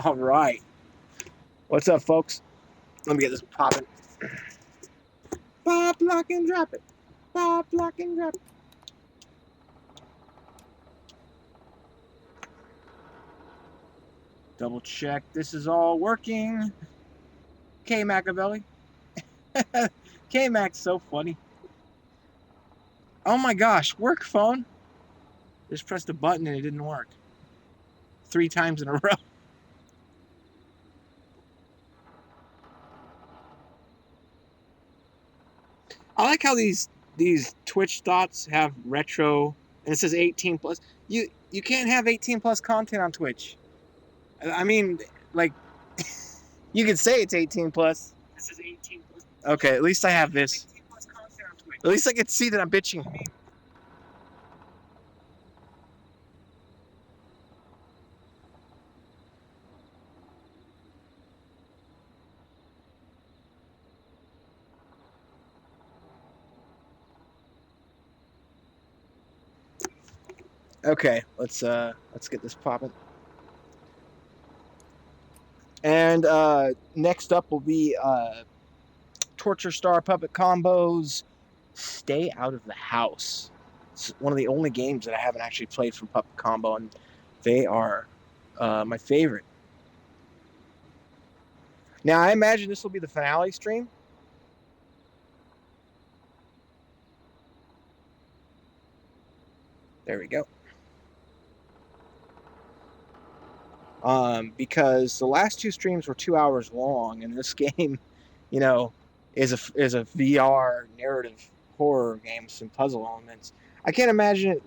All right. What's up, folks? Let me get this popping. Pop, lock, and drop it. Pop, lock, and drop it. Double check this is all working. K Machiavelli. K Mac's so funny. Oh my gosh, work phone. Just pressed a button and it didn't work. 3 times in a row. I like how these Twitch dots have retro and it says 18 plus. You can't have 18 plus content on Twitch. I mean, like, you can say it's 18 plus. This is 18 plus. Okay, at least I have this. At least I can see that I'm bitching. Okay, let's get this popping. And next up will be Torture Star Puppet Combos Stay Out of the House. It's one of the only games that I haven't actually played from Puppet Combo, and they are my favorite. Now, I imagine this will be the finale stream. There we go. Because the last 2 streams were 2 hours long, and this game, you know, is a VR narrative horror game with some puzzle elements. I can't imagine it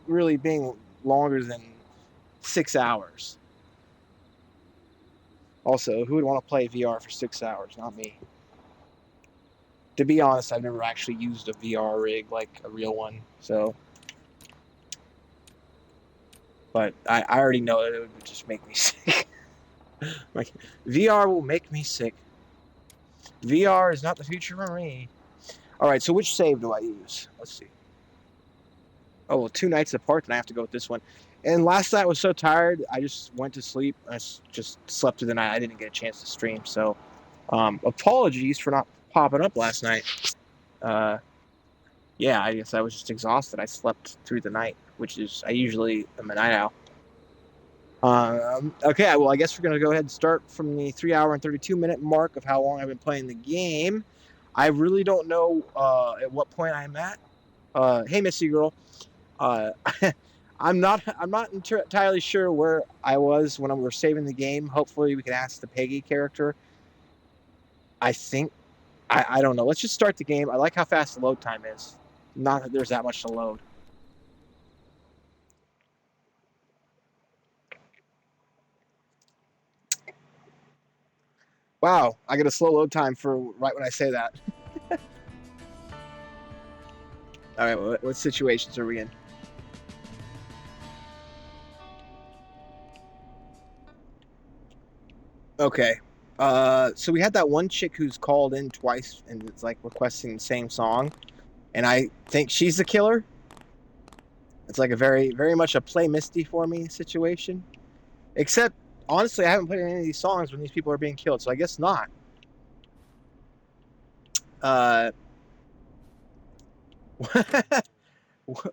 really being longer than 6 hours. Also, who would want to play VR for 6 hours? Not me. To be honest, I've never actually used a VR rig like a real one, so. But I already know that it would just make me sick. Like, VR will make me sick. VR is not the future for me. All right, so which save do I use? Let's see. Oh, well, 2 nights apart, then I have to go with this one. And last night I was so tired, I just went to sleep. I just slept through the night. I didn't get a chance to stream. So, apologies for not popping up last night. Yeah, I guess I was just exhausted. I slept through the night, which is, I usually am a night owl. Okay, well, I guess we're going to go ahead and start from the 3 hour and 32 minute mark of how long I've been playing the game. I really don't know at what point I'm at. Hey, Missy girl. I'm not entirely sure where I was when we were saving the game. Hopefully we can ask the Peggy character. I think, I don't know. Let's just start the game. I like how fast the load time is. Not that there's that much to load. Wow, I get a slow load time for right when I say that. All right, what situations are we in? Okay. So we had that one chick who's called in twice and it's like requesting the same song, and I think she's the killer. It's like a very, very much a play Misty for me situation. Except, honestly, I haven't played any of these songs when these people are being killed, so I guess not.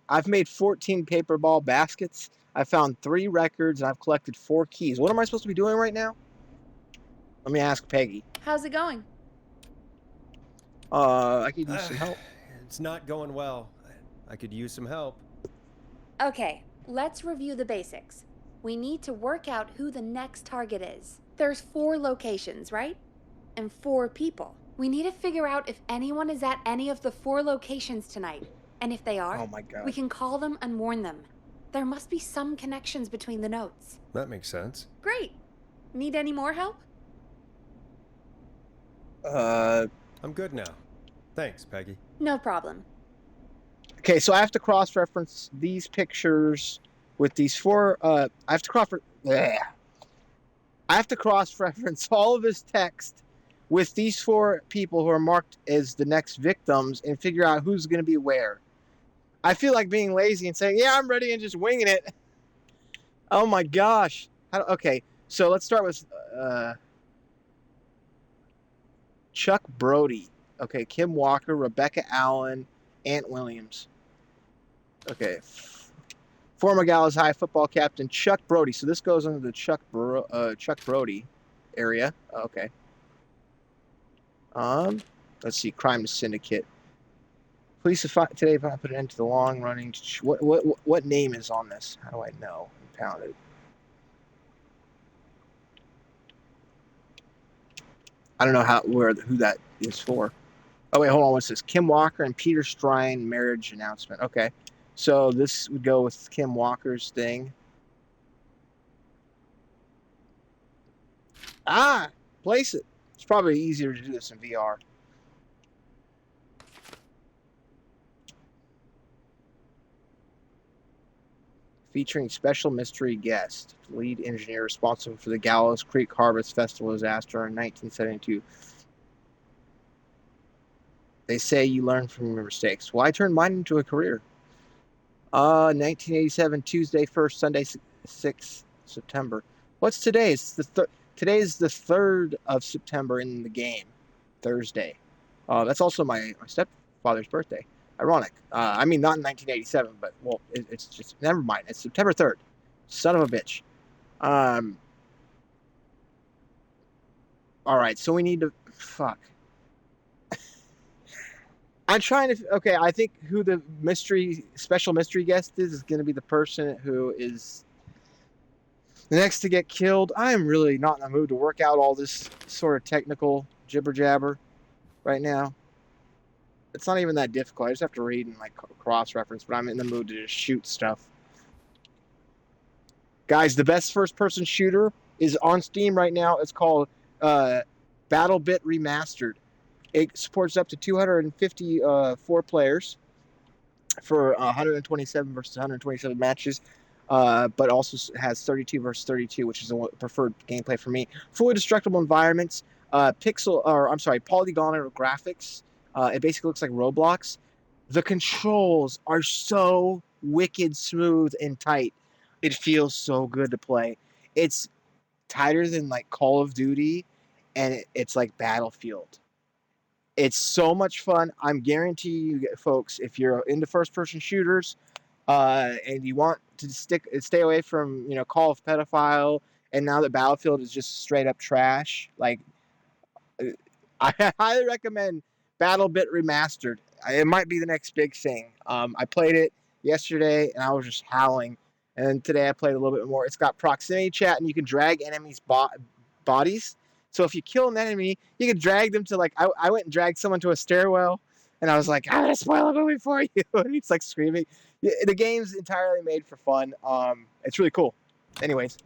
I've made 14 paper ball baskets. I found 3 records, and I've collected 4 keys. What am I supposed to be doing right now? Let me ask Peggy. How's it going? I could use some help. It's not going well. I could use some help. Okay, let's review the basics. We need to work out who the next target is. There's 4 locations, right? And 4 people. We need to figure out if anyone is at any of the 4 locations tonight. And if they are, Oh my God. we can call them and warn them. There must be some connections between the notes. That makes sense. Great. Need any more help? I'm good now. Thanks, Peggy. No problem. Okay, so I have to cross-reference these pictures with these 4. I have to cross-reference all of his text with these 4 people who are marked as the next victims and figure out who's going to be where. I feel like being lazy and saying, "Yeah, I'm ready," and just winging it. Oh my gosh. Okay, So let's start with Chuck Brody. Okay, Kim Walker, Rebecca Allen, Ant Williams. Okay. Former Gallows High football captain Chuck Brody. So this goes under the Chuck Brody area. Okay. Let's see. Crime syndicate. Police today put an end to the long running. What name is on this? How do I know? Impounded. I don't know who that is for. Oh wait, hold on. What's this? Kim Walker and Peter Strine marriage announcement. Okay, so this would go with Kim Walker's thing. Place it. It's probably easier to do this in VR. Featuring special mystery guest, lead engineer responsible for the Gallows Creek Harvest Festival disaster in 1972. They say you learn from your mistakes. Well, I turned mine into a career. 1987, Tuesday 1st, Sunday 6th September. What's today? Today's the 3rd of September in the game. Thursday. That's also my stepfather's birthday. Ironic. I mean, not in 1987, but, well, it's just, never mind. It's September 3rd. Son of a bitch. All right, so we need to, fuck. I'm trying to, okay, I think who the special mystery guest is going to be the person who is the next to get killed. I am really not in the mood to work out all this sort of technical jibber jabber right now. It's not even that difficult. I just have to read and like cross-reference, but I'm in the mood to just shoot stuff. Guys, the best first-person shooter is on Steam right now. It's called BattleBit Remastered. It supports up to 254 players for 127 versus 127 matches, but also has 32 versus 32, which is a preferred gameplay for me. Fully destructible environments, polygonal graphics. It basically looks like Roblox. The controls are so wicked smooth and tight. It feels so good to play. It's tighter than like Call of Duty, and it's like Battlefield. It's so much fun. I'm guaranteeing you, folks, if you're into first-person shooters and you want to stay away from, Call of Pedophile, and now that Battlefield is just straight-up trash, like, I highly recommend BattleBit Remastered. It might be the next big thing. I played it yesterday, and I was just howling. And today I played a little bit more. It's got proximity chat, and you can drag enemies' bodies. So if you kill an enemy, you can drag them to, like, I went and dragged someone to a stairwell, and I was like, I'm going to spoil a movie for you. And he's, like, screaming. The game's entirely made for fun. It's really cool. Anyways.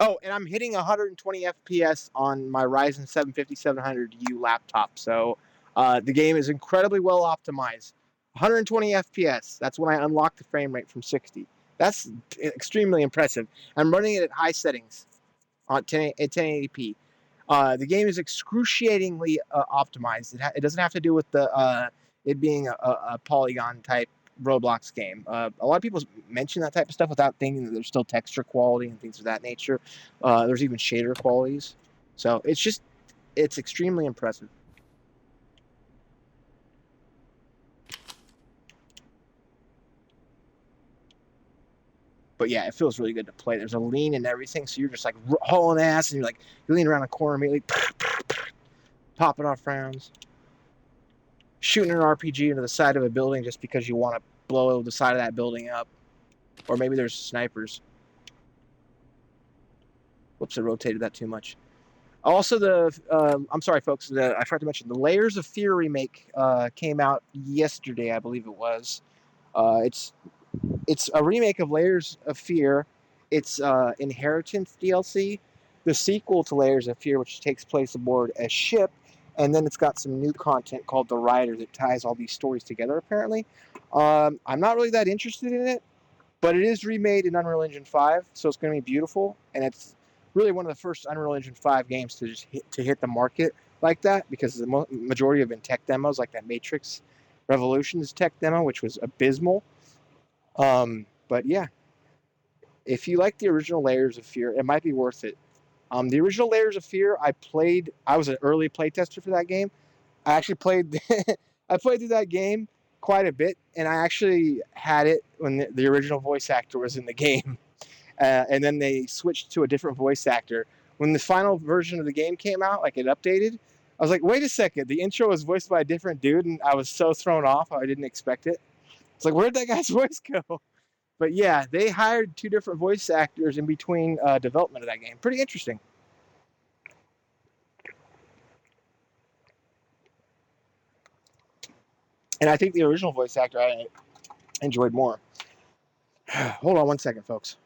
Oh, and I'm hitting 120 FPS on my Ryzen 7 5700U laptop. So the game is incredibly well optimized. 120 FPS. That's when I unlock the frame rate from 60. That's extremely impressive. I'm running it at high settings on 1080p. The game is excruciatingly optimized. It doesn't have to do with it being a polygon type Roblox game. A lot of people mention that type of stuff without thinking that there's still texture quality and things of that nature. There's even shader qualities. So it's extremely impressive. But yeah, it feels really good to play. There's a lean and everything, so you're just like hauling ass, and you're like you lean around a corner immediately, popping off rounds, shooting an RPG into the side of a building just because you want to blow the side of that building up, or maybe there's snipers. Whoops, I rotated that too much. Also, I'm sorry, folks. I forgot to mention the Layers of Fear remake came out yesterday, I believe it was. It's a remake of Layers of Fear. It's Inheritance DLC, the sequel to Layers of Fear, which takes place aboard a ship, and then it's got some new content called The Rider that ties all these stories together, apparently. I'm not really that interested in it, but it is remade in Unreal Engine 5, so it's going to be beautiful, and it's really one of the first Unreal Engine 5 games to just hit the market like that, because the majority have been tech demos, like that Matrix Revolutions tech demo, which was abysmal. But yeah, If you like the original Layers of Fear, it might be worth it. The original Layers of Fear, I was an early playtester for that game. I actually played I played through that game quite a bit, and I actually had it when the original voice actor was in the game. And then they switched to a different voice actor. When the final version of the game came out, like it updated, I was like, wait a second, the intro was voiced by a different dude, and I was so thrown off, I didn't expect it. It's like, where'd that guy's voice go? But yeah, they hired two different voice actors in between development of that game. Pretty interesting. And I think the original voice actor I enjoyed more. Hold on one second, folks.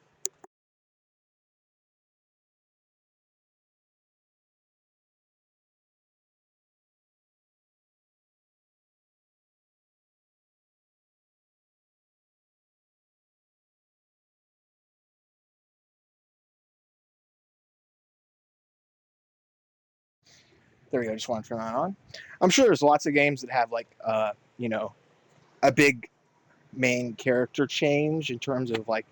There we go. Just want to turn that on. I'm sure there's lots of games that have like, a big main character change in terms of like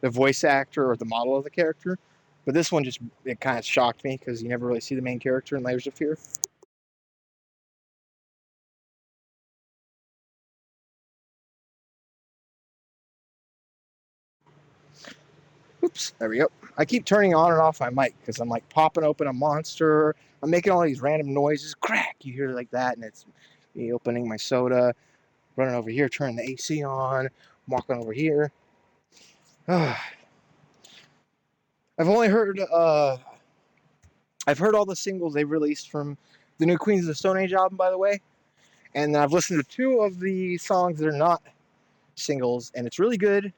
the voice actor or the model of the character. But this one it kind of shocked me because you never really see the main character in Layers of Fear. Oops, there we go. I keep turning on and off my mic because I'm like popping open a monster. I'm making all these random noises. Crack! You hear like that, and it's me opening my soda, running over here, turning the AC on, walking over here. I've only heard I've heard all the singles they've released from the new Queens of the Stone Age album, by the way, and I've listened to two of the songs that are not singles, and it's really good,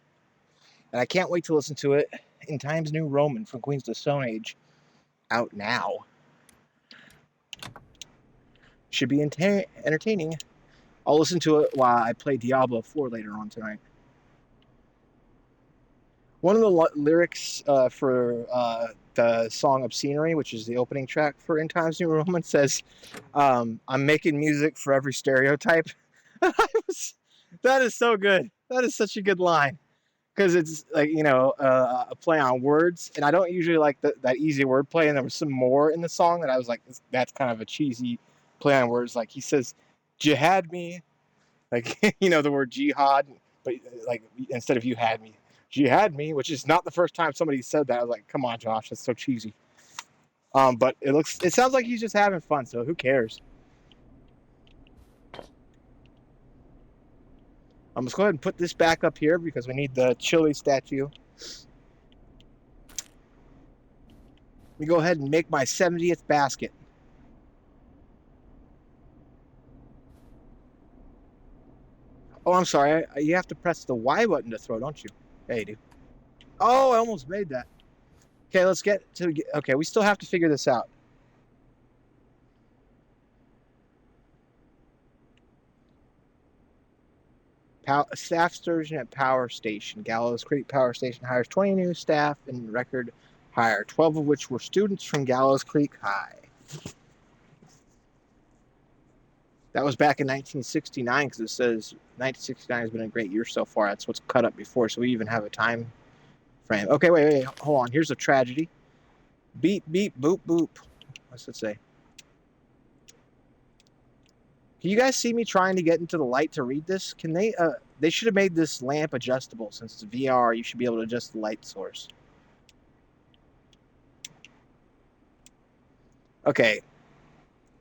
and I can't wait to listen to it. In Times New Roman from Queens of the Stone Age, out now. Should be entertaining. I'll listen to it while I play Diablo 4 later on tonight. One of the lyrics for the song Obscenery, which is the opening track for In Times New Roman, says, I'm making music for every stereotype. That is so good. That is such a good line. Because it's like, a play on words. And I don't usually like that easy wordplay. And there was some more in the song that I was like, that's kind of a cheesy play on words. Like he says, jihad me. Like, the word jihad. But like, instead of you had me. Jihad me, which is not the first time somebody said that. I was like, come on, Josh, that's so cheesy. But it sounds like he's just having fun, so who cares? Let's go ahead and put this back up here because we need the chili statue. Let me go ahead and make my 70th basket. Oh, I'm sorry. You have to press the Y button to throw, don't you? Yeah, you do. Oh, I almost made that. Okay, let's get to... Okay, we still have to figure this out. Staff sturgeon at Power Station. Gallows Creek Power Station hires 20 new staff in record hire, 12 of which were students from Gallows Creek High. That was back in 1969 because it says 1969 has been a great year so far. That's what's cut up before, so we even have a time frame. Okay, wait, hold on. Here's a tragedy. Beep, beep, boop, boop. What's it say? Can you guys see me trying to get into the light to read this? Can they should have made this lamp adjustable. Since it's VR, you should be able to adjust the light source. Okay.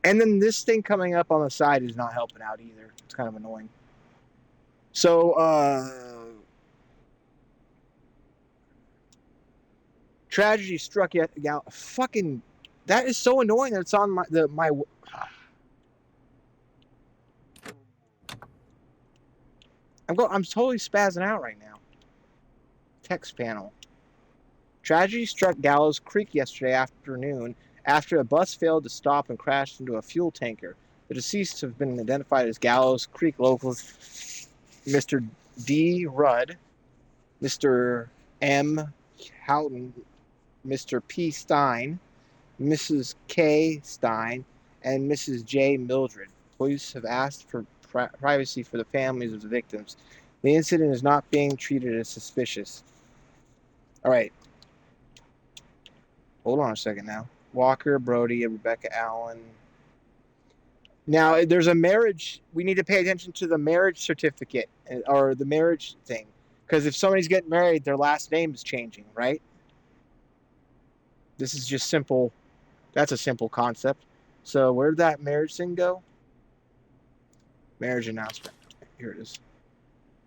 And then this thing coming up on the side is not helping out either. It's kind of annoying. So, tragedy struck yet again. Fucking, that is so annoying that it's on my I'm totally spazzing out right now. Text panel. Tragedy struck Gallows Creek yesterday afternoon after a bus failed to stop and crashed into a fuel tanker. The deceased have been identified as Gallows Creek locals Mr. D. Rudd, Mr. M. Houghton, Mr. P. Stein, Mrs. K. Stein, and Mrs. J. Mildred. Police have asked for privacy for the families of the victims. The incident is not being treated as suspicious. All right. Hold on a second now. Walker, Brody, Rebecca Allen. Now, there's a marriage. We need to pay attention to the marriage certificate or the marriage thing. Because if somebody's getting married, their last name is changing, right? This is just simple. That's a simple concept. So where'd that marriage thing go? Marriage announcement. Here it is.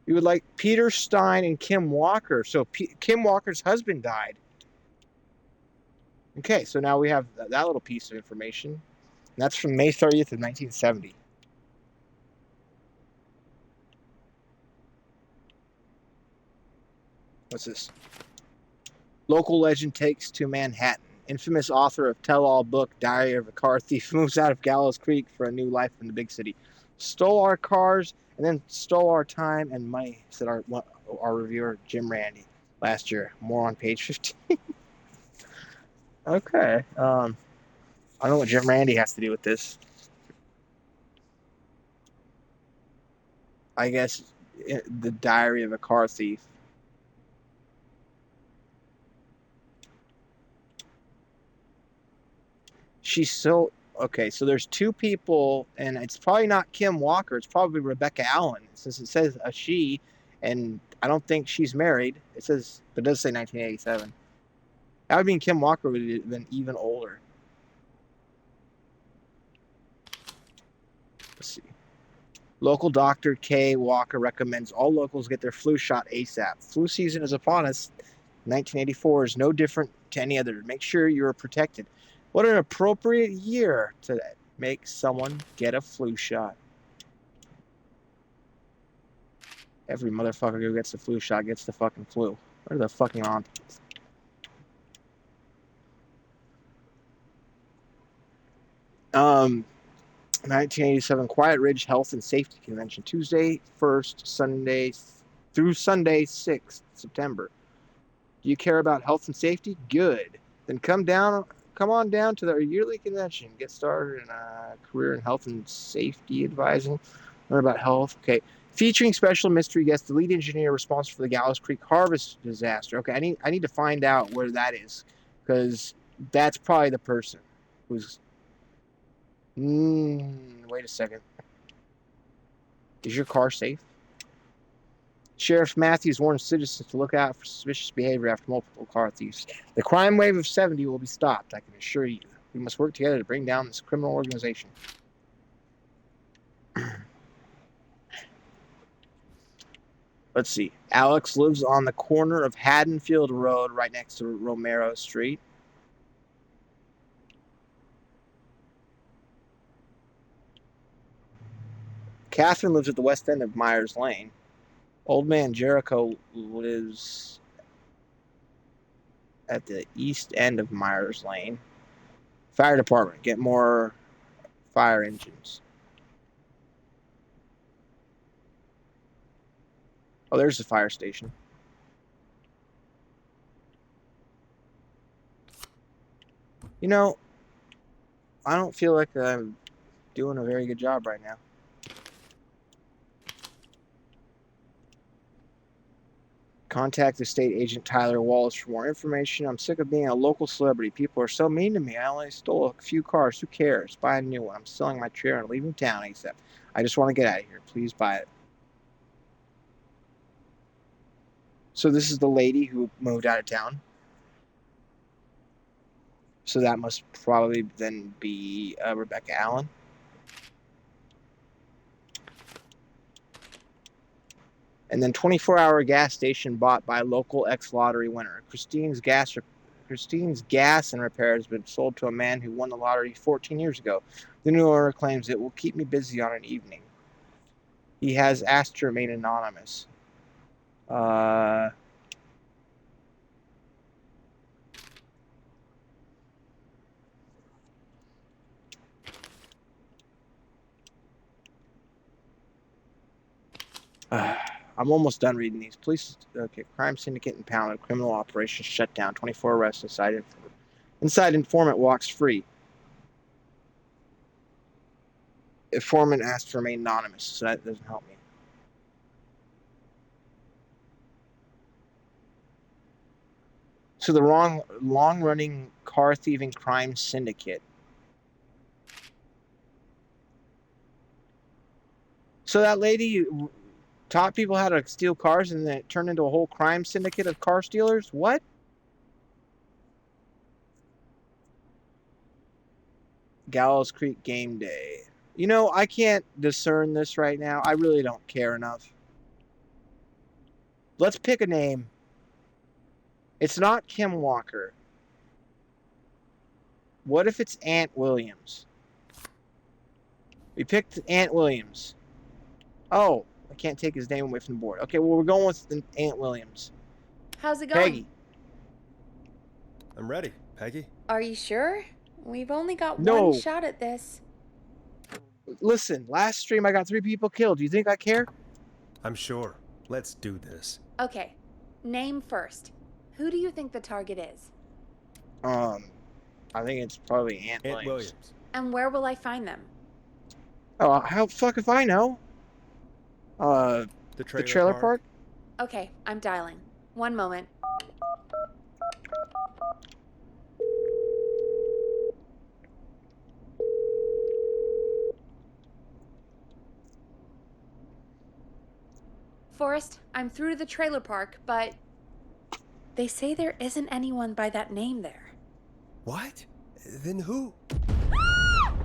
We would like Peter Stein and Kim Walker. So Kim Walker's husband died. Okay, so now we have that little piece of information. And that's from May 30th of 1970. What's this? Local legend takes to Manhattan. Infamous author of tell-all book Diary of a Car Thief moves out of Gallows Creek for a new life in the big city. Stole our cars and then stole our time and money, said our reviewer Jim Randy last year. More on page 15. Okay. I don't know what Jim Randy has to do with this. I guess the Diary of a Car Thief. She's so okay. So there's two people, and it's probably not Kim Walker. It's probably Rebecca Allen, since it says a she, and I don't think she's married. It says, but it does say 1987. That would mean Kim Walker would have been even older. Let's see. Local doctor Kay Walker recommends all locals get their flu shot ASAP. Flu season is upon us. 1984 is no different to any other. Make sure you're protected. What an appropriate year to make someone get a flu shot. Every motherfucker who gets the flu shot gets the fucking flu. What are the fucking on? 1987 Quiet Ridge Health and Safety Convention, Tuesday 1st, Sunday through Sunday 6th September. Do you care about health and safety? Good. Then come on down to their yearly convention. Get started in a career in health and safety advising. Learn about health. Okay. Featuring special mystery guest, the lead engineer responsible for the Gallows Creek harvest disaster. Okay, I need to find out where that is, because that's probably the person who's. Wait a second. Is your car safe? Sheriff Matthews warns citizens to look out for suspicious behavior after multiple car thieves. The crime wave of 70 will be stopped, I can assure you. We must work together to bring down this criminal organization. Let's see. Alex lives on the corner of Haddonfield Road, right next to Romero Street. Catherine lives at the west end of Myers Lane. Old man Jericho lives at the east end of Myers Lane. Fire department, get more fire engines. Oh, there's the fire station. You know, I don't feel like I'm doing a very good job right now. Contact the state agent Tyler Wallace for more information. I'm sick of being a local celebrity. People are so mean to me. I only stole a few cars. Who cares? Buy a new one. I'm selling my trailer and leaving town ASAP. I just want to get out of here. Please buy it. So this is the lady who moved out of town. So that must probably then be Rebecca Allen. And then 24-hour gas station bought by local ex-lottery winner. Christine's gas and repair has been sold to a man who won the lottery 14 years ago. The new owner claims it will keep me busy on an evening. He has asked to remain anonymous. I'm almost done reading these. Police, okay, crime syndicate impounded, criminal operations shut down, 24 arrests, inside informant walks free. Informant asked to remain anonymous, so that doesn't help me. to the long-running car thieving crime syndicate. So that lady taught people how to steal cars, and then it turned into a whole crime syndicate of car stealers? What? Gallows Creek game day. You know, I can't discern this right now. I really don't care enough. Let's pick a name. It's not Kim Walker. What if it's Ant Williams? We picked Ant Williams. Oh, I can't take his name away from the board. Okay, well, we're going with Ant Williams. How's it going? Peggy. I'm ready, Peggy. Are you sure? We've only got No. one shot at this. Listen, last stream I got 3 people killed. Do you think I care? I'm sure. Let's do this. Okay, name first. Who do you think the target is? I think it's probably Ant Ant Williams. Williams. And where will I find them? Oh, how the fuck if I know? The The trailer park? Okay, I'm dialing. One moment. Forrest, I'm through to the trailer park, but they say there isn't anyone by that name there. What? Then who?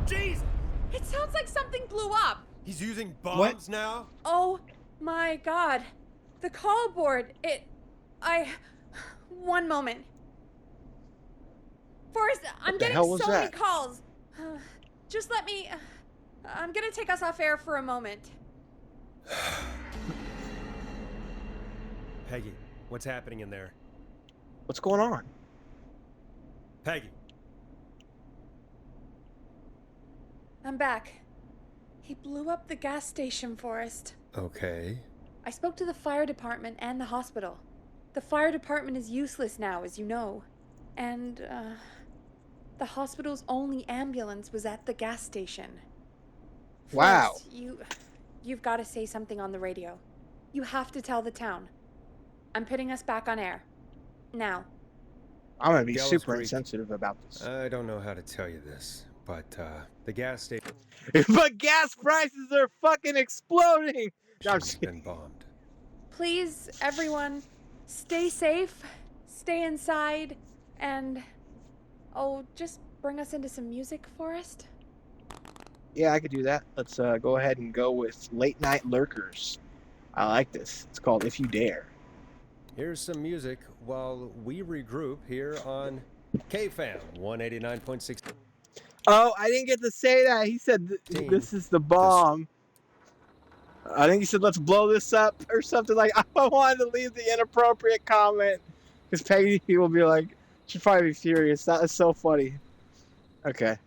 Jeez! It sounds like something blew up! He's using bombs now? Oh my god. The call board, one moment. Forrest, I'm the getting hell was so many that? calls. Just let me, I'm gonna take us off air for a moment. Peggy, what's happening in there? What's going on? Peggy. I'm back. He blew up the gas station, Forrest. Okay. I spoke to the fire department and the hospital. The fire department is useless now, as you know. And, the hospital's only ambulance was at the gas station. Wow. Forrest, you've got to say something on the radio. You have to tell the town. I'm putting us back on air. Now. I'm gonna be Gallows super Creek. insensitive about this. I don't know how to tell you this, but the gas station But gas prices are fucking exploding! No, I'm has just been bombed. Please, everyone, stay safe, stay inside, and... Oh, just bring us into some music, Forrest? Yeah, I could do that. Let's go ahead and go with Late Night Lurkers. I like this. It's called If You Dare. Here's some music while we regroup here on KFAM 189.6. Oh, I didn't get to say that. He said this is the bomb. I think he said let's blow this up or something like. I wanted to leave the inappropriate comment because Peggy will be like, she'd probably be furious. That is so funny. Okay.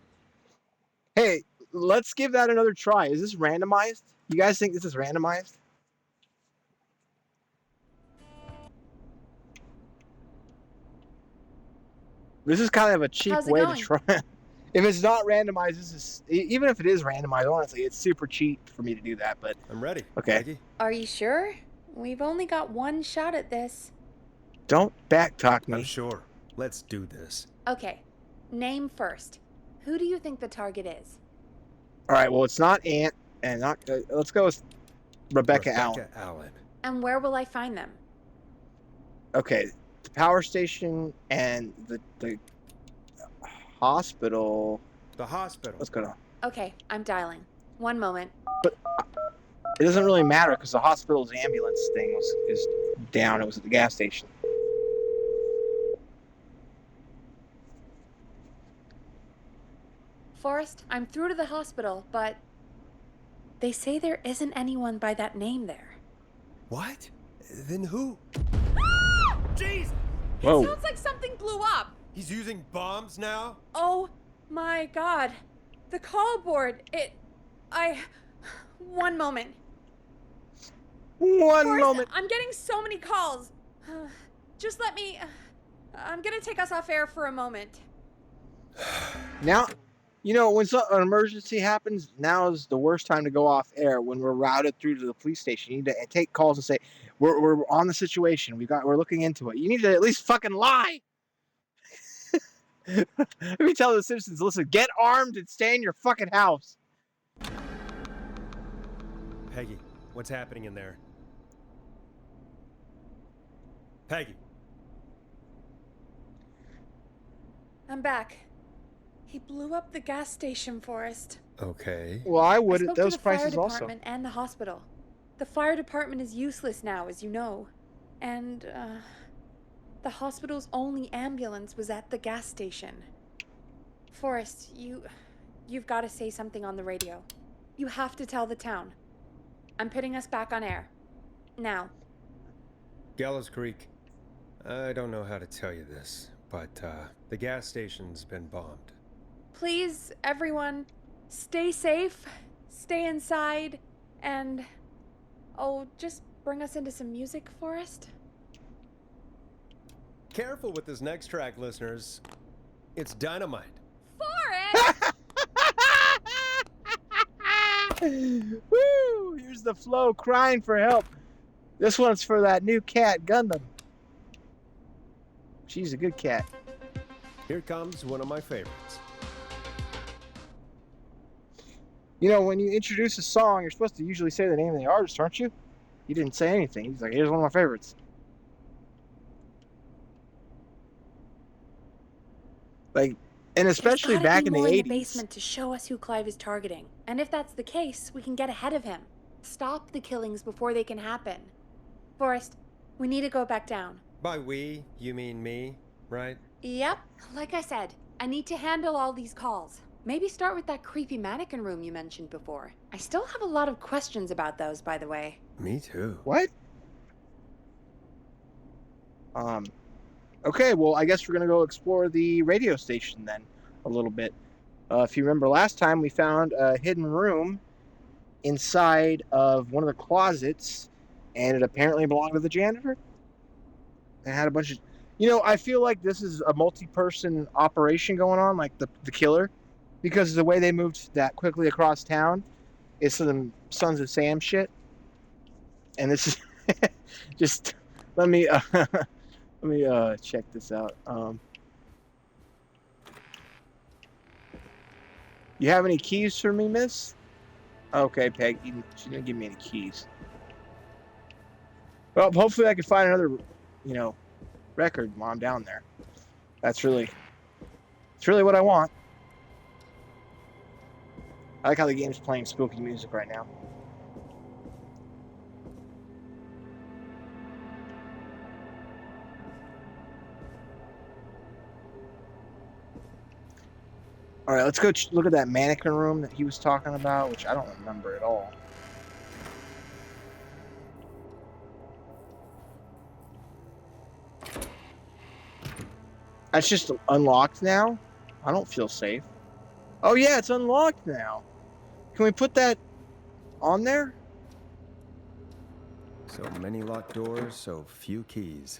Hey, let's give that another try. Is this randomized? You guys think this is randomized? This is kind of a cheap How's it way to going? try. If it's not randomized, this is even if it is randomized. Honestly, it's super cheap for me to do that. But I'm ready. Okay. Peggy. Are you sure? We've only got one shot at this. don't backtalk I'm me. sure. Let's do this. Okay, name first. Who do you think the target is? All right. Well, it's not Ant, and not. Let's go with Rebecca Allen. Allen. And where will I find them? Okay, the power station and the hospital. The hospital. Let's go down. Okay, I'm dialing. One moment. It doesn't really matter because the hospital's ambulance thing is down. It was at the gas station. Forrest, I'm through to the hospital, but they say there isn't anyone by that name there. What? Then who? Jeez! Whoa. It sounds like something blew up. He's using bombs now? Oh my god. The call board, one moment. One Forrest, moment. I'm getting so many calls. Just let me, I'm gonna take us off air for a moment. Now, you know, when an emergency happens, now is the worst time to go off air when we're routed through to the police station. You need to take calls and say, we're on the situation. We're looking into it. You need to at least fucking lie. Let me tell the citizens, listen, get armed and stay in your fucking house. Peggy, what's happening in there? Peggy. I'm back. He blew up the gas station, Forrest. Okay. Well, I would I at spoke those to the fire prices also. department and the hospital. The fire department is useless now, as you know. And, the hospital's only ambulance was at the gas station. Forrest, you've got to say something on the radio. You have to tell the town. I'm putting us back on air. Now. Gallows Creek. I don't know how to tell you this, but the gas station's been bombed. Please, everyone, stay safe, stay inside, and... oh, just bring us into some music, Forrest. Careful with this next track, listeners. It's dynamite. Forrest! Woo! Here's the Flo crying for help. This one's for that new cat, Gundam. She's a good cat. Here comes one of my favorites. You know, when you introduce a song, you're supposed to usually say the name of the artist, aren't you? He didn't say anything. He's like, here's one of my favorites. Like, and especially There's gotta back be in the more 80s. in the basement to show us who Clive is targeting. And if that's the case, we can get ahead of him. Stop the killings before they can happen. Forrest, we need to go back down. By we, you mean me, right? Yep, like I said, I need to handle all these calls. Maybe start with that creepy mannequin room you mentioned before. I still have a lot of questions about those, by the way. Me too. What? Okay, well, I guess we're going to go explore the radio station then a little bit. If you remember last time, we found a hidden room inside of one of the closets, and it apparently belonged to the janitor. It had a bunch of... You know, I feel like this is a multi-person operation going on, like the killer, because the way they moved that quickly across town is some Sons of Sam shit. And this is... just... Let me check this out. You have any keys for me, miss? Okay, Peg. She didn't give me any keys. Well, hopefully I can find another, record while I'm down there. It's really what I want. I like how the game's playing spooky music right now. All right, let's go look at that mannequin room that he was talking about, which I don't remember at all. That's just unlocked now? I don't feel safe. Oh yeah, it's unlocked now. Can we put that on there? So many locked doors, so few keys.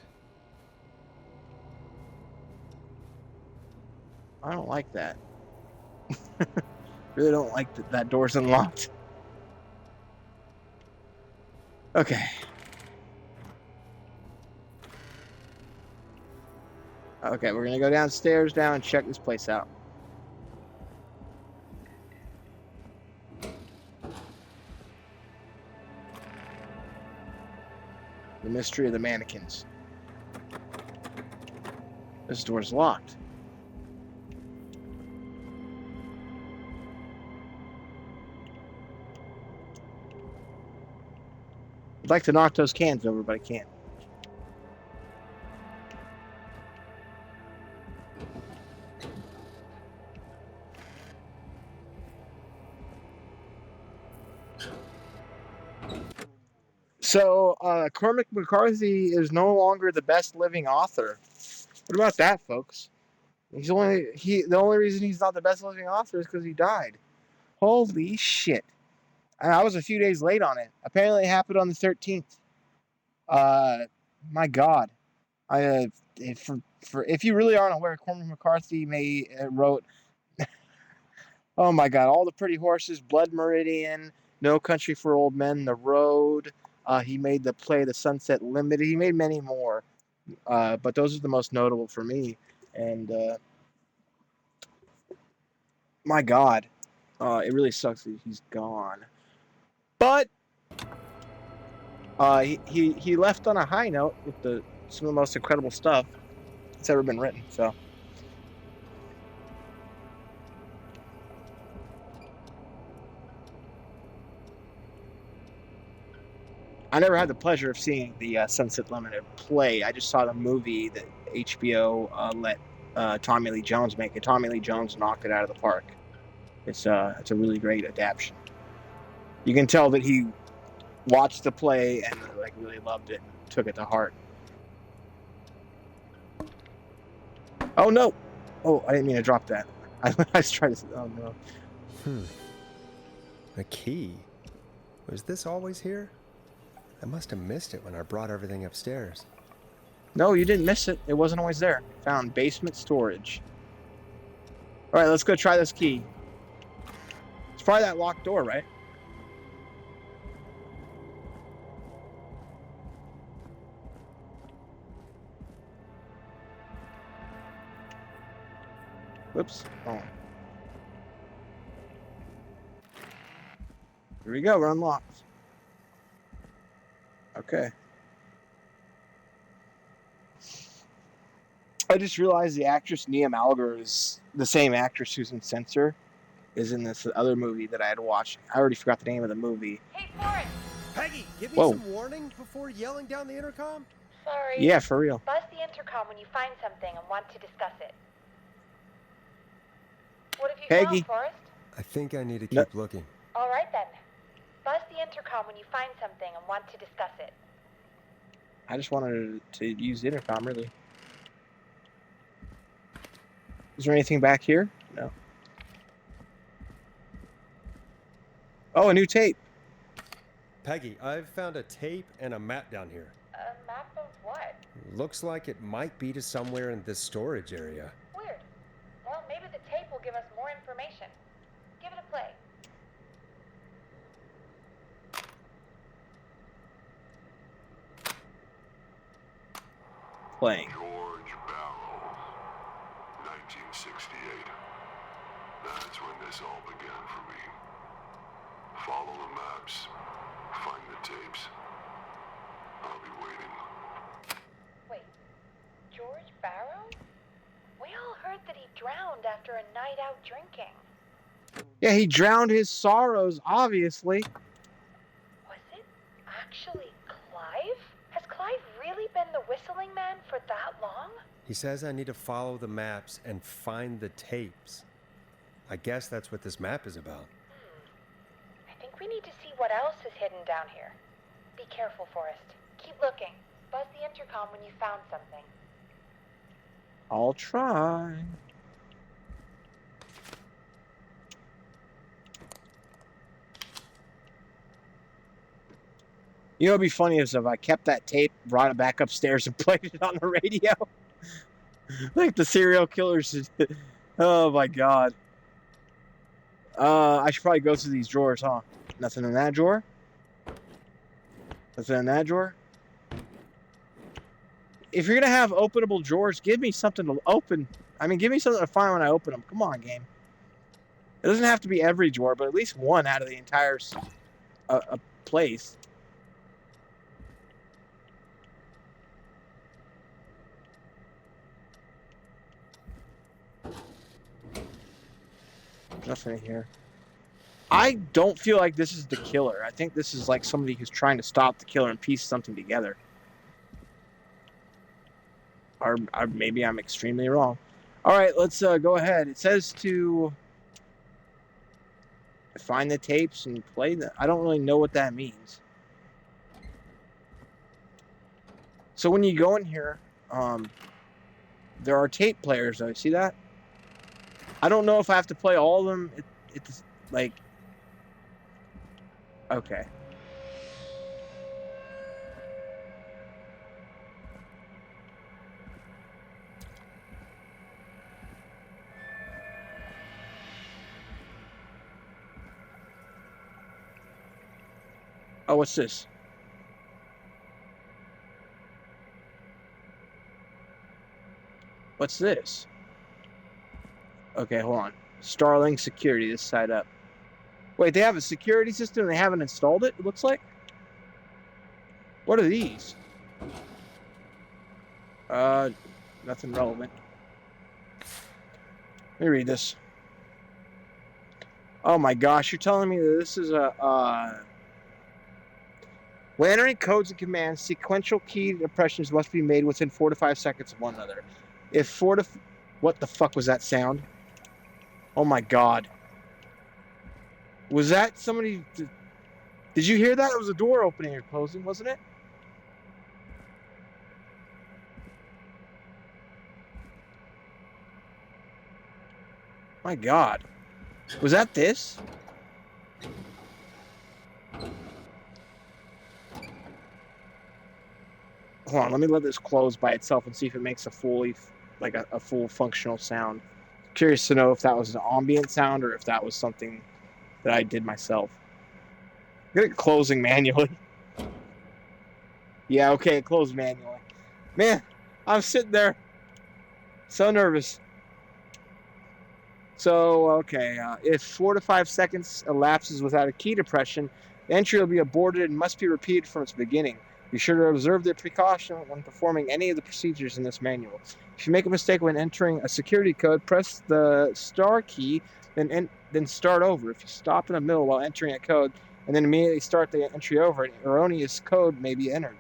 I don't like that. Really don't like that door's unlocked. Okay. Okay, we're gonna go downstairs now and check this place out. The mystery of the mannequins. This door's locked. I'd like to knock those cans over, but I can't. So, Cormac McCarthy is no longer the best living author. What about that, folks? The only reason he's not the best living author is because he died. Holy shit. And I was a few days late on it. Apparently it happened on the 13th. My God. If you really aren't aware, Cormac McCarthy wrote, oh my God, All the Pretty Horses, Blood Meridian, No Country for Old Men, The Road. He made the play The Sunset Limited. He made many more, but those are the most notable for me. And My God. It really sucks that he's gone. But he left on a high note with some of the most incredible stuff that's ever been written. So I never had the pleasure of seeing the Sunset Limited play. I just saw the movie that HBO let Tommy Lee Jones make, and Tommy Lee Jones knocked it out of the park. It's a really great adaptation. You can tell that he watched the play and like really loved it and took it to heart. Oh no! Oh, I didn't mean to drop that. I was trying to. Oh no! A key? Was this always here? I must have missed it when I brought everything upstairs. No, you didn't miss it. It wasn't always there. Found basement storage. All right, let's go try this key. It's probably that locked door, right? Whoops. Oh. Here we go. We're unlocked. Okay. I just realized the actress Nia Malgar is the same actress Susan Sensor is in this other movie that I had watched. I already forgot the name of the movie. Hey, Forrest! Peggy, give me Whoa. some warning before yelling down the intercom? Sorry. Yeah, for real. Buzz the intercom when you find something and want to discuss it. What have you Peggy. found, Forrest? I think I need to No. keep looking. All right, then. Buzz the intercom when you find something and want to discuss it. I just wanted to use the intercom, really. Is there anything back here? No. Oh, a new tape. Peggy, I've found a tape and a map down here. A map of what? Looks like it might be to somewhere in this storage area. Weird. Well, maybe the tape will give us more information. Give it a play. Playing. George Barrow, 1968. That's when this all began for me. Follow the maps, find the tapes. I'll be waiting. Wait. George Barrow? We all heard that he drowned after a night out drinking. Yeah, he drowned his sorrows, obviously. Was it actually Clive? Has Clive really been the whistling man for that long? He says I need to follow the maps and find the tapes. I guess that's what this map is about. I think we need to see what else is hidden down here. Be careful, Forrest. Keep looking. Buzz the intercom when you found something. I'll try. You know, it'd be funny is if I kept that tape, brought it back upstairs, and played it on the radio. Like the serial killers. Oh my God. I should probably go through these drawers, huh? Nothing in that drawer. Nothing in that drawer. If you're gonna have openable drawers, give me something to open. I mean, give me something to find when I open them. Come on, game. It doesn't have to be every drawer, but at least one out of the entire place. Nothing in here. I don't feel like this is the killer. I think this is like somebody who's trying to stop the killer and piece something together. Or maybe I'm extremely wrong. All right, let's go ahead. It says to find the tapes and play them. I don't really know what that means. So when you go in here, there are tape players, though. See that? I don't know if I have to play all of them. It's like... Okay. Oh, what's this? What's this? Okay, hold on. Starling Security, this side up. Wait, they have a security system and they haven't installed it, it looks like? What are these? Nothing relevant. Let me read this. Oh my gosh, you're telling me that this is a, when entering codes and commands, sequential key impressions must be made within 4 to 5 seconds of one another. What the fuck was that sound? Oh my god. Was that somebody... Did you hear that? It was a door opening or closing, wasn't it? My god. Was that this? Hold on, let me let this close by itself and see if it makes a fully, like a full functional sound. Curious to know if that was an ambient sound or if that was something that I did myself. Look at it closing manually. Yeah, okay, it closed manually. Man, I'm sitting there so nervous. So, okay, if 4 to 5 seconds elapses without a key depression, the entry will be aborted and must be repeated from its beginning. Be sure to observe the precaution when performing any of the procedures in this manual. If you make a mistake when entering a security code, press the star key, then start over. If you stop in the middle while entering a code and then immediately start the entry over, an erroneous code may be entered.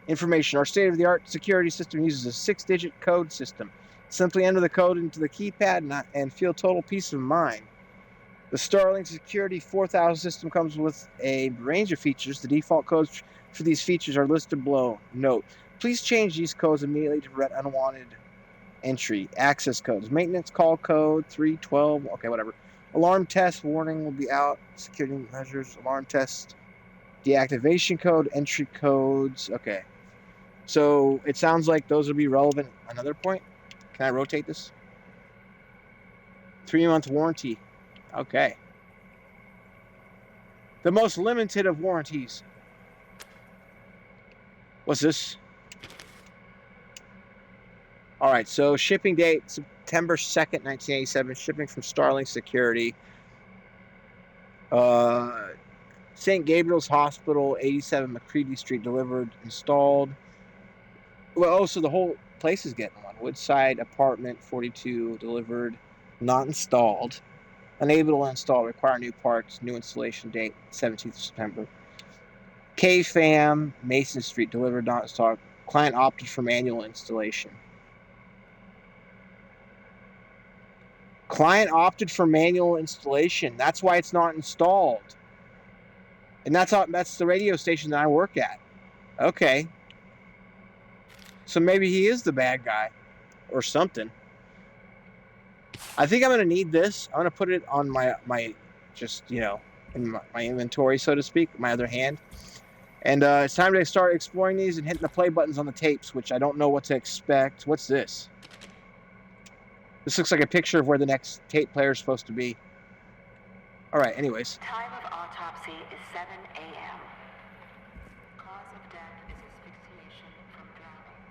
Information. Our state-of-the-art security system uses a 6-digit code system. Simply enter the code into the keypad and feel total peace of mind. The Starling Security 4000 system comes with a range of features. The default codes for these features are listed below. Note, please change these codes immediately to prevent unwanted entry. Access codes. Maintenance call code 312. Okay, whatever. Alarm test. Warning will be out. Security measures. Alarm test. Deactivation code. Entry codes. Okay. So it sounds like those will be relevant at another point. Can I rotate this? 3-month warranty. Okay. The most limited of warranties. What's this? All right, so shipping date, September 2nd, 1987. Shipping from Starling Security. St. Gabriel's Hospital, 87 McCready Street, delivered, installed. Well, so the whole place is getting one. Woodside Apartment, 42, delivered, not installed. Unable to install, require new parts, new installation date, 17th of September. K-Fam, Mason Street, delivered, not installed. Client opted for manual installation. Client opted for manual installation. That's why it's not installed. And that's the radio station that I work at. Okay. So maybe he is the bad guy or something. I think I'm going to need this. I'm going to put it on my just, in my inventory, so to speak, my other hand. And it's time to start exploring these and hitting the play buttons on the tapes, which I don't know what to expect. What's this? This looks like a picture of where the next tape player is supposed to be. All right, anyways. Time of autopsy is 7 a.m. Cause of death is asphyxiation from drowning.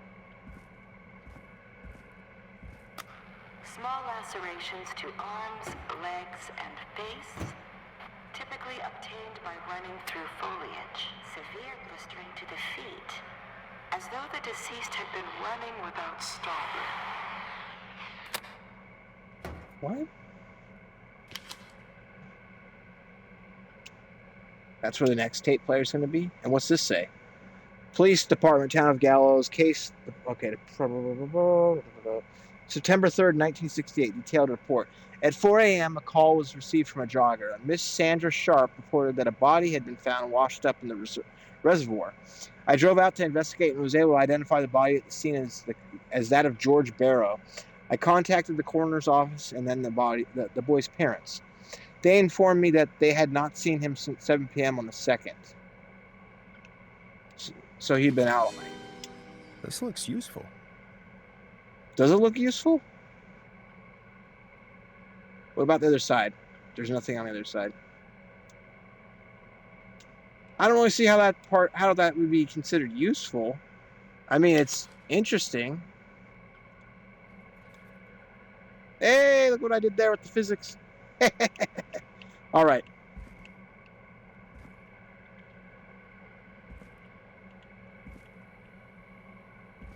Small lacerations to arms, legs, and face, typically obtained by running through foliage. Severe blistering to the feet, as though the deceased had been running without stopping. What? That's where the next tape player is going to be? And what's this say? Police Department, Town of Gallows, case... Okay. September 3rd, 1968, detailed report. At 4 a.m., a call was received from a jogger. Miss Sandra Sharp reported that a body had been found washed up in the reservoir. I drove out to investigate and was able to identify the body at the scene as that of George Barrow. I contacted the coroner's office and then the boy's parents. They informed me that they had not seen him since 7 p.m. on the 2nd. So he'd been out all night. This looks useful. Does it look useful? What about the other side? There's nothing on the other side. I don't really see how that would be considered useful. I mean, it's interesting. Hey, look what I did there with the physics. All right.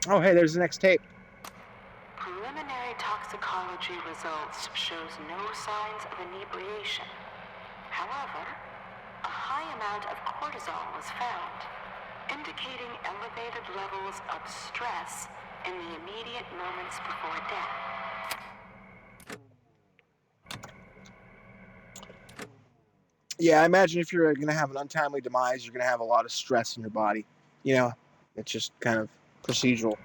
Oh, hey, there's the next tape. Preliminary toxicology results shows no signs of inebriation. However, a high amount of cortisol was found, indicating elevated levels of stress in the immediate moments before death. Yeah, I imagine if you're going to have an untimely demise, you're going to have a lot of stress in your body. You know, it's just kind of procedural.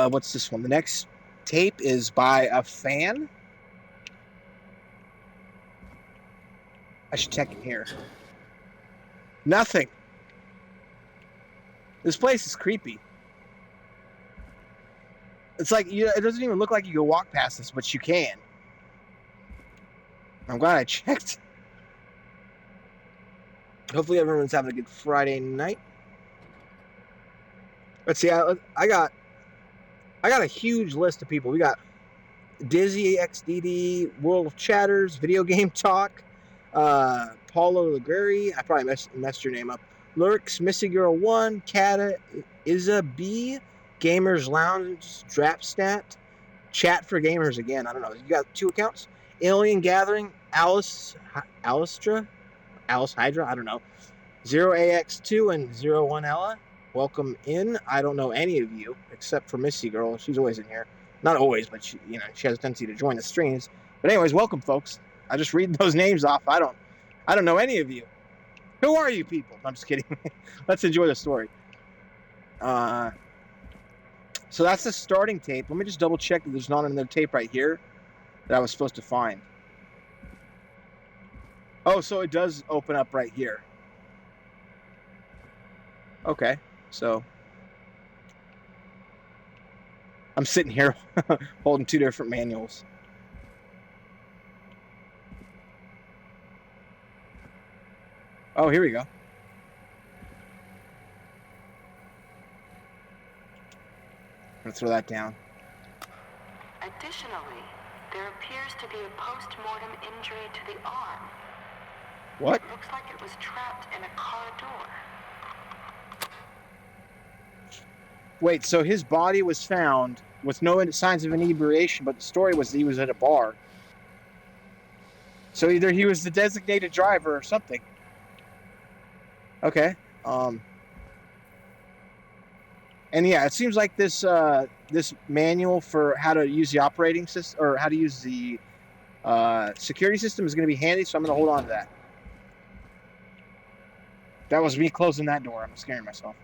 What's this one? The next tape is by a fan. I should check in here. Nothing. This place is creepy. It's like, it doesn't even look like you can walk past this, but you can. I'm glad I checked. Hopefully everyone's having a good Friday night. Let's see. I got a huge list of people. We got Dizzy XDD, World of Chatters, Video Game Talk, Paulo Legreri. I probably messed your name up. Lurks, Missy Girl 1, Kata, Isa B, Gamers Lounge, Drapstat, Chat for Gamers again. I don't know. You got 2 accounts? Alien Gathering, Alice Hydra, I don't know. 0AX2 and 01Ella. Welcome in. I don't know any of you except for Missy Girl. She's always in here. Not always, but she has a tendency to join the streams. But anyways, welcome, folks. I just read those names off. I don't know any of you. Who are you people? I'm just kidding. Let's enjoy the story. So that's the starting tape. Let me just double check that there's not another tape right here that I was supposed to find. Oh, so it does open up right here. Okay, so I'm sitting here holding 2 different manuals. Oh, here we go. I'm gonna throw that down. Additionally, there appears to be a post-mortem injury to the arm. What? It looks like it was trapped in a car door. Wait, so his body was found with no signs of inebriation, but the story was that he was at a bar. So either he was the designated driver or something. Okay. And yeah, it seems like this this manual for how to use the operating system or how to use the security system is going to be handy, so I'm going to hold on to that. That was me closing that door. I'm scaring myself.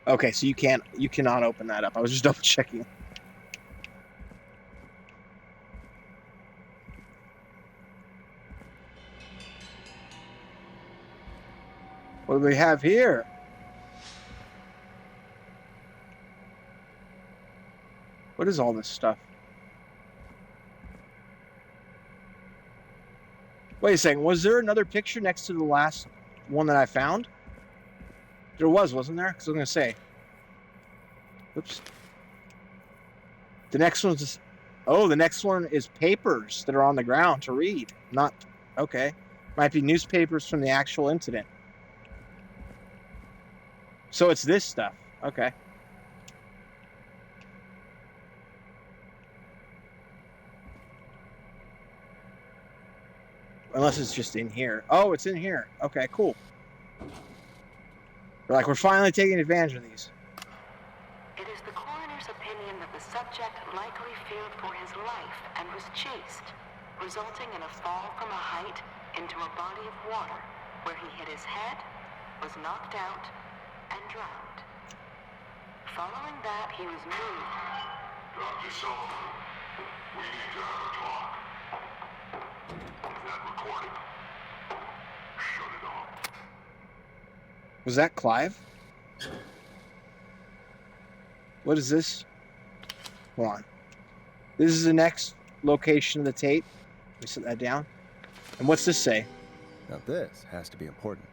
Okay, so you cannot open that up. I was just double checking. What do we have here? What is all this stuff? Wait a second. Was there another picture next to the last one that I found? There wasn't there? Because I was going to say. Oops. The next one's just... Oh, the next one is papers that are on the ground to read. Not... Okay. Might be newspapers from the actual incident. So it's this stuff. Okay. Unless it's just in here. Oh, it's in here. Okay, cool. We're finally taking advantage of these. It is the coroner's opinion that the subject likely feared for his life and was chased, resulting in a fall from a height into a body of water, where he hit his head, was knocked out, and drowned. Following that, he was moved. Dr. Sullivan, we need to have a talk. That recording. Shut it off. Was that Clive? What is this? Hold on. This is the next location of the tape. Let me set that down. And what's this say? Now this has to be important.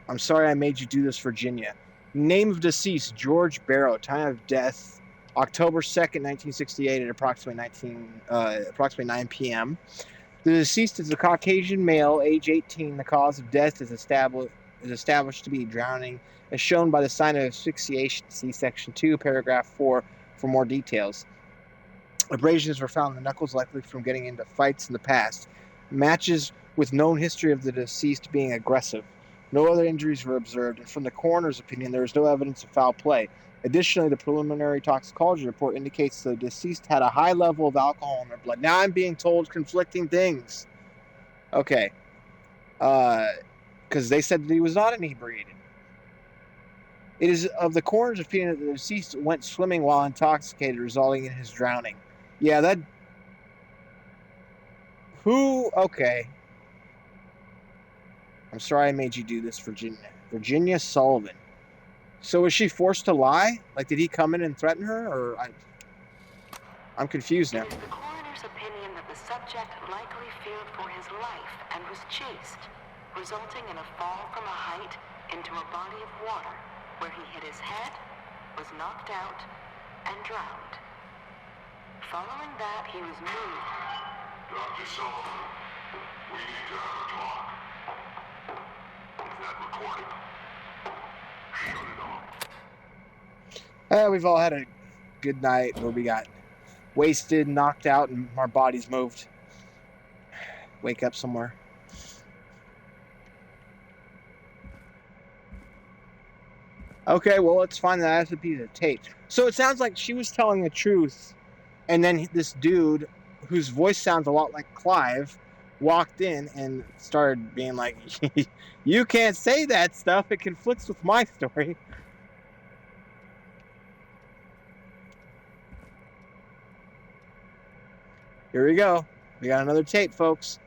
I'm sorry I made you do this, Virginia. Name of deceased, George Barrow. Time of death, October 2nd, 1968 at approximately 9 p.m. The deceased is a Caucasian male, age 18. The cause of death is established to be drowning, as shown by the sign of asphyxiation. See Section 2, Paragraph 4 for more details. Abrasions were found in the knuckles, likely from getting into fights in the past. Matches with known history of the deceased being aggressive. No other injuries were observed, and from the coroner's opinion, there is no evidence of foul play. Additionally, the preliminary toxicology report indicates the deceased had a high level of alcohol in their blood. Now I'm being told conflicting things. Okay. Because they said that he was not inebriated. It is of the coroner's opinion that the deceased went swimming while intoxicated, resulting in his drowning. Yeah, that... Who... Okay. I'm sorry I made you do this, Virginia. Virginia Sullivan. So was she forced to lie? Like, did he come in and threaten her? Or I'm confused now. It is the coroner's opinion that the subject likely feared for his life and was chased, resulting in a fall from a height into a body of water, where he hit his head, was knocked out, and drowned. Following that, he was moved. Dr. Sullivan, we need to have a talk. Is that recording? Shut it off. We've all had a good night where we got wasted, knocked out, and our bodies moved. Wake up somewhere. Okay, well, let's find that as a piece of tape. So it sounds like she was telling the truth, and then this dude, whose voice sounds a lot like Clive, walked in and started being like, you can't say that stuff, it conflicts with my story. Here we go. We got another tape, folks.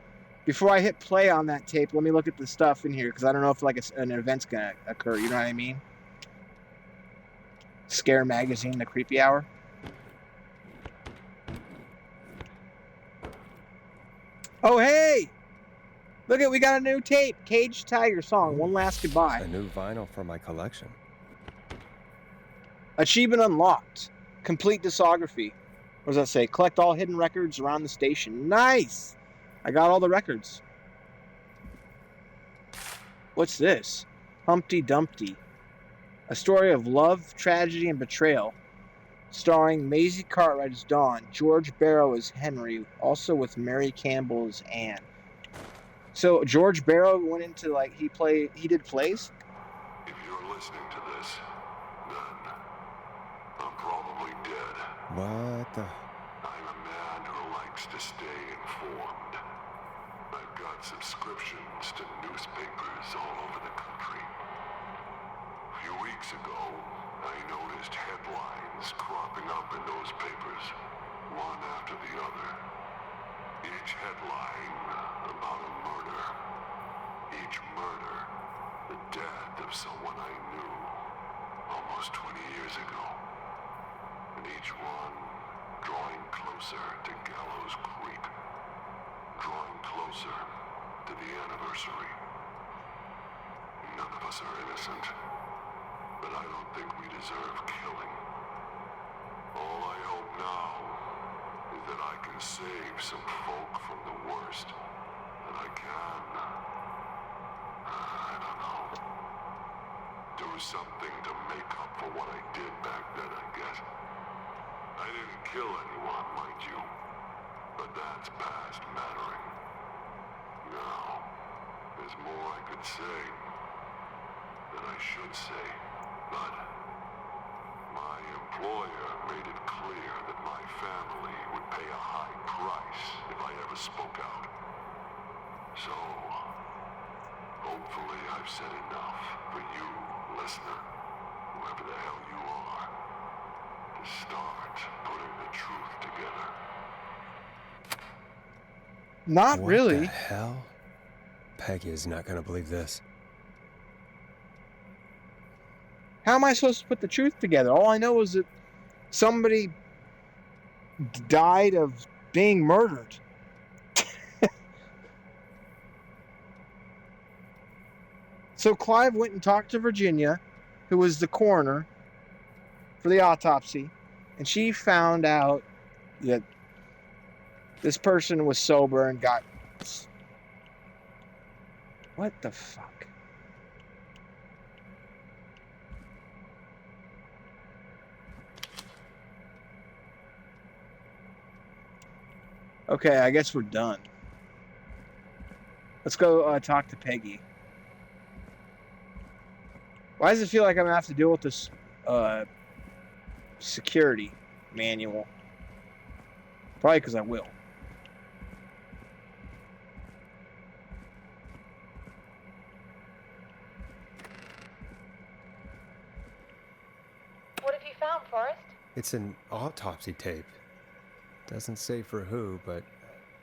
Before I hit play on that tape, let me look at the stuff in here, because I don't know if like an event's going to occur, you know what I mean? Scare Magazine, The Creepy Hour. Oh, hey! Look at, we got a new tape. Caged Tiger song, One Last Goodbye. A new vinyl for my collection. Achievement unlocked. Complete discography. What does that say? Collect all hidden records around the station. Nice! I got all the records. What's this? Humpty Dumpty. A story of love, tragedy, and betrayal. Starring Maisie Cartwright as Dawn, George Barrow as Henry, also with Mary Campbell as Anne. So George Barrow went into, like, he did plays? If you're listening to this, then I'm probably dead. What the... I'm a man who likes to stay informed. I've got subscriptions to newspapers all over the country. A few weeks ago, I noticed headlines cropping up in those papers, one after the other. Each headline about a murder. Each murder, the death of someone I knew almost 20 years ago. And each one drawing closer to Gallows Creek. Drawing closer to the anniversary. None of us are innocent. But I don't think we deserve killing. All I hope now is that I can save some folk from the worst. That I can... I don't know. Do something to make up for what I did back then, I guess. I didn't kill anyone, mind you. But that's past mattering. Now, there's more I could say. That I should say. But my employer made it clear that my family would pay a high price if I ever spoke out. So, hopefully I've said enough for you, listener, whoever the hell you are, to start putting the truth together. Not What really. the hell? Peggy is not gonna believe this. How am I supposed to put the truth together? All I know is that somebody died of being murdered. So Clive went and talked to Virginia, who was the coroner for the autopsy, and she found out that this person was sober and got... What the fuck? Okay, I guess we're done. Let's go talk to Peggy. Why does it feel like I'm going to have to deal with this security manual? Probably because I will. What have you found, Forrest? It's an autopsy tape. Doesn't say for who, but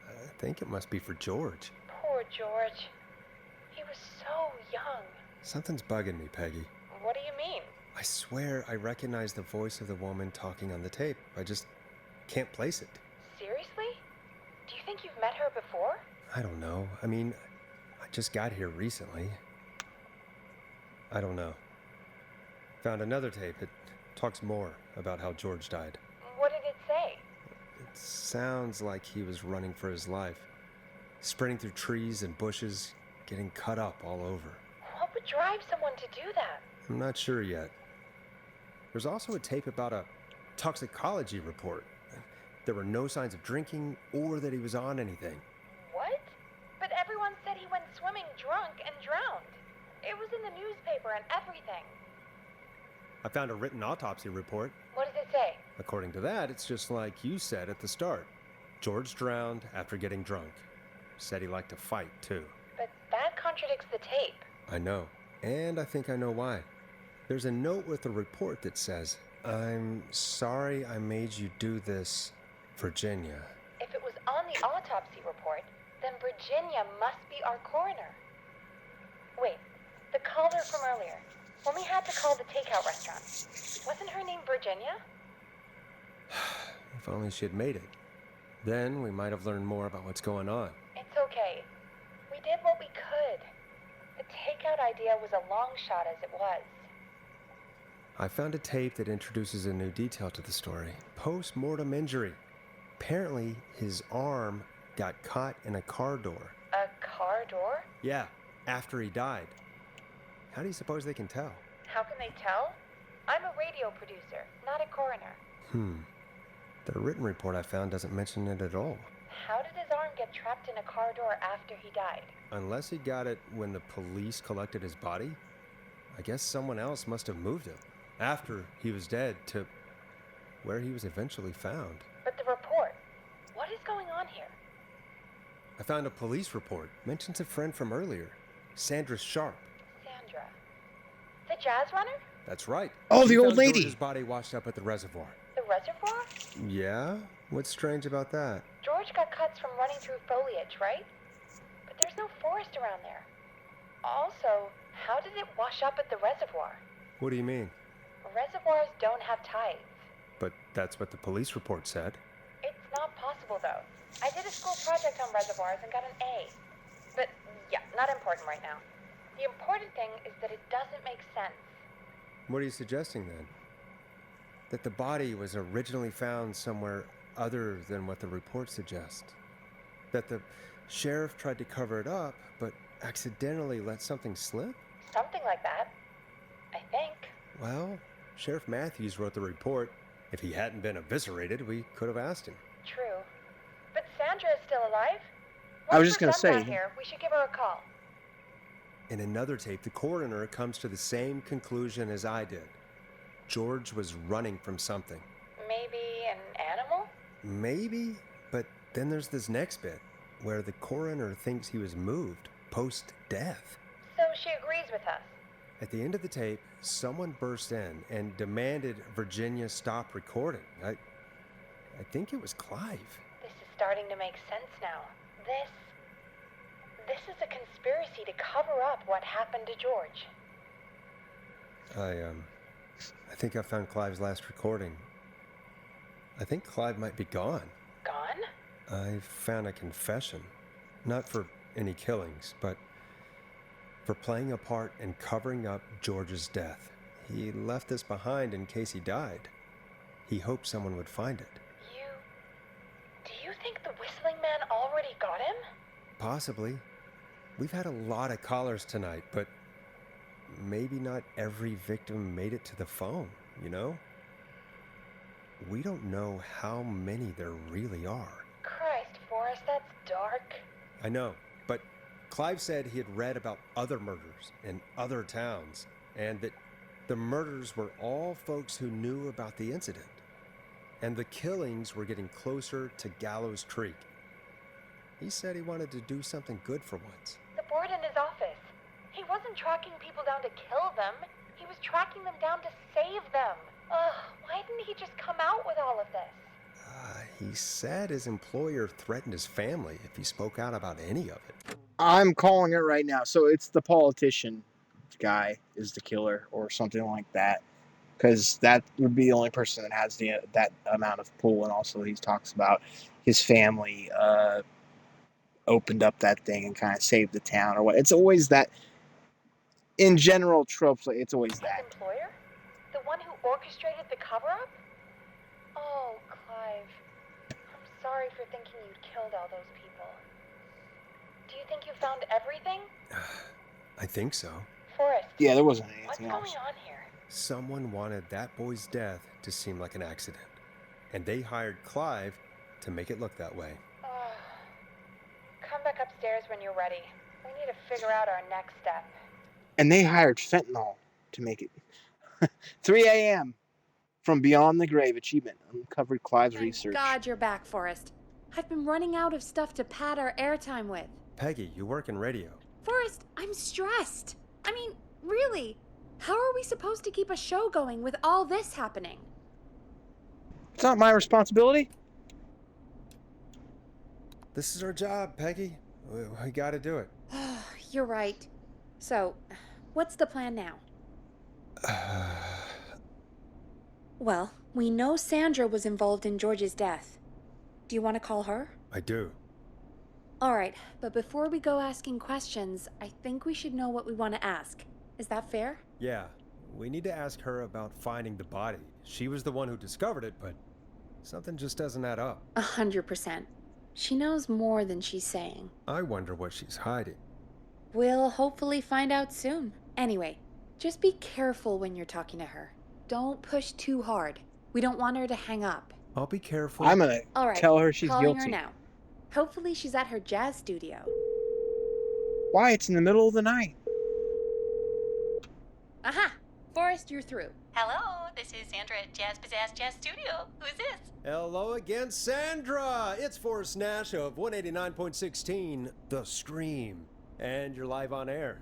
I think it must be for George. Poor George. He was so young. Something's bugging me, Peggy. What do you mean? I swear I recognize the voice of the woman talking on the tape. I just can't place it. Seriously? Do you think you've met her before? I don't know. I mean, I just got here recently. I don't know. Found another tape. It talks more about how George died. What did it say? It sounds like he was running for his life. Sprinting through trees and bushes, getting cut up all over. What would drive someone to do that? I'm not sure yet. There's also a tape about a toxicology report. There were no signs of drinking or that he was on anything. What? But everyone said he went swimming drunk and drowned. It was in the newspaper and everything. I found a written autopsy report. What does it say? According to that, it's just like you said at the start. George drowned after getting drunk. Said he liked to fight, too. But that contradicts the tape. I know. And I think I know why. There's a note with the report that says, "I'm sorry I made you do this, Virginia." If it was on the autopsy report, then Virginia must be our coroner. Wait, the caller from earlier. When we had to call the takeout restaurant, wasn't her name Virginia? If only she had made it. Then we might have learned more about what's going on. It's okay. We did what we could. The takeout idea was a long shot as it was. I found a tape that introduces a new detail to the story. Post-mortem injury. Apparently, his arm got caught in a car door. A car door? Yeah, after he died. How do you suppose they can tell? How can they tell? I'm a radio producer, not a coroner. The written report I found doesn't mention it at all. How did his arm get trapped in a car door after he died? Unless he got it when the police collected his body, I guess someone else must have moved him after he was dead to where he was eventually found. But the report, what is going on here? I found a police report. Mentions a friend from earlier, Sandra Sharp. Sandra. The jazz runner? That's right. Oh, She the old found lady. George's body washed up at the reservoir. The reservoir? Yeah? What's strange about that? George got cuts from running through foliage, right? But there's no forest around there. Also, how did it wash up at the reservoir? What do you mean? Reservoirs don't have tides. But that's what the police report said. It's not possible, though. I did a school project on reservoirs and got an A. But, yeah, not important right now. The important thing is that it doesn't make sense. What are you suggesting then? That the body was originally found somewhere other than what the report suggests? That the sheriff tried to cover it up, but accidentally let something slip? Something like that. I think. Well, Sheriff Matthews wrote the report. If he hadn't been eviscerated, we could have asked him. True. But Sandra is still alive? I was Once just we're gonna done say- down here, we should give her a call. In another tape, the coroner comes to the same conclusion as I did. George was running from something. Maybe an animal? Maybe, but then there's this next bit, where the coroner thinks he was moved post-death. So she agrees with us. At the end of the tape, someone burst in and demanded Virginia stop recording. I think it was Clive. This is starting to make sense now. This is a conspiracy to cover up what happened to George. I think I found Clive's last recording. I think Clive might be gone. Gone? I found a confession. Not for any killings, but for playing a part in covering up George's death. He left this behind in case he died. He hoped someone would find it. Do you think the Whistling Man already got him? Possibly. We've had a lot of callers tonight, but maybe not every victim made it to the phone, you know? We don't know how many there really are. Christ, Forrest, that's dark. I know, but Clive said he had read about other murders in other towns, and that the murders were all folks who knew about the incident. And the killings were getting closer to Gallows Creek. He said he wanted to do something good for once. The board in his office. He wasn't tracking people down to kill them. He was tracking them down to save them. Ugh, why didn't he just come out with all of this? He said his employer threatened his family if he spoke out about any of it. I'm calling it right now. So it's the politician guy is the killer or something like that. Because that would be the only person that has that amount of pull. And also he talks about his family opened up that thing and kind of saved the town or what. It's always that, in general tropes, it's always that. His employer? The one who orchestrated the cover-up? Oh, Clive. I'm sorry for thinking you'd killed all those people. Do you think you found everything? I think so. Forrest. Yeah, there wasn't What's anything going else. on here? Someone wanted that boy's death to seem like an accident, and they hired Clive to make it look that way. Come back upstairs when you're ready. We need to figure out our next step. And they hired fentanyl to make it. 3 a.m. from Beyond the Grave Achievement uncovered Clive's Thank research. God you're back, Forrest. I've been running out of stuff to pad our airtime with. Peggy, you work in radio. Forrest, I'm stressed. I mean, really, how are we supposed to keep a show going with all this happening? It's not my responsibility. This is our job, Peggy. We gotta do it. You're right. So, what's the plan now? Well, we know Sandra was involved in George's death. Do you want to call her? I do. All right, but before we go asking questions, I think we should know what we want to ask. Is that fair? Yeah, we need to ask her about finding the body. She was the one who discovered it, but something just doesn't add up. 100%. She knows more than she's saying. I wonder what she's hiding. We'll hopefully find out soon. Anyway, just be careful when you're talking to her. Don't push too hard. We don't want her to hang up. I'll be careful. I'm gonna All right, tell her she's calling guilty. her now. Hopefully she's at her jazz studio. Why? It's in the middle of the night. Aha! Forrest, you're through. Hello, this is Sandra at Jazz Pizzazz Jazz Studio. Who's this? Hello again, Sandra! It's Forrest Nash of 189.16, The Scream. And you're live on air.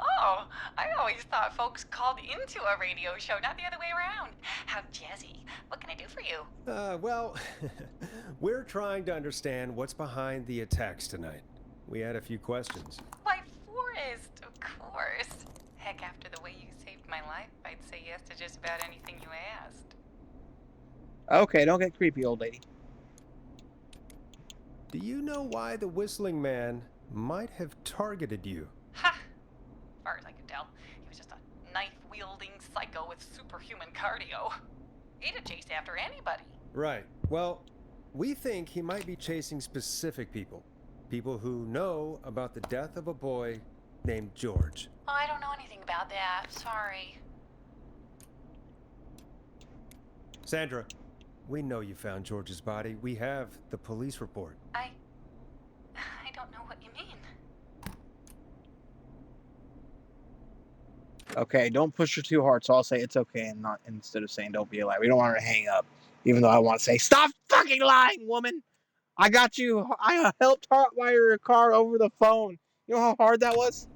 Oh, I always thought folks called into a radio show, not the other way around. How jazzy. What can I do for you? Well, we're trying to understand what's behind the attacks tonight. We had a few questions. Why, Forrest, of course. Heck, after the way you saved my life, I'd say yes to just about anything you asked. Okay, don't get creepy, old lady. Do you know why the Whistling Man might have targeted you? Ha! As far as I could tell, he was just a knife-wielding psycho with superhuman cardio. He'd have chased after anybody. Right. Well, we think he might be chasing specific people. People who know about the death of a boy named George. Oh, I don't know anything about that. Sorry. Sandra, we know you found George's body. We have the police report. I don't know what you mean. Okay, don't push her too hard. So I'll say it's okay, and not instead of saying don't be a liar. We don't want her to hang up, even though I want to say stop fucking lying, woman. I got you. I helped hotwire your car over the phone. You know how hard that was?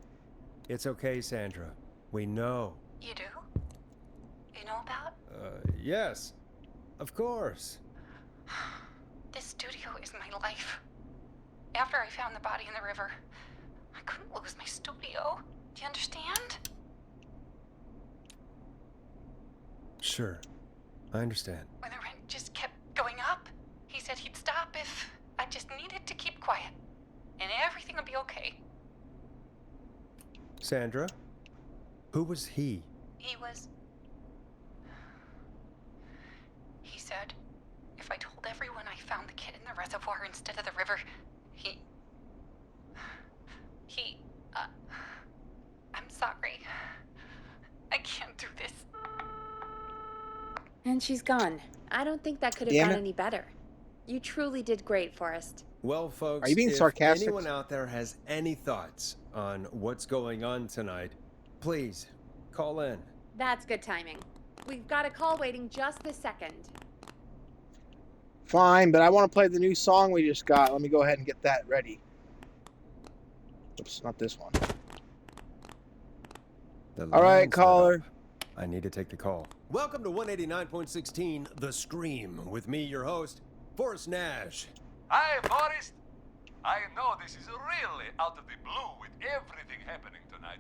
It's okay, Sandra. We know. You do? You know about? Yes. Of course. This studio is my life. After I found the body in the river, I couldn't lose my studio. Do you understand? Sure. I understand. When the rent just kept going up, he said he'd stop if I just needed to keep quiet. And everything would be okay. Sandra? Who was he? He said if I told everyone I found the kid in the reservoir instead of the river, I'm sorry. I can't do this. And she's gone. I don't think that could have Damn gone it. any better. You truly did great, Forrest. Well, folks, Are you being if sarcastic? anyone out there has any thoughts on what's going on tonight, please call in. That's good timing. We've got a call waiting just this second. Fine, but I want to play the new song we just got. Let me go ahead and get that ready. Oops, not this one. The All right, line's lit caller. up. I need to take the call. Welcome to 189.16 The Scream with me, your host, Forrest Nash. Hi, Forrest. I know this is really out of the blue with everything happening tonight,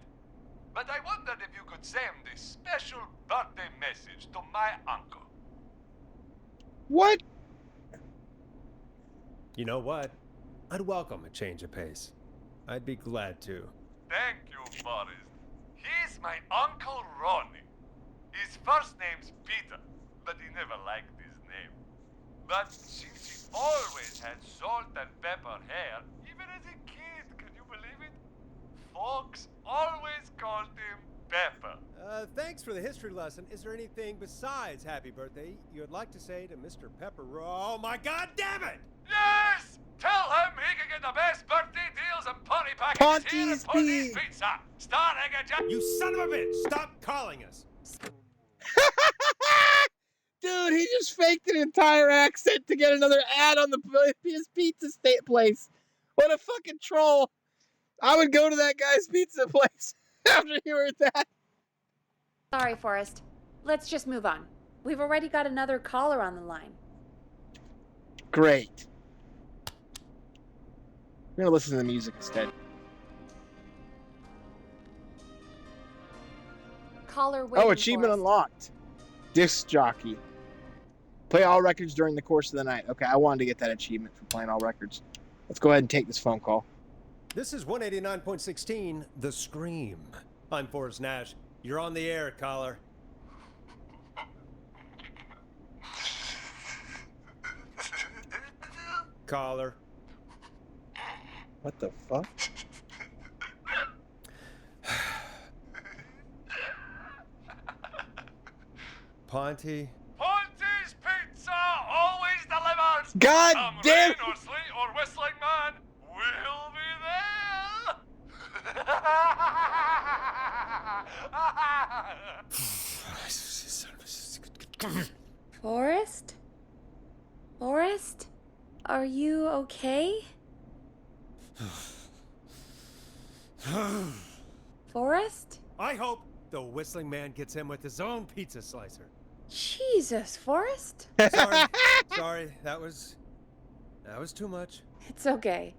but I wondered if you could send a special birthday message to my uncle. What? You know what? I'd welcome a change of pace. I'd be glad to. Thank you, Forrest. He's my Uncle Ronnie. His first name's Peter, but he never liked his name. But since he always had salt and pepper hair, even as a kid, can you believe it? Folks always called him Pepper. Thanks for the history lesson. Is there anything besides happy birthday you would like to say to Mr. Pepper? Oh my God damn it! Yes! Tell him he can get the best birthday deals and party packages here Ponty's at Ponty's Pete. Pizza. Starting at just... You son of a bitch! Stop calling us! Dude, he just faked an entire accent to get another ad on his pizza place. What a fucking troll. I would go to that guy's pizza place after he heard that. Sorry, Forrest. Let's just move on. We've already got another caller on the line. Great. I'm going to listen to the music instead. Caller waiting Oh, achievement for us. unlocked. Disc jockey. Play all records during the course of the night. Okay, I wanted to get that achievement for playing all records. Let's go ahead and take this phone call. This is 189.16 The Scream. I'm Forrest Nash. You're on the air, caller. Caller. What the fuck? Ponty. Ponty's Pizza always delivers. God Come damn rain or sleet or whistling man, we'll be there. Forrest? Forrest? Are you okay? Forrest? I hope the whistling man gets him with his own pizza slicer. Jesus, Forrest? Sorry, that was too much. It's okay.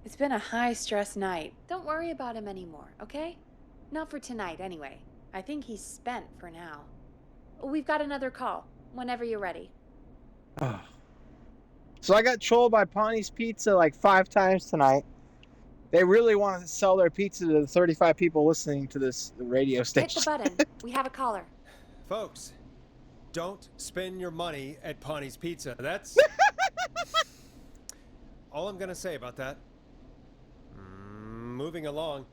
It's been a high-stress night. Don't worry about him anymore, okay? Not for tonight, anyway. I think he's spent for now. We've got another call, whenever you're ready. So I got trolled by Ponty's Pizza like 5 times tonight. They really want to sell their pizza to the 35 people listening to this radio Hit station. the button. We have a caller. Folks, don't spend your money at Ponty's Pizza. That's all I'm gonna say about that. Moving along,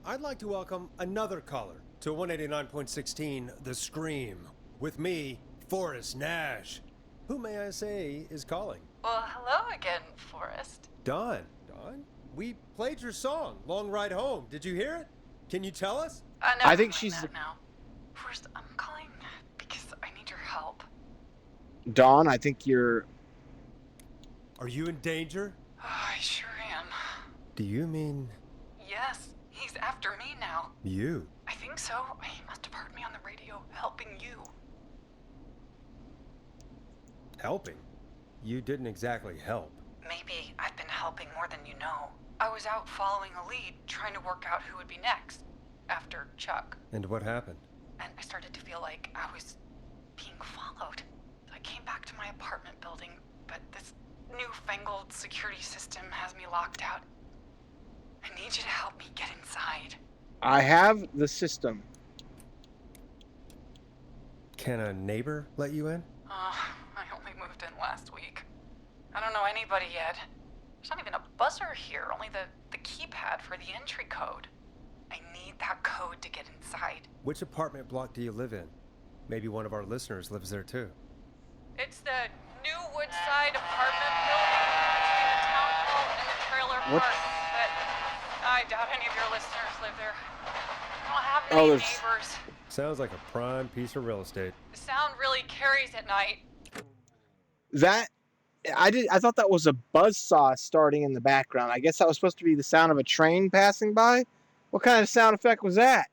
I'd like to welcome another caller to 189.16 The Scream with me, Forrest Nash. Who may I say is calling? Well, hello again, Forrest. Dawn. We played your song, Long Ride Home. Did you hear it? Can you tell us? I think she's that now. Forrest, I'm calling because I need your help. Dawn, I think you're... Are you in danger? I sure am. Do you mean Yes, he's after me now. you? I think so. He must have heard me on the radio helping you. Helping? You didn't exactly help. Maybe I've been helping more than you know. I was out following a lead, trying to work out who would be next, after Chuck. And what happened? And I started to feel like I was being followed. I came back to my apartment building, but this newfangled security system has me locked out. I need you to help me get inside. I have the system. Can a neighbor let you in? I only moved in last week. I don't know anybody yet. There's not even a buzzer here, only the keypad for the entry code. I need that code to get inside. Which apartment block do you live in? Maybe one of our listeners lives there too. It's the New Woodside apartment building between the town hall and the trailer What? park. But I doubt any of your listeners live there. I don't have Oh, any there's- neighbors. Sounds like a prime piece of real estate. The sound really carries at night. That I thought that was a buzzsaw starting in the background. I guess that was supposed to be the sound of a train passing by. What kind of sound effect was that?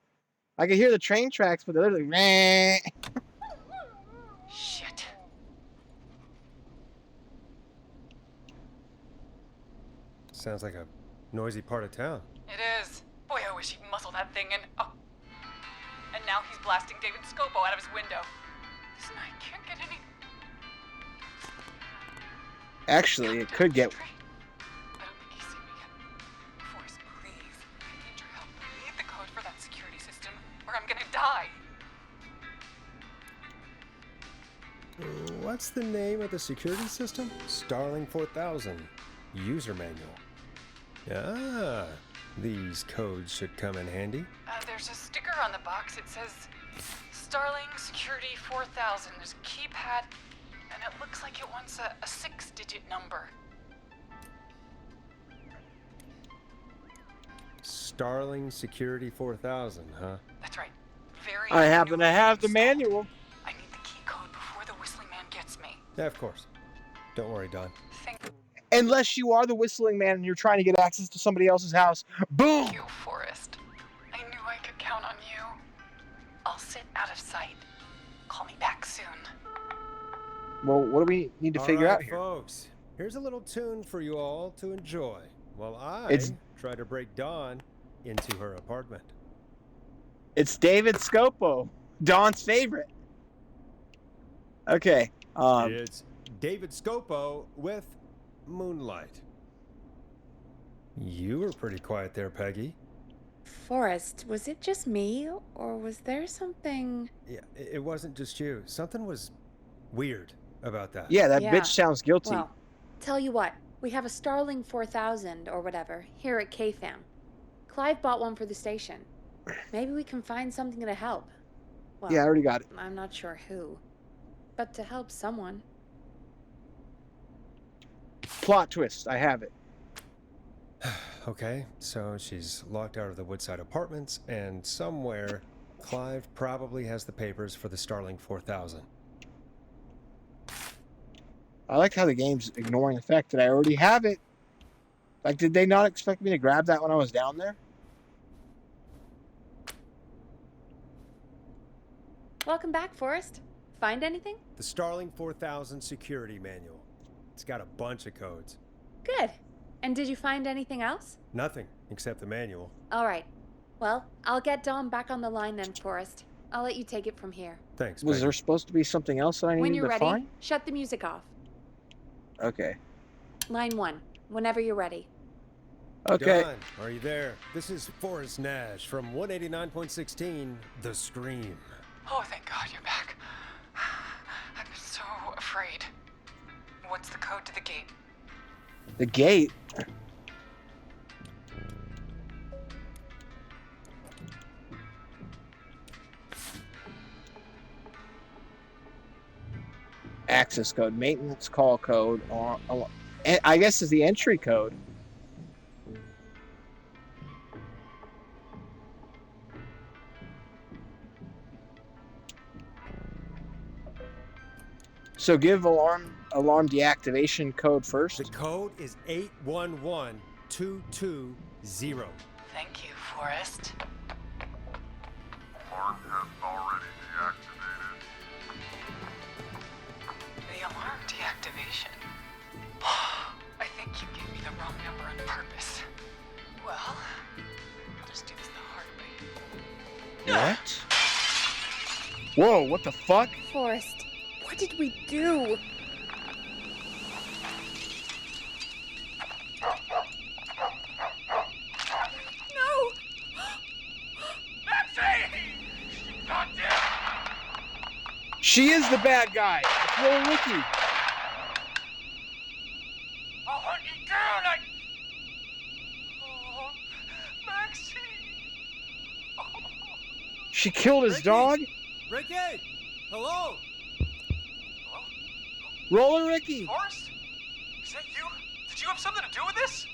I could hear the train tracks, but they're literally meh. Shit. Sounds like a noisy part of town. It is. Boy, I wish he'd muscle that thing in. Oh. And now he's blasting David Scopo out of his window. This night can't get any. Actually, it could get. I don't think he's seen me yet. Forrest, please. I need your help. I need the code for that security system, or I'm gonna die. What's the name of the security system? Starling 4000. User manual. Ah, these codes should come in handy. There's a sticker on the box. It says Starling Security 4000. There's a keypad, and it looks like it wants a 6-digit number. Starling Security 4000, huh? That's right. Very. I happen to newly have the installed. manual. I need the key code before the whistling man gets me. Yeah, of course. Don't worry, Don. Thank Unless you are the whistling man and you're trying to get access to somebody else's house. Boom! you, Forrest. I knew I could count on you. I'll sit out of sight. Call me back soon. Well, what do we need to figure out here? Folks. Here's a little tune for you all to enjoy while I It's- try to break Dawn into her apartment. It's David Scopo, Dawn's favorite. Okay. It's David Scopo with Moonlight. You were pretty quiet there, Peggy. Forrest, was it just me, or was there something? Yeah, it wasn't just you. Something was weird about that. Yeah, that Yeah. bitch sounds guilty. Well, tell you what, we have a Starling 4000 or whatever here at KFAM. Clive bought one for the station. Maybe we can find something to help. Well, Yeah, I already got it. I'm not sure who, but to help someone. Plot twist. I have it. Okay, so she's locked out of the Woodside Apartments, and somewhere Clive probably has the papers for the Starling 4000. I like how the game's ignoring the fact that I already have it. Like, did they not expect me to grab that when I was down there? Welcome back, Forrest. Find anything? The Starling 4000 security manual. It's got a bunch of codes. Good. And did you find anything else? Nothing except the manual. All right. Well, I'll get Dom back on the line then, Forrest. I'll let you take it from here. Thanks, Was Peggy. there supposed to be something else that I When needed you're to ready, find? shut the music off. Okay. Line 1, whenever you're ready. Okay. Don, are you there? This is Forrest Nash from 189.16 The Scream. Oh, thank God you're back. I've been so afraid. What's the code to the gate? The gate. Access code, maintenance call code, or I guess is the entry code. So give alarm deactivation code first. The code is 811220. Thank you, Forrest. Alarm has already deactivated. The alarm deactivation. I think you gave me the wrong number on purpose. Well, I'll just do this the hard way. What? Whoa, what the fuck? Forrest, what did we do? No! She is the bad guy. It's Roller Ricky. I'll hunt you down. Oh, Maxie. She killed his Ricky! dog. Ricky! Hello? Roller Ricky. Forrest? Is that you? Did you have something to do with this?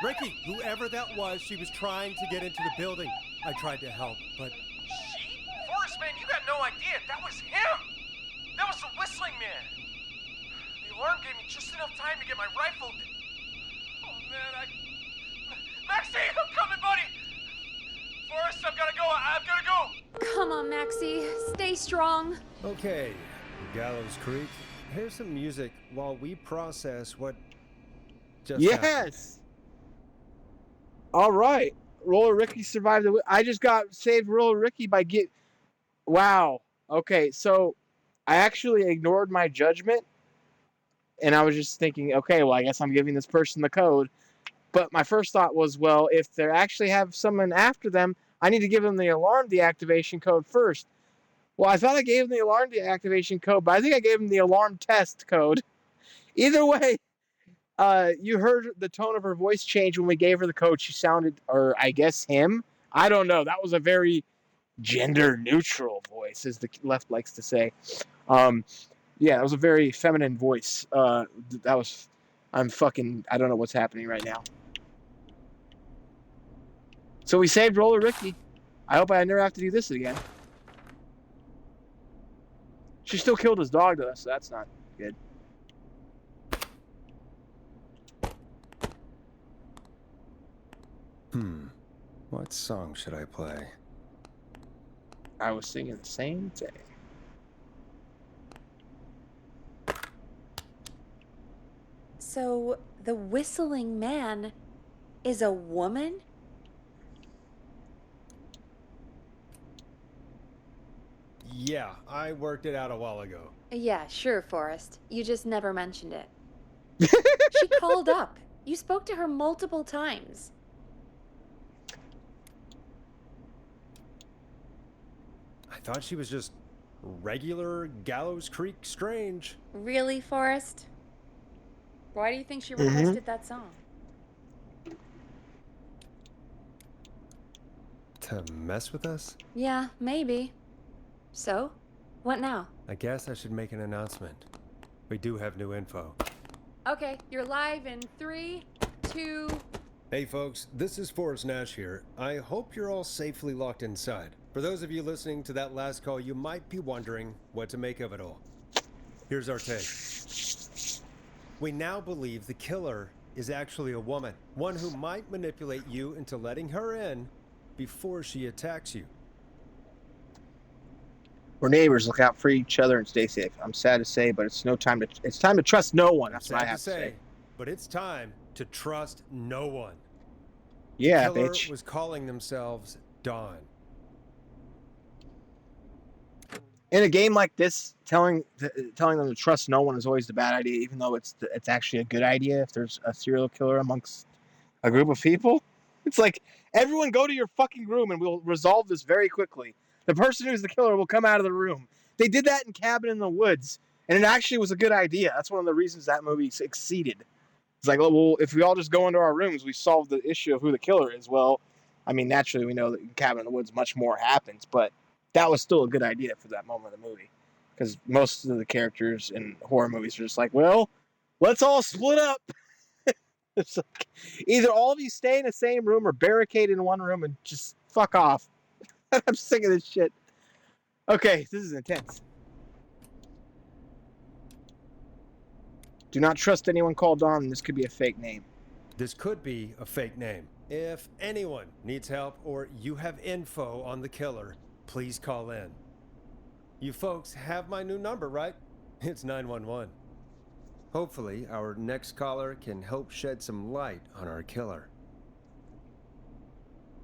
Ricky, whoever that was, she was trying to get into the building. I tried to help, but She? Forrest, man, you got no idea. That was him. That was the whistling man. The alarm gave me just enough time to get my rifle. Oh, man, Maxie, I'm coming, buddy. Forrest, I've got to go. I've got to go. Come on, Maxie. Stay strong. okay. Gallows Creek, here's some music while we process what just happened. Yes. All right. Roller Ricky survived. I just got saved Roller Ricky by get. Wow. Okay, so I actually ignored my judgment, and I was just thinking, okay, well, I guess I'm giving this person the code. But my first thought was, well, if they actually have someone after them, I need to give them the alarm deactivation code first. Well, I thought I gave them the alarm deactivation code, but I think I gave them the alarm test code. Either way, you heard the tone of her voice change when we gave her the code. She sounded, or I guess him. I don't know. That was a very gender neutral voice, as the left likes to say. Yeah, that was a very feminine voice. I don't know what's happening right now. So we saved Roller Ricky. I hope I never have to do this again. She still killed his dog though, so that's not good. What song should I play? I was singing the same thing. So, the whistling man is a woman? Yeah, I worked it out a while ago. Yeah, sure, Forrest. You just never mentioned it. She called up. You spoke to her multiple times. I thought she was just regular Gallows Creek Strange. Really, Forrest? Why do you think she requested that song? To mess with us? Yeah, maybe. So, what now? I guess I should make an announcement. We do have new info. Okay, you're live in 3, 2... Hey folks, this is Forrest Nash here. I hope you're all safely locked inside. For those of you listening to that last call, you might be wondering what to make of it all. Here's our take. We now believe the killer is actually a woman, one who might manipulate you into letting her in before she attacks you. We're neighbors. Look out for each other and stay safe. I'm sad to say, but it's time to trust no one. That's what I have to say. But it's time to trust no one. Yeah, The killer bitch. was calling themselves Dawn. In a game like this, telling them to trust no one is always the bad idea, even though it's actually a good idea if there's a serial killer amongst a group of people. It's like, everyone go to your fucking room and we'll resolve this very quickly. The person who's the killer will come out of the room. They did that in Cabin in the Woods, and it actually was a good idea. That's one of the reasons that movie succeeded. It's like, well, if we all just go into our rooms, we solve the issue of who the killer is. Well, I mean, naturally, we know that in Cabin in the Woods much more happens, but that was still a good idea for that moment of the movie. Because most of the characters in horror movies are just like, well, let's all split up. It's like, either all of you stay in the same room or barricade in one room and just fuck off. I'm sick of this shit. Okay, this is intense. Do not trust anyone called Dawn. This could be a fake name. This could be a fake name. If anyone needs help or you have info on the killer, please call in. You folks have my new number, right? It's 911. Hopefully, our next caller can help shed some light on our killer.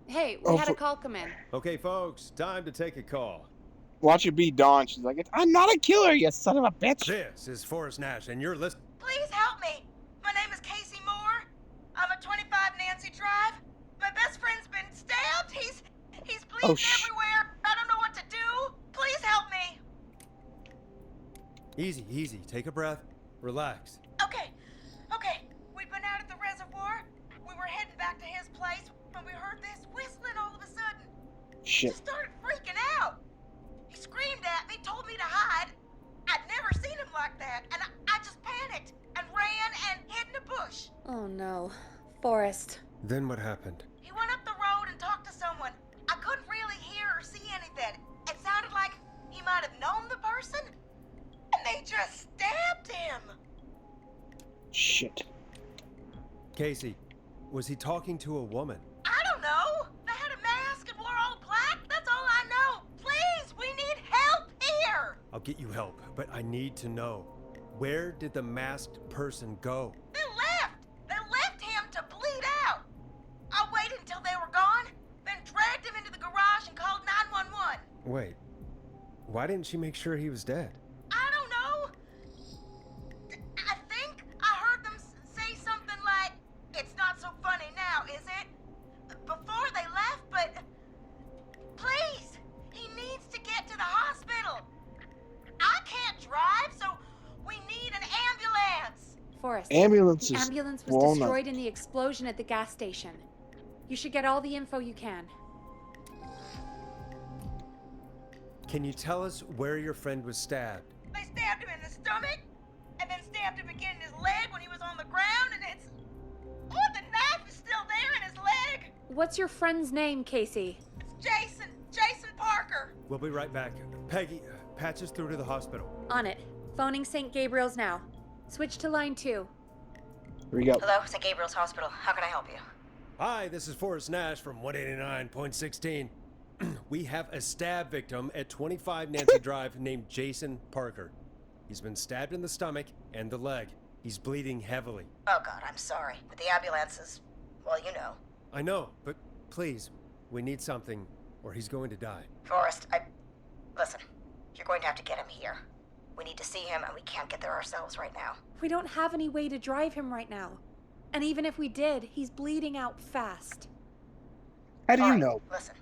Hey, we had a call come in. Okay, folks, time to take a call. Watch it be Dawn. She's like, I'm not a killer, you son of a bitch. This is Forrest Nash, and you're listening. Please help me. My name is Casey Moore. I'm at 25 Nancy Drive. My best friend's been stabbed. He's bleeding everywhere. I don't know what to do. Please help me. Easy, easy. Take a breath. Relax. Okay. We'd been out at the reservoir. We were heading back to his place when we heard this whistling all of a sudden. Shit. Just started freaking out. He screamed at me, told me to hide. I'd never seen him like that, and I just panicked and ran and hid in a bush. Oh no. Forrest. Then what happened? He went up the road and talked to someone. I couldn't really hear or see anything. It sounded like he might have known the person, and they just stabbed him. Shit. Casey, was he talking to a woman? I don't know. They had a mask and wore all black. That's all I know. Please, we need help here. I'll get you help, but I need to know. Where did the masked person go? They left. They left him to bleed out. I waited until they were gone, then dragged him into the garage and called 911. Wait, why didn't she make sure he was dead? I don't know. I think I heard them say something like, "It's not so funny now, is it?" Before they left, but please, he needs to get to the hospital. I can't drive, so we need an ambulance. Forrest. Ambulance The is ambulance was blown up. destroyed in the explosion at the gas station. You should get all the info you can. Can you tell us where your friend was stabbed? They stabbed him in the stomach, and then stabbed him again in his leg when he was on the ground, and it's... Oh, the knife is still there in his leg! What's your friend's name, Casey? It's Jason Parker. We'll be right back. Peggy, patch us through to the hospital. On it. Phoning St. Gabriel's now. Switch to line 2. Here we go. Hello, St. Gabriel's Hospital. How can I help you? Hi, this is Forrest Nash from 189.16. We have a stab victim at 25 Nancy Drive named Jason Parker. He's been stabbed in the stomach and the leg. He's bleeding heavily. Oh, God, I'm sorry. But the ambulance is... well, you know. I know, but please, we need something or he's going to die. Forrest, Listen, you're going to have to get him here. We need to see him, and we can't get there ourselves right now. We don't have any way to drive him right now. And even if we did, he's bleeding out fast. How do All you right, know? Listen,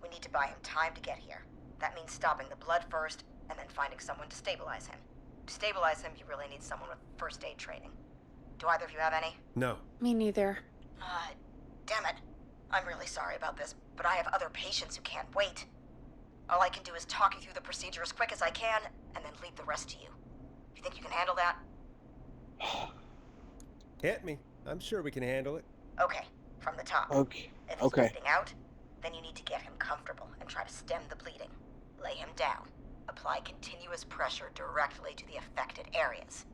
we need to buy him time to get here. That means stopping the blood first, and then finding someone to stabilize him. To stabilize him, you really need someone with first aid training. Do either of you have any? No. Me neither. Damn it. I'm really sorry about this, but I have other patients who can't wait. All I can do is talk you through the procedure as quick as I can, and then leave the rest to you. You think you can handle that? Hit me. I'm sure we can handle it. Okay, from the top. Okay. If he's Okay. bleeding out, then you need to get him comfortable and try to stem the bleeding. Lay him down. Apply continuous pressure directly to the affected areas.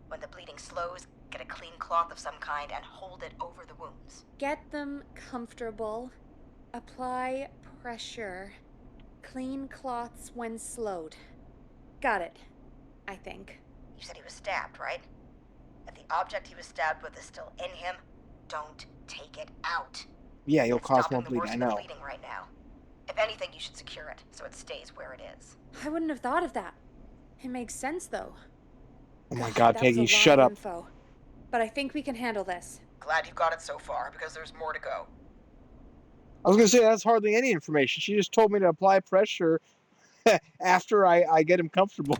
When the bleeding slows, get a clean cloth of some kind and hold it over the wounds. Get them comfortable. Apply pressure. Clean cloths when slowed. Got it. I think. You said he was stabbed, right? If the object he was stabbed with is still in him, don't take it out. Yeah, you'll It's cause stopping more the bleeding, worst I of the know. bleeding right now. If anything, you should secure it so it stays where it is. I wouldn't have thought of that. It makes sense, though. Oh my god, That was a Peggy, lot shut of up. info. But I think we can handle this. Glad you got it so far, because there's more to go. I was gonna say that's hardly any information. She just told me to apply pressure after I get him comfortable.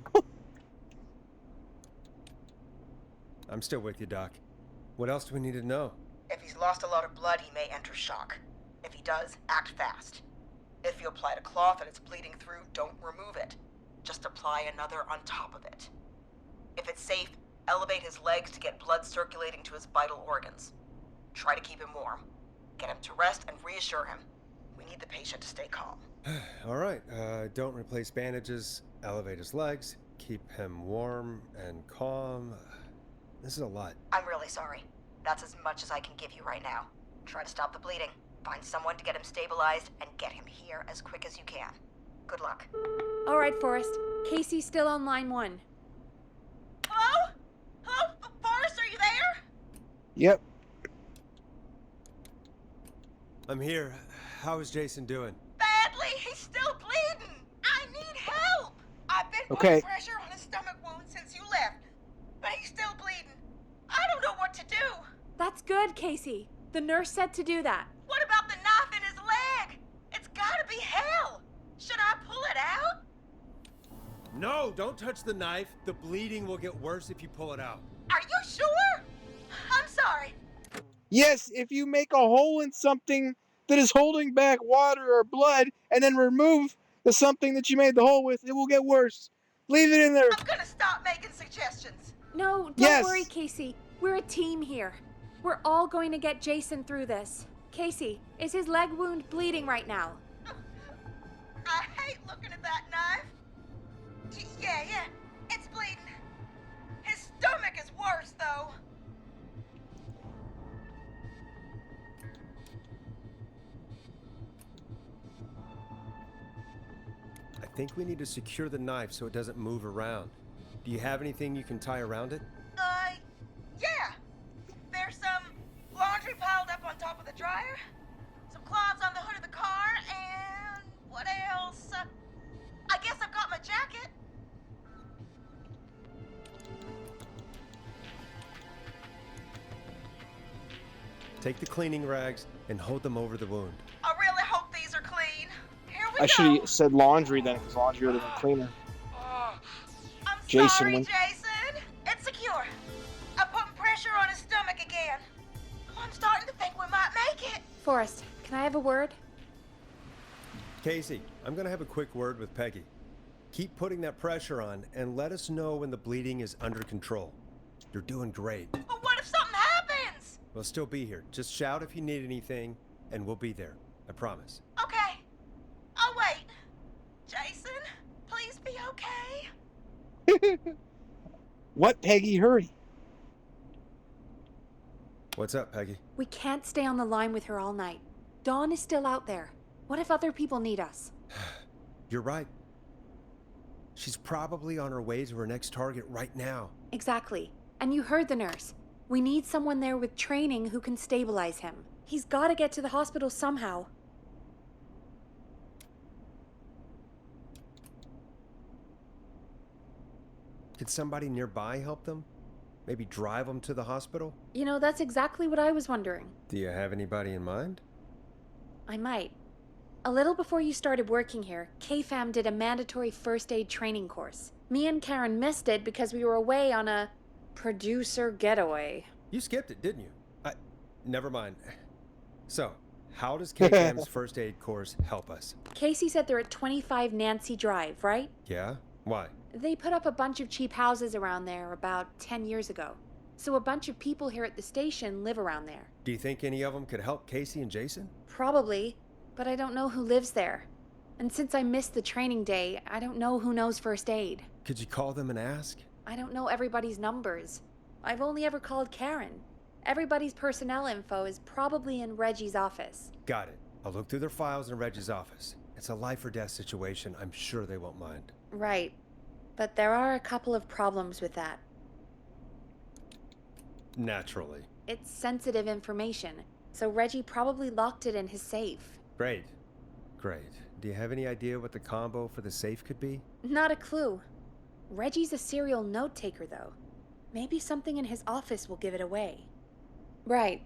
I'm still with you, Doc. What else do we need to know? If he's lost a lot of blood, he may enter shock. If he does, act fast. If you applied a cloth and it's bleeding through, don't remove it. Just apply another on top of it. If it's safe, elevate his legs to get blood circulating to his vital organs. Try to keep him warm. Get him to rest and reassure him. We need the patient to stay calm. All right, don't replace bandages, elevate his legs, keep him warm and calm. This is a lot. I'm really sorry. That's as much as I can give you right now. Try to stop the bleeding. Find someone to get him stabilized and get him here as quick as you can. Good luck. All right, Forrest. Casey's still on line 1. Hello? Hello? Forrest, are you there? Yep. I'm here. How is Jason doing? Badly. He's still bleeding. I need help. I've been Okay. putting pressure on his stomach wound since you left, but he's still bleeding. I don't know what to do. That's good, Casey. The nurse said to do that. What about the knife in his leg? It's gotta be hell. Should I pull it out? No, don't touch the knife. The bleeding will get worse if you pull it out. Are you sure? I'm sorry. Yes, if you make a hole in something that is holding back water or blood and then remove the something that you made the hole with, it will get worse. Leave it in there. I'm gonna stop making suggestions. No, don't Yes. worry, Casey. We're a team here. We're all going to get Jason through this. Casey, is his leg wound bleeding right now? I hate looking at that knife. Yeah, it's bleeding. His stomach is worse, though. I think we need to secure the knife so it doesn't move around. Do you have anything you can tie around it? Yeah. There's some laundry piled up on top of the dryer, some cloths on the hood of the car, and what else? I guess I've got my jacket. Take the cleaning rags and hold them over the wound. I really hope these are clean. Here we I should go. have said laundry then, because laundry would have been cleaner. I'm Jason sorry, went- Jason. It's secure. I'm putting pressure on his stomach again. I'm starting to think we might make it. Forrest, can I have a word? Casey, I'm gonna have a quick word with Peggy. Keep putting that pressure on and let us know when the bleeding is under control. You're doing great. But what if something happens? We'll still be here. Just shout if you need anything, and we'll be there. I promise. Okay. I'll wait. Jason, please be okay. What, Peggy? Hurry. What's up, Peggy? We can't stay on the line with her all night. Dawn is still out there. What if other people need us? You're right. She's probably on her way to her next target right now. Exactly. And you heard the nurse. We need someone there with training who can stabilize him. He's got to get to the hospital somehow. Could somebody nearby help them? Maybe drive them to the hospital? You know, that's exactly what I was wondering. Do you have anybody in mind? I might. A little before you started working here, KFAM did a mandatory first aid training course. Me and Karen missed it because we were away on a producer getaway. You skipped it, didn't you? Never mind. So, how does KFAM's first aid course help us? Casey said they're at 25 Nancy Drive, right? Yeah? Why? They put up a bunch of cheap houses around there about 10 years ago. So a bunch of people here at the station live around there. Do you think any of them could help Casey and Jason? Probably, but I don't know who lives there. And since I missed the training day, I don't know who knows first aid. Could you call them and ask? I don't know everybody's numbers. I've only ever called Karen. Everybody's personnel info is probably in Reggie's office. Got it. I'll look through their files in Reggie's office. It's a life or death situation. I'm sure they won't mind. Right. But there are a couple of problems with that. Naturally. It's sensitive information, so Reggie probably locked it in his safe. Great. Great. Do you have any idea what the combo for the safe could be? Not a clue. Reggie's a serial note taker, though. Maybe something in his office will give it away. Right.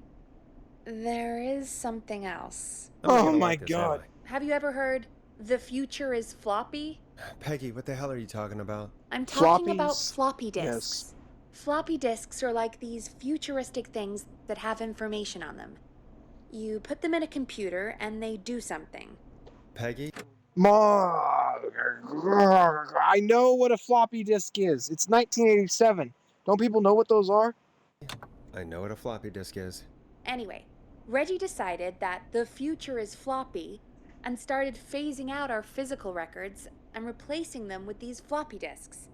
There is something else. I'm not Oh gonna my like this, am God. Have you ever heard, the future is floppy? I? Peggy, what the hell are you talking about? I'm talking about Floppies? floppy disks. Yes. Floppy disks are like these futuristic things that have information on them. You put them in a computer and they do something. Peggy? Mom, I know what a floppy disk is. It's 1987. Don't people know what those are? I know what a floppy disk is. Anyway, Reggie decided that the future is floppy and started phasing out our physical records and replacing them with these floppy disks.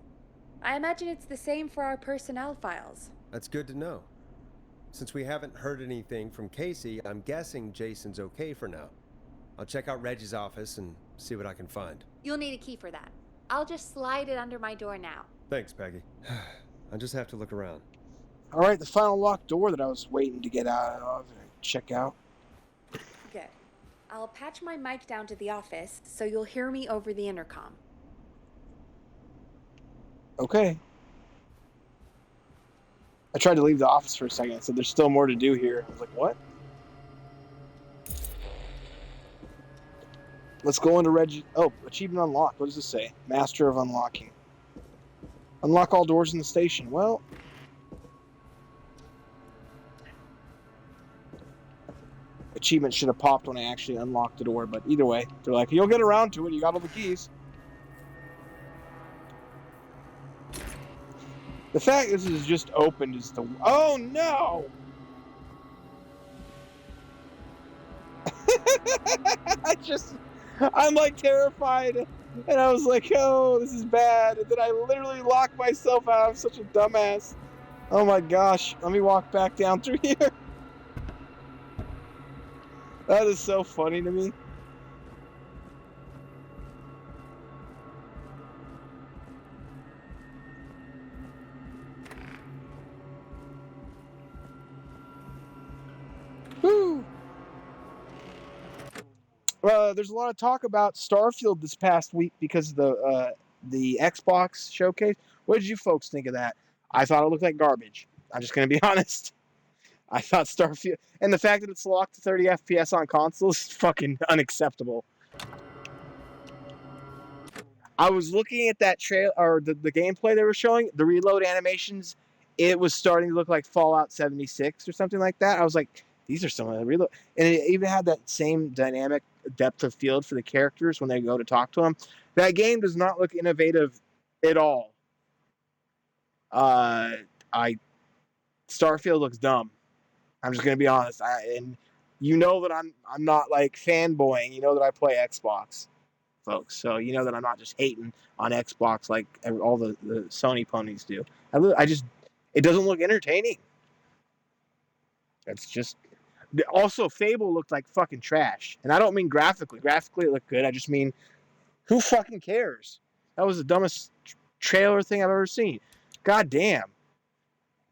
I imagine it's the same for our personnel files. That's good to know. Since we haven't heard anything from Casey, I'm guessing Jason's okay for now. I'll check out Reggie's office and see what I can find. You'll need a key for that. I'll just slide it under my door now. Thanks, Peggy. I'll just have to look around. All right, the final locked door that I was waiting to get out of and check out. Good. I'll patch my mic down to the office so you'll hear me over the intercom. Okay. I tried to leave the office for a second. I said, there's still more to do here. I was like, what? Let's go into Reggie. Oh, achievement unlocked. What does this say? Master of unlocking. Unlock all doors in the station. Well, achievement should have popped when I actually unlocked the door, but either way, they're like, you'll get around to it. You got all the keys. The fact this is just opened is the... Oh, no! I'm like terrified. And I was like, oh, this is bad. And then I literally locked myself out. I'm such a dumbass. Oh my gosh. Let me walk back down through here. That is so funny to me. Woo! There's a lot of talk about Starfield this past week because of the Xbox showcase. What did you folks think of that? I thought it looked like garbage. I'm just going to be honest. I thought Starfield... And the fact that it's locked to 30 FPS on consoles is fucking unacceptable. I was looking at that trailer, or the gameplay they were showing, the reload animations, it was starting to look like Fallout 76 or something like that. I was like, these are some of the reload. And it even had that same dynamic depth of field for the characters when they go to talk to them. That game does not look innovative at all. Starfield looks dumb. I'm just gonna be honest. And you know that I'm not like fanboying. You know that I play Xbox, folks. So you know that I'm not just hating on Xbox like all the Sony ponies do. It doesn't look entertaining. It's just... Also, Fable looked like fucking trash. And I don't mean graphically. Graphically, it looked good. I just mean, who fucking cares? That was the dumbest trailer thing I've ever seen. God damn.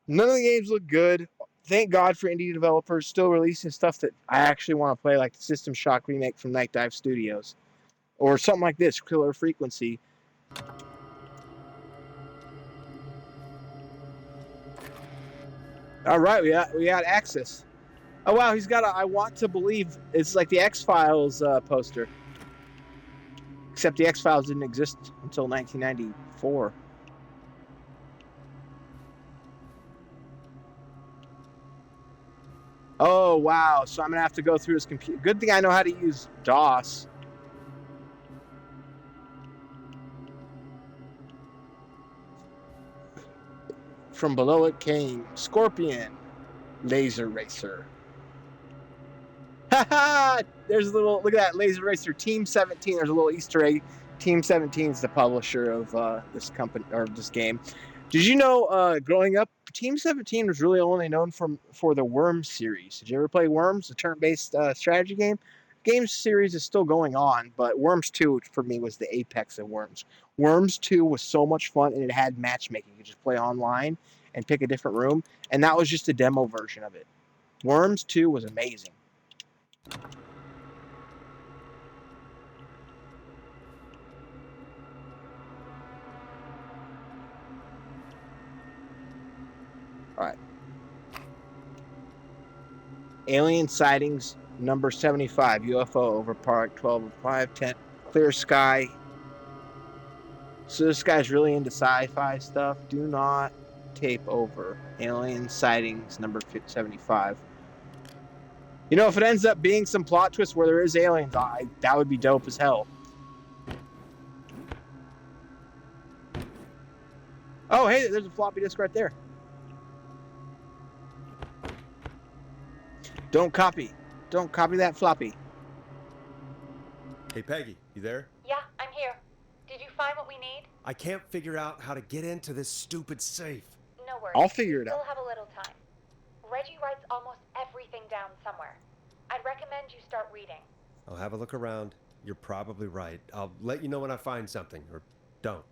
None of the games look good. Thank God for indie developers still releasing stuff that I actually want to play, like the System Shock remake from Night Dive Studios. Or something like this, Killer Frequency. All right, we got access. Oh, wow, he's got a I Want to Believe. It's like the X-Files poster. Except the X-Files didn't exist until 1994. Oh, wow. So I'm going to have to go through his computer. Good thing I know how to use DOS. From below it came Scorpion, Laser Racer. Haha! There's a little... Look at that, Laser Racer. Team 17. There's a little Easter egg. Team 17 is the publisher of this company, or this game. Did you know, growing up, Team 17 was really only known for the Worms series. Did you ever play Worms, the turn-based strategy game? The game series is still going on, but Worms 2, for me, was the apex of Worms. Worms 2 was so much fun, and it had matchmaking. You could just play online and pick a different room, and that was just a demo version of it. Worms 2 was amazing. Alright. Alien sightings number 75. UFO over Park 12 of 5. 10. Clear sky. So this guy's really into sci-fi stuff. Do not tape over. Alien sightings number 75. You know, if it ends up being some plot twist where there is aliens, that would be dope as hell. Oh, hey, there's a floppy disk right there. Don't copy. Don't copy that floppy. Hey, Peggy, you there? Yeah, I'm here. Did you find what we need? I can't figure out how to get into this stupid safe. No worries. I'll figure it out. We'll have a little time. Reggie writes almost everything down somewhere. I'd recommend you start reading. I'll have a look around. You're probably right. I'll let you know when I find something, or don't.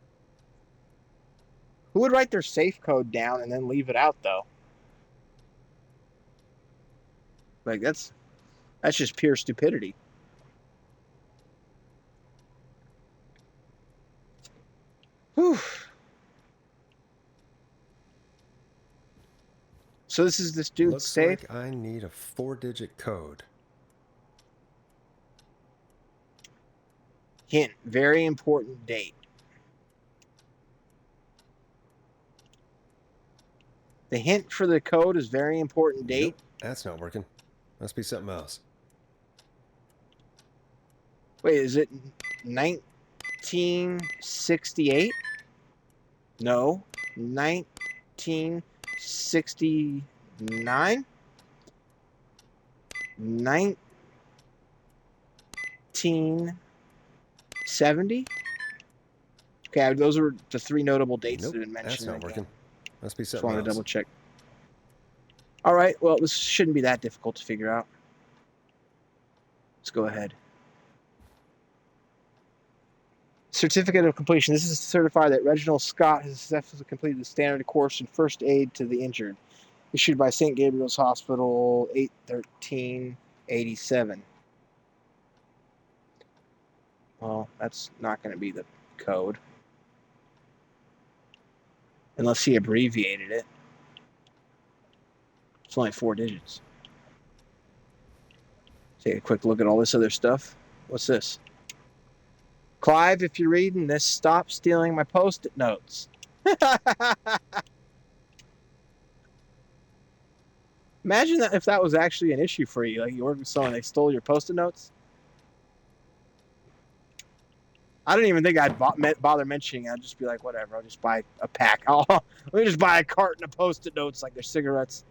Who would write their safe code down and then leave it out, though? Like, that's just pure stupidity. Whew. So this is this dude's Looks safe? like I need a 4-digit code. Hint, very important date. The hint for the code is very important date. Nope, that's not working. Must be something else. Wait, is it 1968? No. 1969? 1970? Okay, those are the three notable dates Nope, that didn't mention. that's not working. Must be Just something wanted to else. double check. All right, well, this shouldn't be that difficult to figure out. Let's go ahead. Certificate of completion. This is to certify that Reginald Scott has successfully completed the standard course in first aid to the injured. Issued by St. Gabriel's Hospital, 8/13/87. Well, that's not going to be the code. Unless he abbreviated it. It's only 4 digits. Take a quick look at all this other stuff. What's this? Clive, if you're reading this, stop stealing my Post-it notes. Imagine that if that was actually an issue for you. Like you worked with someone, they stole your Post-it notes. I don't even think I'd bother mentioning it. I'd just be like, whatever. I'll just buy a pack. Let me just buy a carton of Post-it notes like they're cigarettes.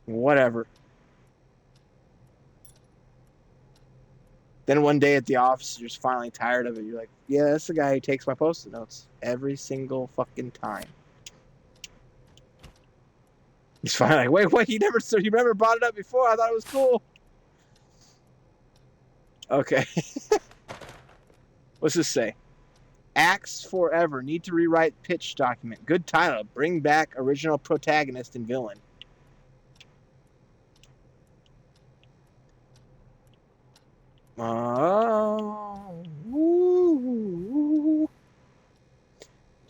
Whatever. Then one day at the office, you're just finally tired of it. You're like, yeah, that's the guy who takes my Post-it notes every single fucking time. He's finally like, wait, you never brought it up before? I thought it was cool. Okay. What's this say? Axe Forever. Need to rewrite pitch document. Good title. Bring back original protagonist and villain. Let's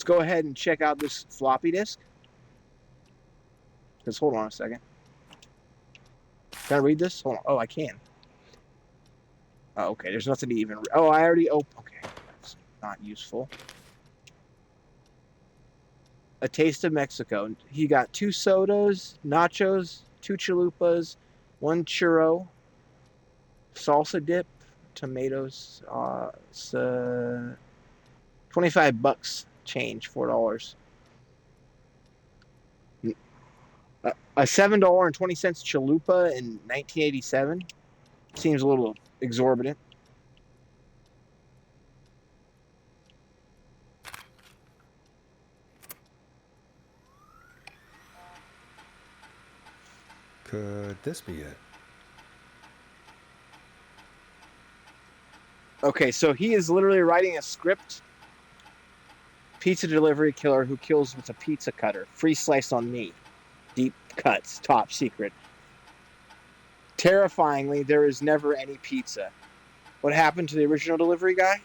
go ahead and check out this floppy disk. Just hold on a second. Can I read this? Hold on. Oh, I can. Oh, okay. There's nothing to even. Oh, I already opened. Okay, that's not useful. A Taste of Mexico. He got 2 sodas, nachos, 2 chalupas, 1 churro, salsa dip, tomatoes, $25 change, $4. A $7.20 chalupa in 1987 seems a little exorbitant. Could this be it? Okay, so he is literally writing a script. Pizza delivery killer who kills with a pizza cutter. Free slice on me. Deep cuts. Top secret. Terrifyingly, there is never any pizza. What happened to the original delivery guy?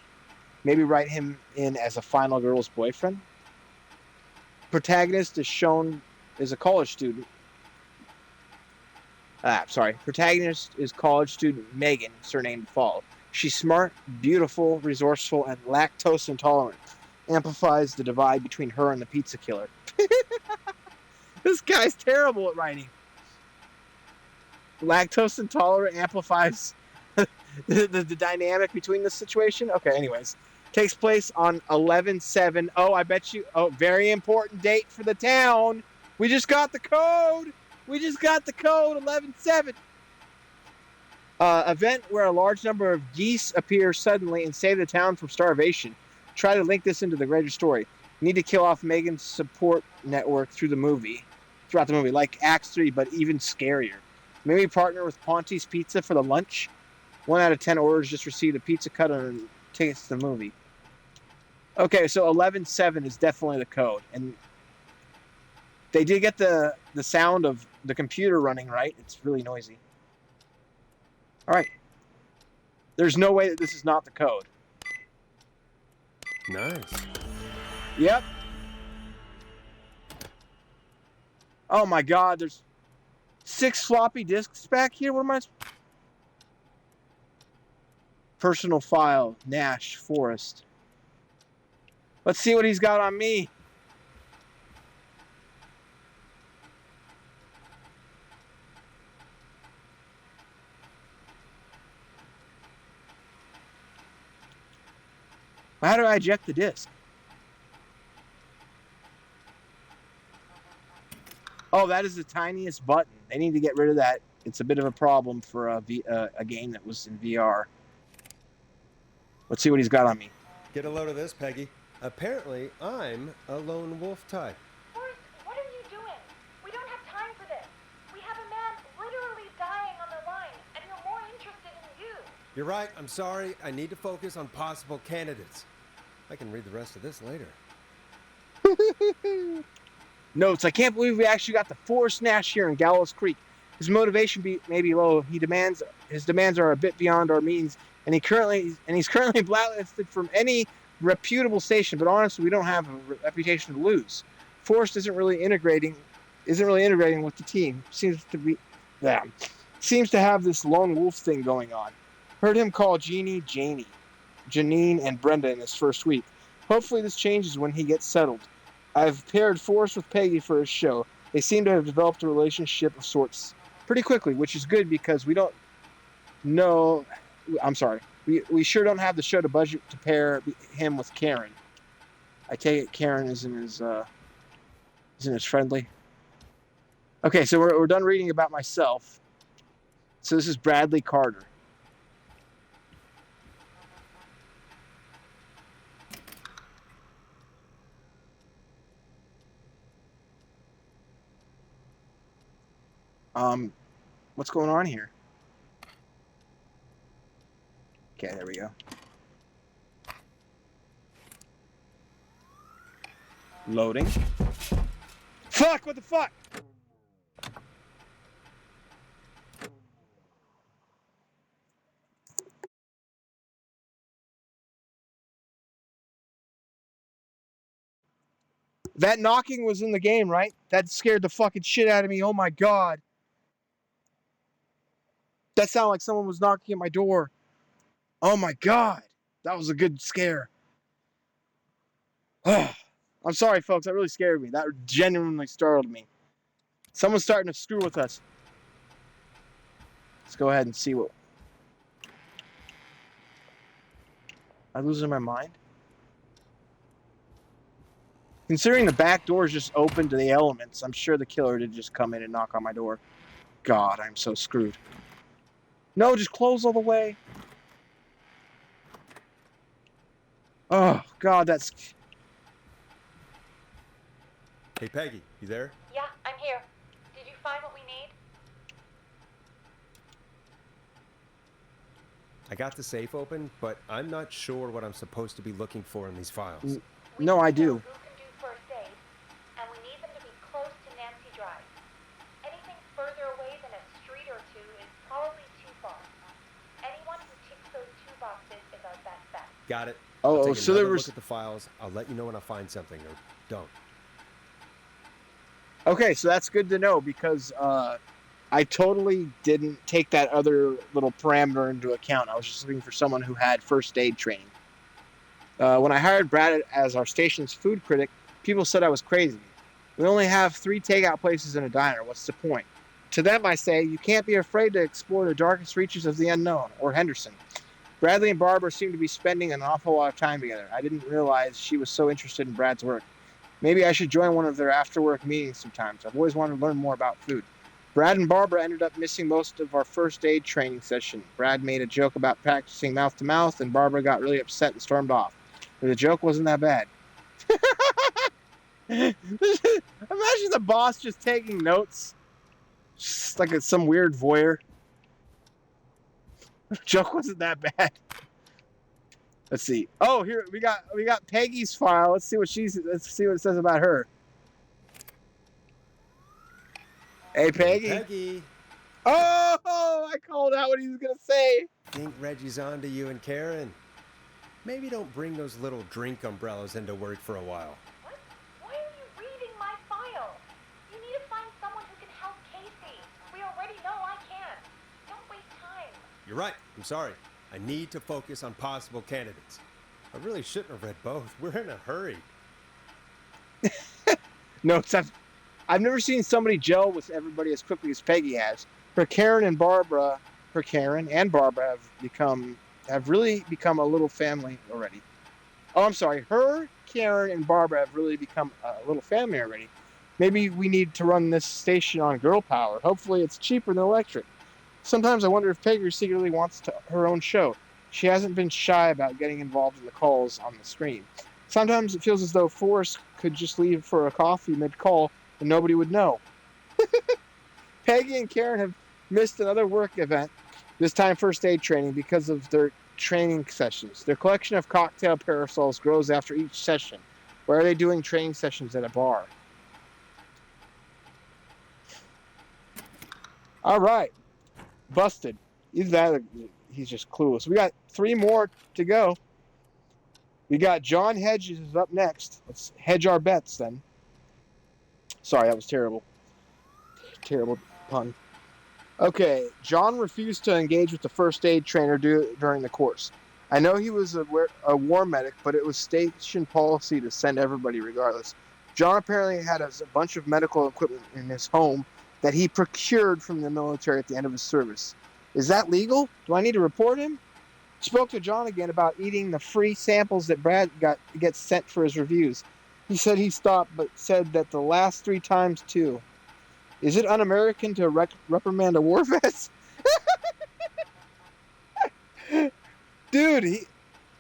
Maybe write him in as a final girl's boyfriend. Protagonist is shown as a college student. Protagonist is college student Megan, surnamed Fall. She's smart, beautiful, resourceful, and lactose intolerant. Amplifies the divide between her and the pizza killer. This guy's terrible at writing. Lactose intolerant amplifies the dynamic between the situation. Okay, anyways. Takes place on 11/7. Oh, I bet you. Oh, very important date for the town. We just got the code. 11/7. Event where a large number of geese appear suddenly and save the town from starvation. Try to link this into the greater story. Need to kill off Megan's support network throughout the movie, like Acts 3, but even scarier. Maybe partner with Ponte's Pizza for the lunch. 1 out of 10 orders just received a pizza cutter and tickets to the movie. Okay, so 11/7 is definitely the code, and they did get the sound of the computer running right. It's really noisy. All right. There's no way that this is not the code. Nice. Yep. Oh my God, there's 6 floppy disks back here. What am I? Personal file, Nash, Forrest. Let's see what he's got on me. How do I eject the disc? Oh, that is the tiniest button. They need to get rid of that. It's a bit of a problem for a game that was in VR. Let's see what he's got on me. Get a load of this, Peggy. Apparently, I'm a lone wolf type. Forrest, what are you doing? We don't have time for this. We have a man literally dying on the line, and you're more interested in you. You're right. I'm sorry. I need to focus on possible candidates. I can read the rest of this later. Notes, I can't believe we actually got the Forrest Nash here in Gallows Creek. His motivation may be low. His demands are a bit beyond our means, and he's currently blacklisted from any reputable station. But honestly, we don't have a reputation to lose. Forrest isn't really integrating with the team. Seems to have this lone wolf thing going on. Heard him call Jeannie, Janine, and Brenda in his first week. Hopefully this changes when he gets settled. I've paired Forrest with Peggy for his show. They seem to have developed a relationship of sorts pretty quickly, which is good because we don't know. I'm sorry. We sure don't have the show to budget to pair him with Karen. I take it Karen isn't as friendly. Okay, so we're done reading about myself. So this is Bradley Carter. What's going on here? Okay, there we go. Loading. Fuck, what the fuck? That knocking was in the game, right? That scared the fucking shit out of me. Oh my god. That sounded like someone was knocking at my door. Oh my god. That was a good scare. I'm sorry, folks. That really scared me. That genuinely startled me. Someone's starting to screw with us. Let's go ahead and see what... Am I losing my mind? Considering the back door is just open to the elements, I'm sure the killer did just come in and knock on my door. God, I'm so screwed. No, just close all the way. Oh, God, that's... Hey, Peggy, you there? Yeah, I'm here. Did you find what we need? I got the safe open, but I'm not sure what I'm supposed to be looking for in these files. No, I do. Who can do first aid, and we need them to be close to Nancy Drive. Anything further away than a street or two is probably too far. Anyone who ticks those two boxes is our best bet. Got it. Oh, I'll take so there another was... look at the files. I'll let you know when I find something, or don't. Okay, so that's good to know because I totally didn't take that other little parameter into account. I was just looking for someone who had first aid training. When I hired Brad as our station's food critic, people said I was crazy. We only have 3 takeout places and a diner. What's the point? To them, I say, you can't be afraid to explore the darkest reaches of the unknown, or Henderson. Bradley and Barbara seem to be spending an awful lot of time together. I didn't realize she was so interested in Brad's work. Maybe I should join one of their after-work meetings sometimes. I've always wanted to learn more about food. Brad and Barbara ended up missing most of our first aid training session. Brad made a joke about practicing mouth-to-mouth, and Barbara got really upset and stormed off. But the joke wasn't that bad. Imagine the boss just taking notes. Just like some weird voyeur. The joke wasn't that bad. Let's see. Oh, here we got Peggy's file. Let's see what it says about her. Hey, Peggy. Hey, Peggy. Oh, I called out what he was gonna say. Think Reggie's on to you and Karen. Maybe don't bring those little drink umbrellas into work for a while. What? Why are you reading my file? You need to find someone who can help Casey. We already know I can. Don't waste time. You're right. I'm sorry. I need to focus on possible candidates. I really shouldn't have read both. We're in a hurry. No, except I've never seen somebody gel with everybody as quickly as Peggy has. Her Karen and Barbara have really become a little family already. Oh, I'm sorry. Her, Karen, and Barbara have really become a little family already. Maybe we need to run this station on girl power. Hopefully it's cheaper than electric. Sometimes I wonder if Peggy secretly wants her own show. She hasn't been shy about getting involved in the calls on the screen. Sometimes it feels as though Forrest could just leave for a coffee mid-call and nobody would know. Peggy and Karen have missed another work event, this time first aid training, because of their training sessions. Their collection of cocktail parasols grows after each session. Why are they doing training sessions at a bar? All right. Busted. He's just clueless. We got 3 more to go. We got John Hedges is up next. Let's hedge our bets then. Sorry, that was terrible. Terrible pun. Okay, John refused to engage with the first aid trainer during the course. I know he was a war medic, but it was station policy to send everybody regardless. John apparently had a bunch of medical equipment in his home that he procured from the military at the end of his service. Is that legal? Do I need to report him? Spoke to John again about eating the free samples that Brad gets sent for his reviews. He said he stopped, but said that the last 3 times too. Is it un-American to reprimand a war vet? Dude,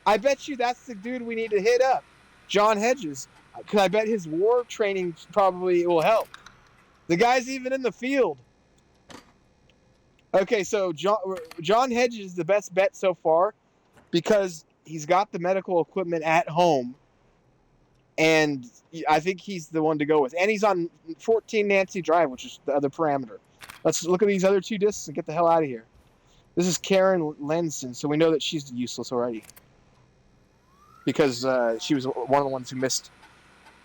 I bet you that's the dude we need to hit up. John Hedges. Because I bet his war training probably will help. The guy's even in the field. Okay, so John Hedges is the best bet so far because he's got the medical equipment at home, and I think he's the one to go with. And he's on 14 Nancy Drive, which is the other parameter. Let's look at these other 2 discs and get the hell out of here. This is Karen Lenson, so we know that she's useless already because she was one of the ones who missed.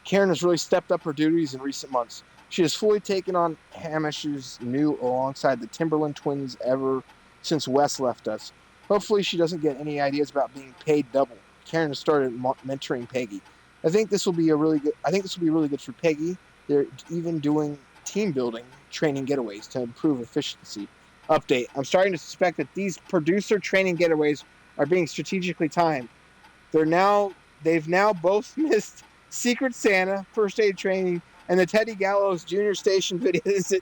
Karen has really stepped up her duties in recent months. She has fully taken on Hamish's new alongside the Timberland twins ever since Wes left us. Hopefully she doesn't get any ideas about being paid double. Karen has started mentoring Peggy. I think this will be really good for Peggy. They're even doing team building training getaways to improve efficiency. Update. I'm starting to suspect that these producer training getaways are being strategically timed. They've now both missed Secret Santa, first aid training, and the Teddy Gallows Junior Station videos.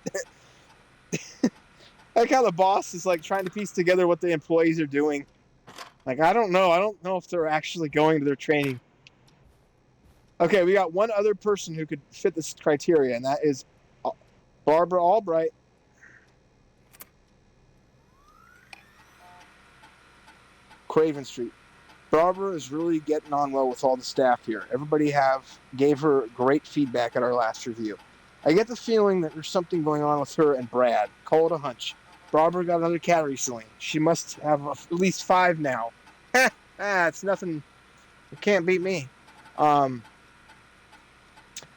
I like how the boss is like trying to piece together what the employees are doing. Like, I don't know. I don't know if they're actually going to their training. Okay, we got one other person who could fit this criteria, and that is Barbara Albright. Craven Street. Barbara is really getting on well with all the staff here. Everybody gave her great feedback at our last review. I get the feeling that there's something going on with her and Brad. Call it a hunch. Barbara got another cat recently. She must have at least 5 now. It's nothing. It can't beat me.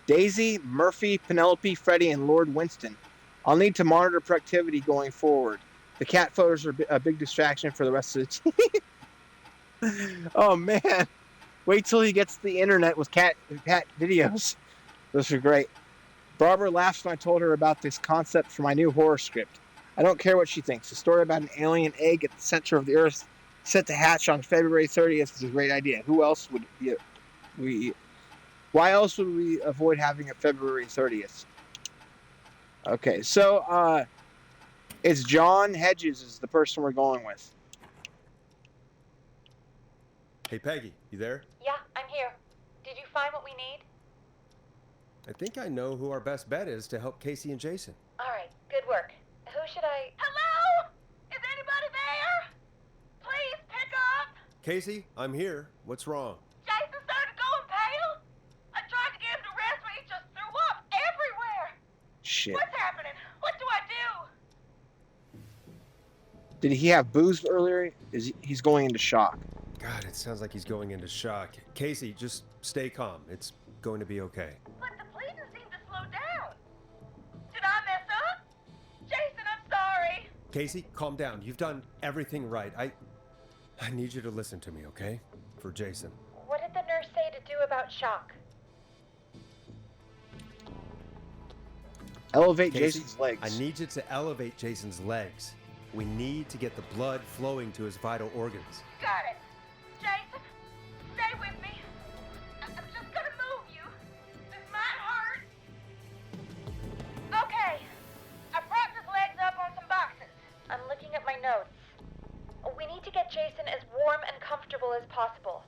Daisy, Murphy, Penelope, Freddie, and Lord Winston. I'll need to monitor productivity going forward. The cat photos are a big distraction for the rest of the team. Oh, man. Wait till he gets the internet with cat videos. Those are great. Barbara laughs when I told her about this concept for my new horror script. I don't care what she thinks. The story about an alien egg at the center of the earth set to hatch on February 30th is a great idea. Why else would we avoid having a February 30th? Okay, so it's John Hedges is the person we're going with. Hey, Peggy, you there? Yeah, I'm here. Did you find what we need? I think I know who our best bet is to help Casey and Jason. All right, good work. Who should I... Hello? Is anybody there? Please pick up. Casey, I'm here. What's wrong? Jason started going pale. I tried to get him to rest, but he just threw up everywhere. Shit. What's happening? What do I do? Did he have booze earlier? He's going into shock? God, it sounds like he's going into shock. Casey, just stay calm. It's going to be okay. But the bleeding seemed to slow down. Did I mess up? Jason, I'm sorry. Casey, calm down. You've done everything right. I need you to listen to me, okay? For Jason. What did the nurse say to do about shock? Elevate Casey, Jason's legs. I need you to elevate Jason's legs. We need to get the blood flowing to his vital organs. Got it. Jason, stay with me. as possible.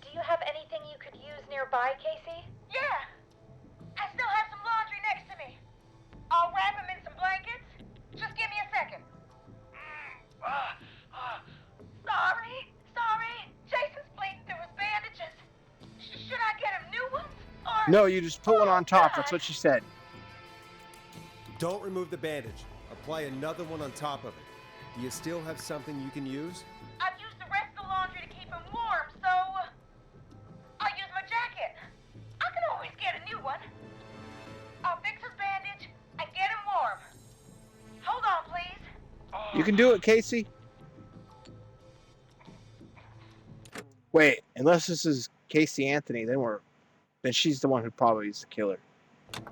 Do you have anything you could use nearby, Casey? Yeah! I still have some laundry next to me. I'll wrap him in some blankets. Just give me a second. Sorry. Jason's bleeding through his bandages. Should I get him new ones? Or... No, you just put one on top. God. That's what she said. Don't remove the bandage. Apply another one on top of it. Do you still have something you can use? I've used the rest of the laundry to keep him warm, so... I'll use my jacket. I can always get a new one. I'll fix his bandage and get him warm. Hold on, please. You can do it, Casey. Wait, unless this is Casey Anthony, then she's the one who probably is the killer. Sorry.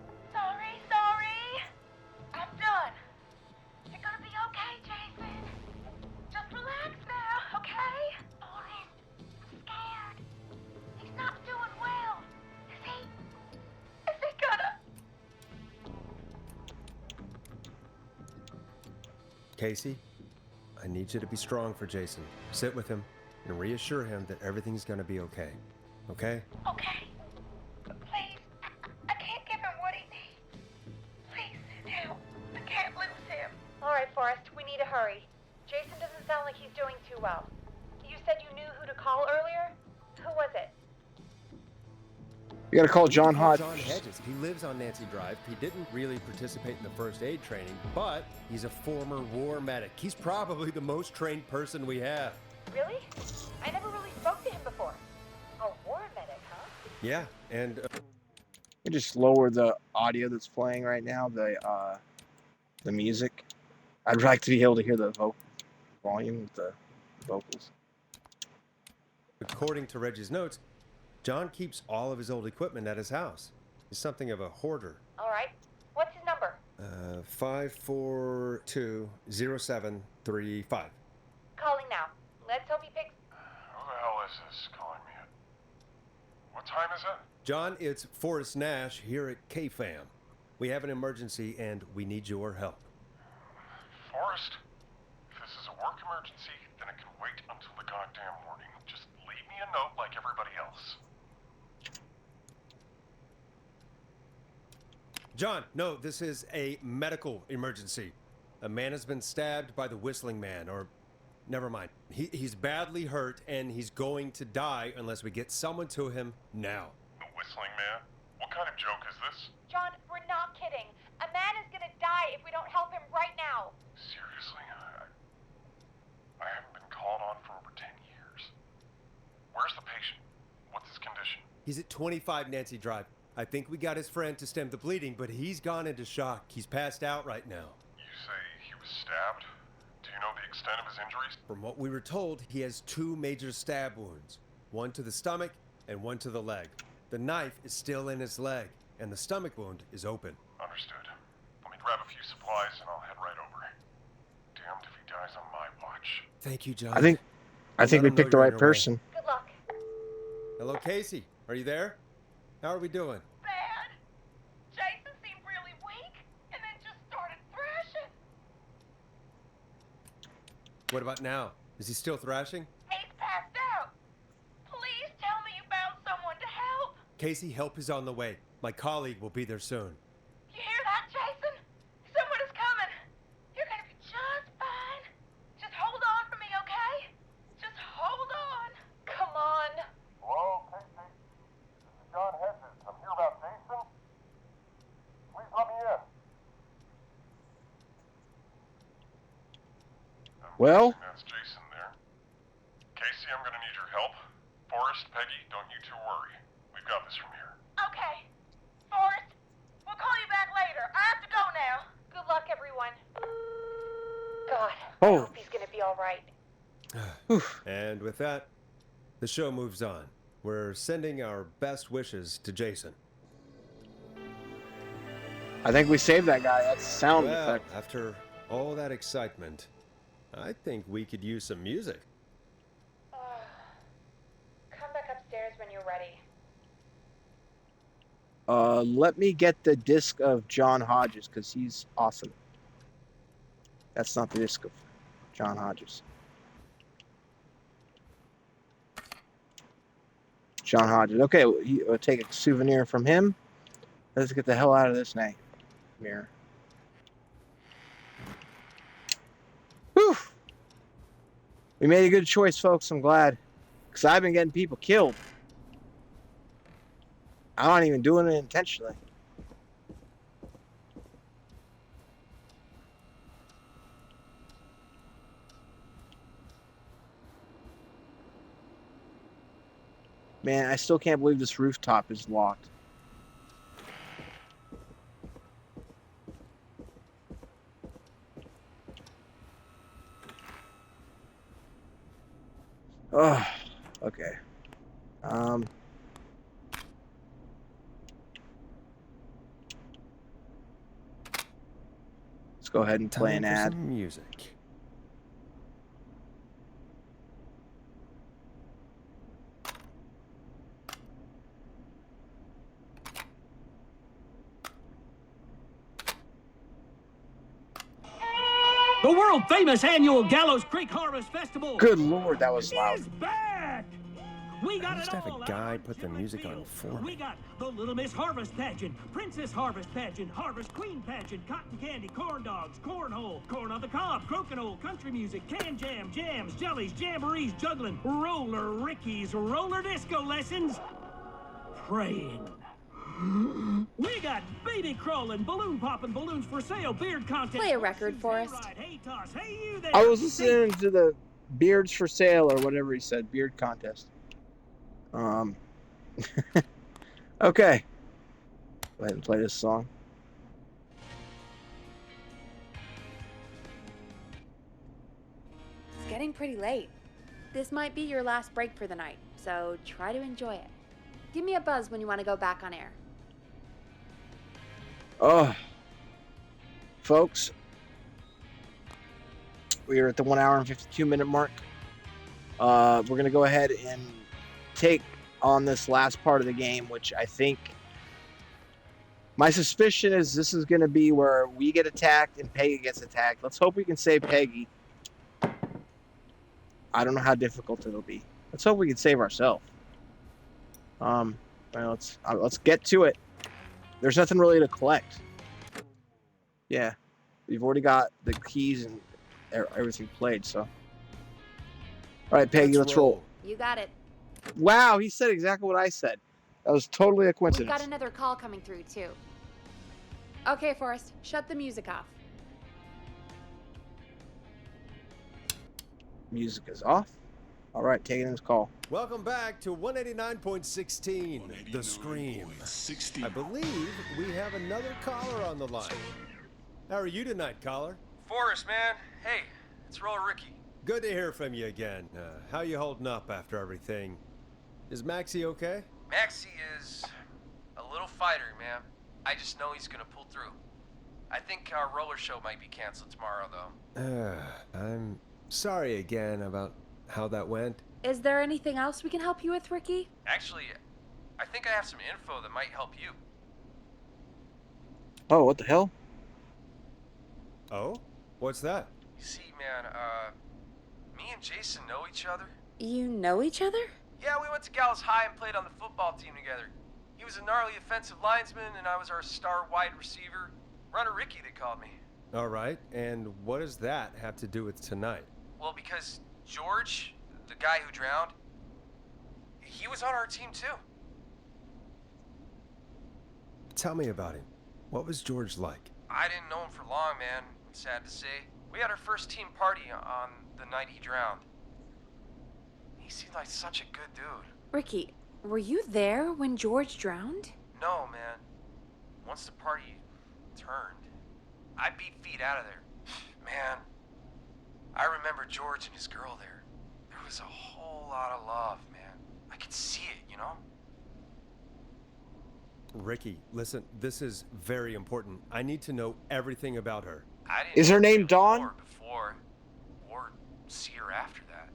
I'm done. You're gonna be okay, Jason. Just relax now, okay? Forrest, I'm scared. He's not doing well. Is he gonna... Casey, I need you to be strong for Jason. Sit with him and reassure him that everything's gonna be okay. Okay? Okay. But please, I can't give him what he needs. Please sit down. I can't lose him. All right, Forrest, we need to hurry. Jason doesn't sound like he's doing too well. You said you knew who to call earlier? Who was it? You gotta call John Hodges. John Hedges. He lives on Nancy Drive. He didn't really participate in the first aid training, but he's a former war medic. He's probably the most trained person we have. Really? I never really spoke to him before. A war medic, huh? Yeah, and You just lower the audio that's playing right now, the music. I'd like to be able to hear the volume of the vocals. according to Reggie's notes, John keeps all of his old equipment at his house. He's something of a hoarder. All right. What's his number? 5420735. Calling now. Let's hope he picks... Who the hell is this calling me at... What time is it? John, it's Forrest Nash here at KFAM. We have an emergency and we need your help. Forrest? If this is a work emergency, then it can wait until the goddamn morning. Just leave me a note like everybody else. John, no, this is a medical emergency. A man has been stabbed by the Whistling Man, or... Never mind. He's badly hurt, and he's going to die unless we get someone to him now. The Whistling Man? What kind of joke is this? John, we're not kidding. A man is gonna die if we don't help him right now. Seriously? I haven't been called on for over 10 years. Where's the patient? What's his condition? He's at 25 Nancy Drive. I think we got his friend to stem the bleeding, but he's gone into shock. He's passed out right now. You say he was stabbed? Do you know the extent of his injuries? From what we were told, he has 2 major stab wounds. One to the stomach and one to the leg. The knife is still in his leg, and the stomach wound is open. Understood. Let me grab a few supplies and I'll head right over. Damned if he dies on my watch. Thank you, John. I think Let we him know picked the you're on right your way. person. Good luck. Hello, Casey. Are you there? How are we doing? Bad. Jason seemed really weak and then just started thrashing. What about now? Is he still thrashing? He's passed out. Please tell me you found someone to help. Casey, help is on the way. My colleague will be there soon. You hear that, Jason? Someone is coming. You're gonna be just fine. Just hold on for me, okay? Just hold on. Come on. Hello, Casey? This is John Hedges. I'm here about Jason. Please let me in. Well? That's Jason there. Casey, I'm gonna need your help. Forrest, Peggy, don't you two worry. We've got this from here. Okay. Forrest, we'll call you back later. I have to go now. Good luck, everyone. God, I Oh. hope he's gonna be all right. And with that, the show moves on. We're sending our best wishes to Jason. I think we saved that guy. That's sound Well, effect. after all that excitement, I think we could use some music. Come back upstairs when you're ready. Let me get the disc of John Hodges because he's awesome. That's not the disc of John Hodges. John Hodges. Okay, we'll take a souvenir from him. Let's get the hell out of this nightmare. Whew. We made a good choice, folks. I'm glad. Because I've been getting people killed. I'm not even doing it intentionally. Man, I still can't believe this rooftop is locked. Oh, okay. Let's go ahead and play an Time for ad. some music. The world-famous annual Gallows Creek Harvest Festival. Good Lord, that was loud. Is back. We got I used it to have all a guy out put the Chipman music on Field. for We me. got the Little Miss Harvest Pageant, Princess Harvest Pageant, Harvest Queen Pageant, Cotton Candy, Corn Dogs, Cornhole, Corn on the Cob, Crokinole, Country Music, Can Jam, Jams, Jellies, Jamborees, Juggling, Roller Rickies, Roller Disco Lessons, Praying. We got baby crawling, balloon popping, balloons for sale, beard contest. Play a record for us. Hey, toss, hey, you there. I was listening to the Beards for Sale or whatever he said, beard contest. Okay. Go ahead and play this song. It's getting pretty late. This might be your last break for the night, so try to enjoy it. Give me a buzz when you want to go back on air. Oh, folks, we are at the 1 hour and 52 minute mark. We're going to go ahead and take on this last part of the game, which I think my suspicion is this is going to be where we get attacked and Peggy gets attacked. Let's hope we can save Peggy. I don't know how difficult it'll be. Let's hope we can save ourselves. Well, let's get to it. There's nothing really to collect. Yeah, we've already got the keys and everything played, so. All right, Peggy, let's roll. You got it. Wow, he said exactly what I said. That was totally a We've coincidence. got another call coming through, too. Okay, Forrest, shut the music off. Music is off. All right, taking this call. Welcome back to 189.16, The Scream. I believe we have another caller on the line. How are you tonight, caller? Forrest, man. Hey, it's Roller Ricky. Good to hear from you again. How you holding up after everything? Is Maxie okay? Maxie is a little fighter, man. I just know he's gonna pull through. I think our roller show might be canceled tomorrow, though. I'm sorry again about how that went. Is there anything else we can help you with, Ricky? Actually, I think I have some info that might help you. Oh, what the hell? Oh? What's that? You see, man, me and Jason know each other. You know each other? Yeah, we went to Gallows High and played on the football team together. He was a gnarly offensive linesman, and I was our star wide receiver. Runner Ricky, they called me. All right, and what does that have to do with tonight? Well, because George, the guy who drowned, he was on our team too. Tell me about him. What was George like? I didn't know him for long, man. I'm sad to say. We had our first team party on the night he drowned. He seemed like such a good dude. Ricky, were you there when George drowned? No, man. Once the party turned, I beat feet out of there. Man, I remember George and his girl there. There was a whole lot of love, man. I could see it, you know? Ricky, listen, this is very important. I need to know everything about her. I didn't Is her name really Dawn? know her before, or see her after that.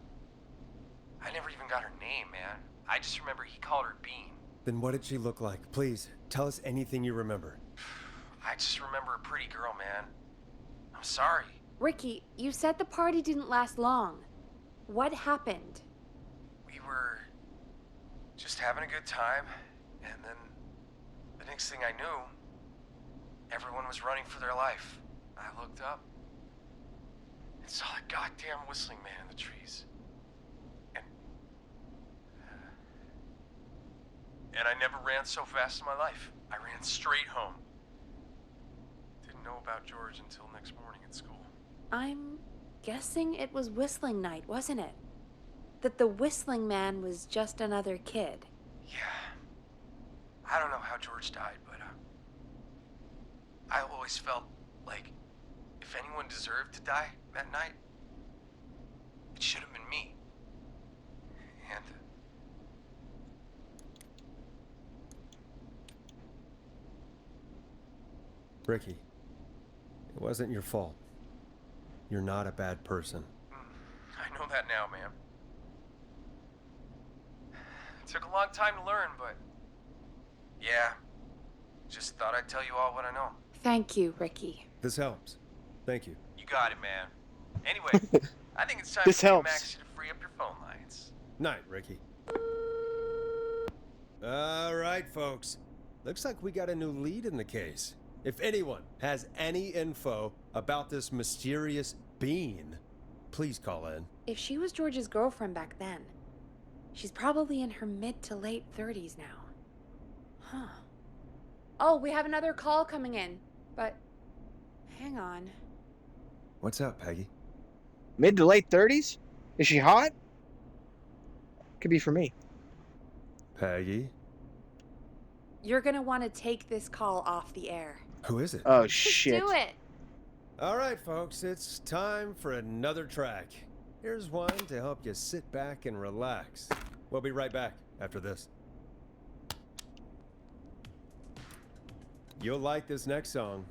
I never even got her name, man. I just remember he called her Bean. Then what did she look like? Please, tell us anything you remember. I just remember a pretty girl, man. I'm sorry. Ricky, you said the party didn't last long. What happened? We were just having a good time, and then the next thing I knew, everyone was running for their life. I looked up and saw the goddamn whistling man in the trees. And I never ran so fast in my life. I ran straight home. Didn't know about George until next morning at school. I'm guessing it was whistling night, wasn't it? That the whistling man was just another kid. Yeah. I don't know how George died, but I always felt like if anyone deserved to die that night, it should have been me. And Ricky, it wasn't your fault. You're not a bad person. I know that now, man. It took a long time to learn, but yeah, just thought I'd tell you all what I know. Thank you, Ricky. This helps. Thank you. You got it, man. Anyway, I think it's time This for you, helps. Max, to free up your phone lines. Night, Ricky. All right, folks. Looks like we got a new lead in the case. If anyone has any info about this mysterious being, please call in. If she was George's girlfriend back then, she's probably in her mid to late 30s now. Huh. Oh, we have another call coming in, but hang on. What's up, Peggy? Mid to late 30s? Is she hot? Could be for me. Peggy? You're gonna want to take this call off the air. Who is it? Oh, Just shit. do it. All right, folks, it's time for another track. Here's one to help you sit back and relax. We'll be right back after this. You'll like this next song.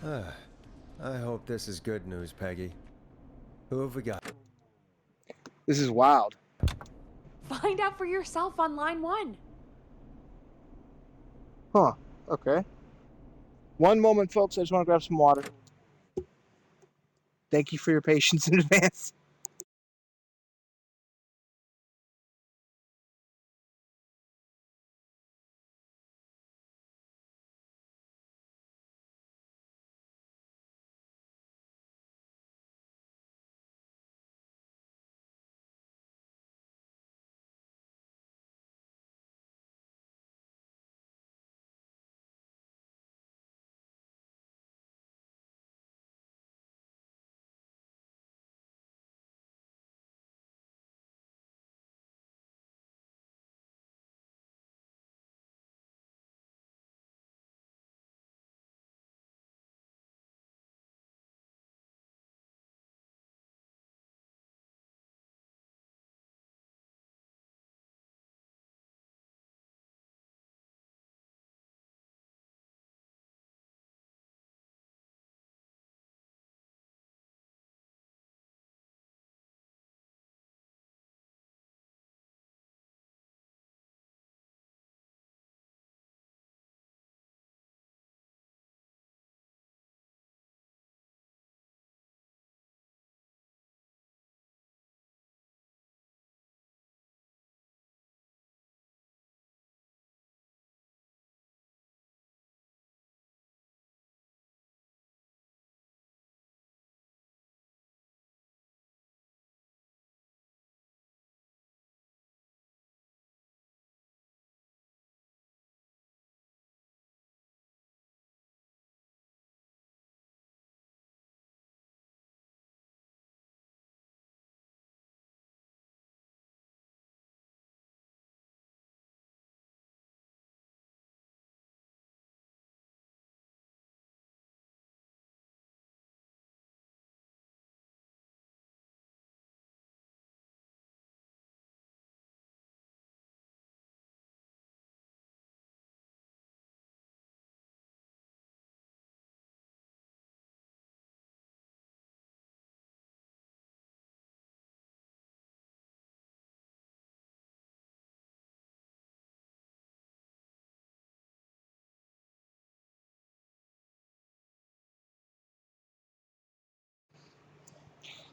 I hope this is good news, Peggy. Who have we got? This is wild. Find out for yourself on line 1. Huh. Okay. One moment, folks. I just want to grab some water. Thank you for your patience in advance.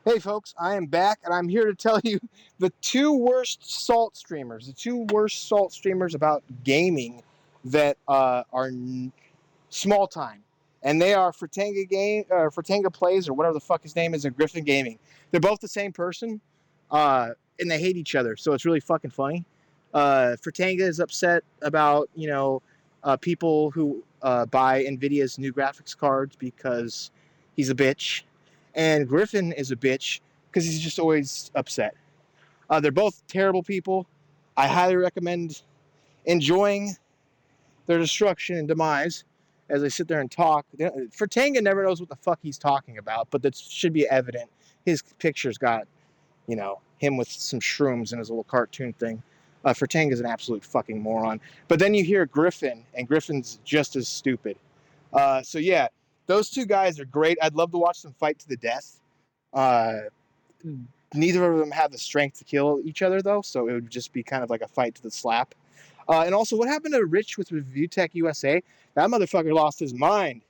Hey folks, I am back and I'm here to tell you the two worst salt streamers about gaming that small time. And they are Fratanga Plays, or whatever the fuck his name is, and Griffin Gaming. They're both the same person, and they hate each other, so it's really fucking funny. Fratanga is upset about, people who buy NVIDIA's new graphics cards because he's a bitch. And Griffin is a bitch because he's just always upset. They're both terrible people. I highly recommend enjoying their destruction and demise as they sit there and talk. Fratanga never knows what the fuck he's talking about, but that should be evident. His picture's got, him with some shrooms in his little cartoon thing. Fratanga's an absolute fucking moron. But then you hear Griffin, and Griffin's just as stupid. So yeah, those two guys are great. I'd love to watch them fight to the death. Neither of them have the strength to kill each other, though, so it would just be kind of like a fight to the slap. And also, what happened to Rich with Review Tech USA? That motherfucker lost his mind.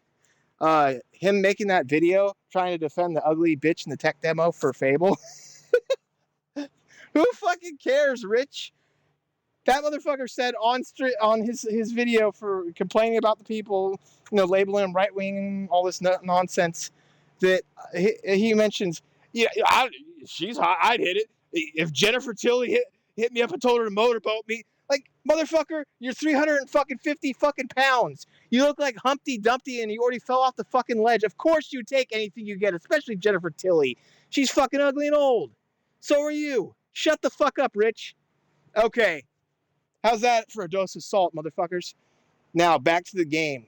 Him making that video trying to defend the ugly bitch in the tech demo for Fable. Who fucking cares, Rich? That motherfucker said on his video for complaining about the people, labeling him right wing, all this nonsense, that he mentions, she's hot, I'd hit it. If Jennifer Tilly hit me up and told her to motorboat me, like, motherfucker, you're 350 fucking pounds. You look like Humpty Dumpty and you already fell off the fucking ledge. Of course you take anything you get, especially Jennifer Tilly. She's fucking ugly and old. So are you. Shut the fuck up, Rich. Okay. How's that for a dose of salt, motherfuckers? Now, back to the game.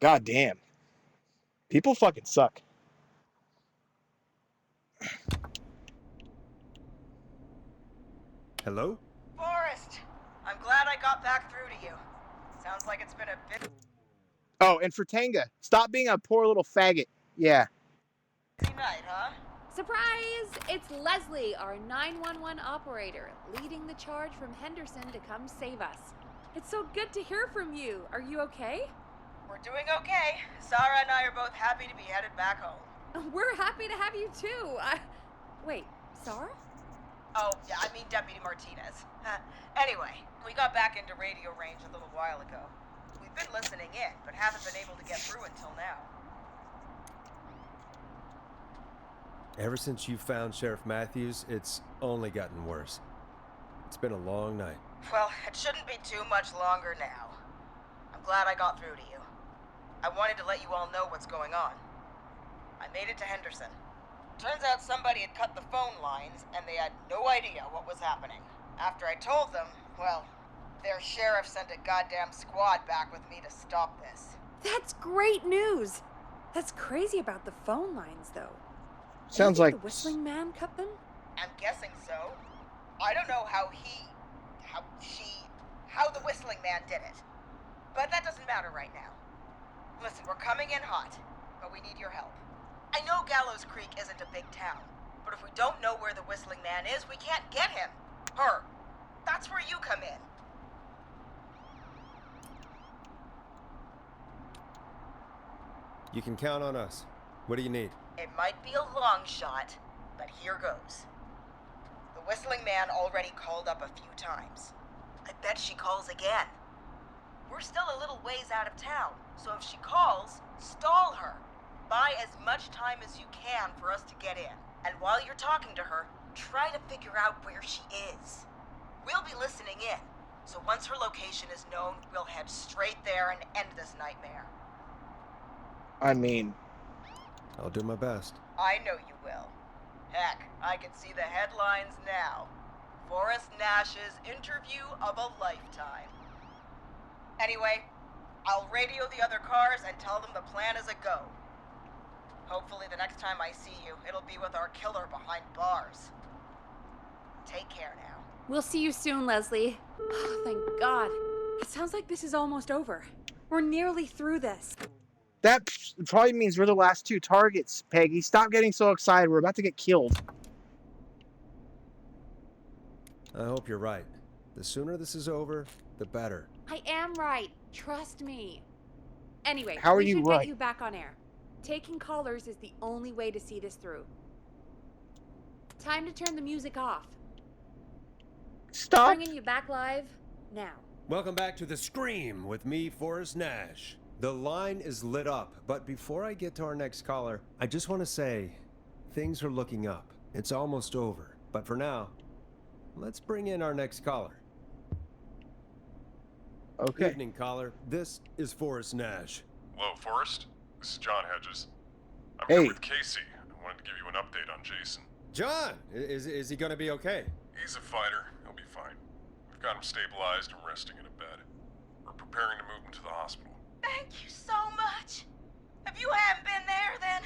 God damn. People fucking suck. Hello? Forrest! I'm glad I got back through to you. Sounds like it's been a bit... Oh, and Fratanga, stop being a poor little faggot. Yeah. busy night, huh? Surprise! It's Leslie, our 911 operator, leading the charge from Henderson to come save us. It's so good to hear from you. Are you okay? We're doing okay. Sarah and I are both happy to be headed back home. We're happy to have you too. Wait, Sarah? Oh, yeah, I mean Deputy Martinez. Anyway, we got back into radio range a little while ago. We've been listening in, but haven't been able to get through until now. Ever since you found Sheriff Matthews, it's only gotten worse. It's been a long night. Well, it shouldn't be too much longer now. I'm glad I got through to you. I wanted to let you all know what's going on. I made it to Henderson. Turns out somebody had cut the phone lines, and they had no idea what was happening. After I told them, well, their sheriff sent a goddamn squad back with me to stop this. That's great news. That's crazy about the phone lines, though. Sounds like the Whistling Man cut them? I'm guessing so. I don't know how the Whistling Man did it. But that doesn't matter right now. Listen, we're coming in hot, but we need your help. I know Gallows Creek isn't a big town, but if we don't know where the Whistling Man is, we can't get him. Her. That's where you come in. You can count on us. What do you need? It might be a long shot, but here goes. The Whistling Man already called up a few times. I bet she calls again. We're still a little ways out of town, so if she calls, stall her. Buy as much time as you can for us to get in. And while you're talking to her, try to figure out where she is. We'll be listening in, so once her location is known, we'll head straight there and end this nightmare. I mean... I'll do my best. I know you will. Heck, I can see the headlines now. Forrest Nash's interview of a lifetime. Anyway, I'll radio the other cars and tell them the plan is a go. Hopefully the next time I see you, it'll be with our killer behind bars. Take care now. We'll see you soon, Leslie. Oh, thank God. It sounds like this is almost over. We're nearly through this. That probably means we're the last two targets, Peggy. Stop getting so excited. We're about to get killed. I hope you're right. The sooner this is over, the better. I am right. Trust me. Anyway, How are we you should right? get you back on air. Taking callers is the only way to see this through. Time to turn the music off. Stop. Bringing you back live now. Welcome back to The Scream with me, Forrest Nash. The line is lit up, but before I get to our next caller, I just want to say things are looking up. It's almost over. But for now, let's bring in our next caller. Okay. Evening, caller. This is Forrest Nash. Hello, Forrest. This is John Hedges. I'm Hey. here with Casey. I wanted to give you an update on Jason. John, is he going to be okay? He's a fighter. He'll be fine. We've got him stabilized and resting in a bed. We're preparing to move him to the hospital. Thank you so much. If you hadn't been there, then...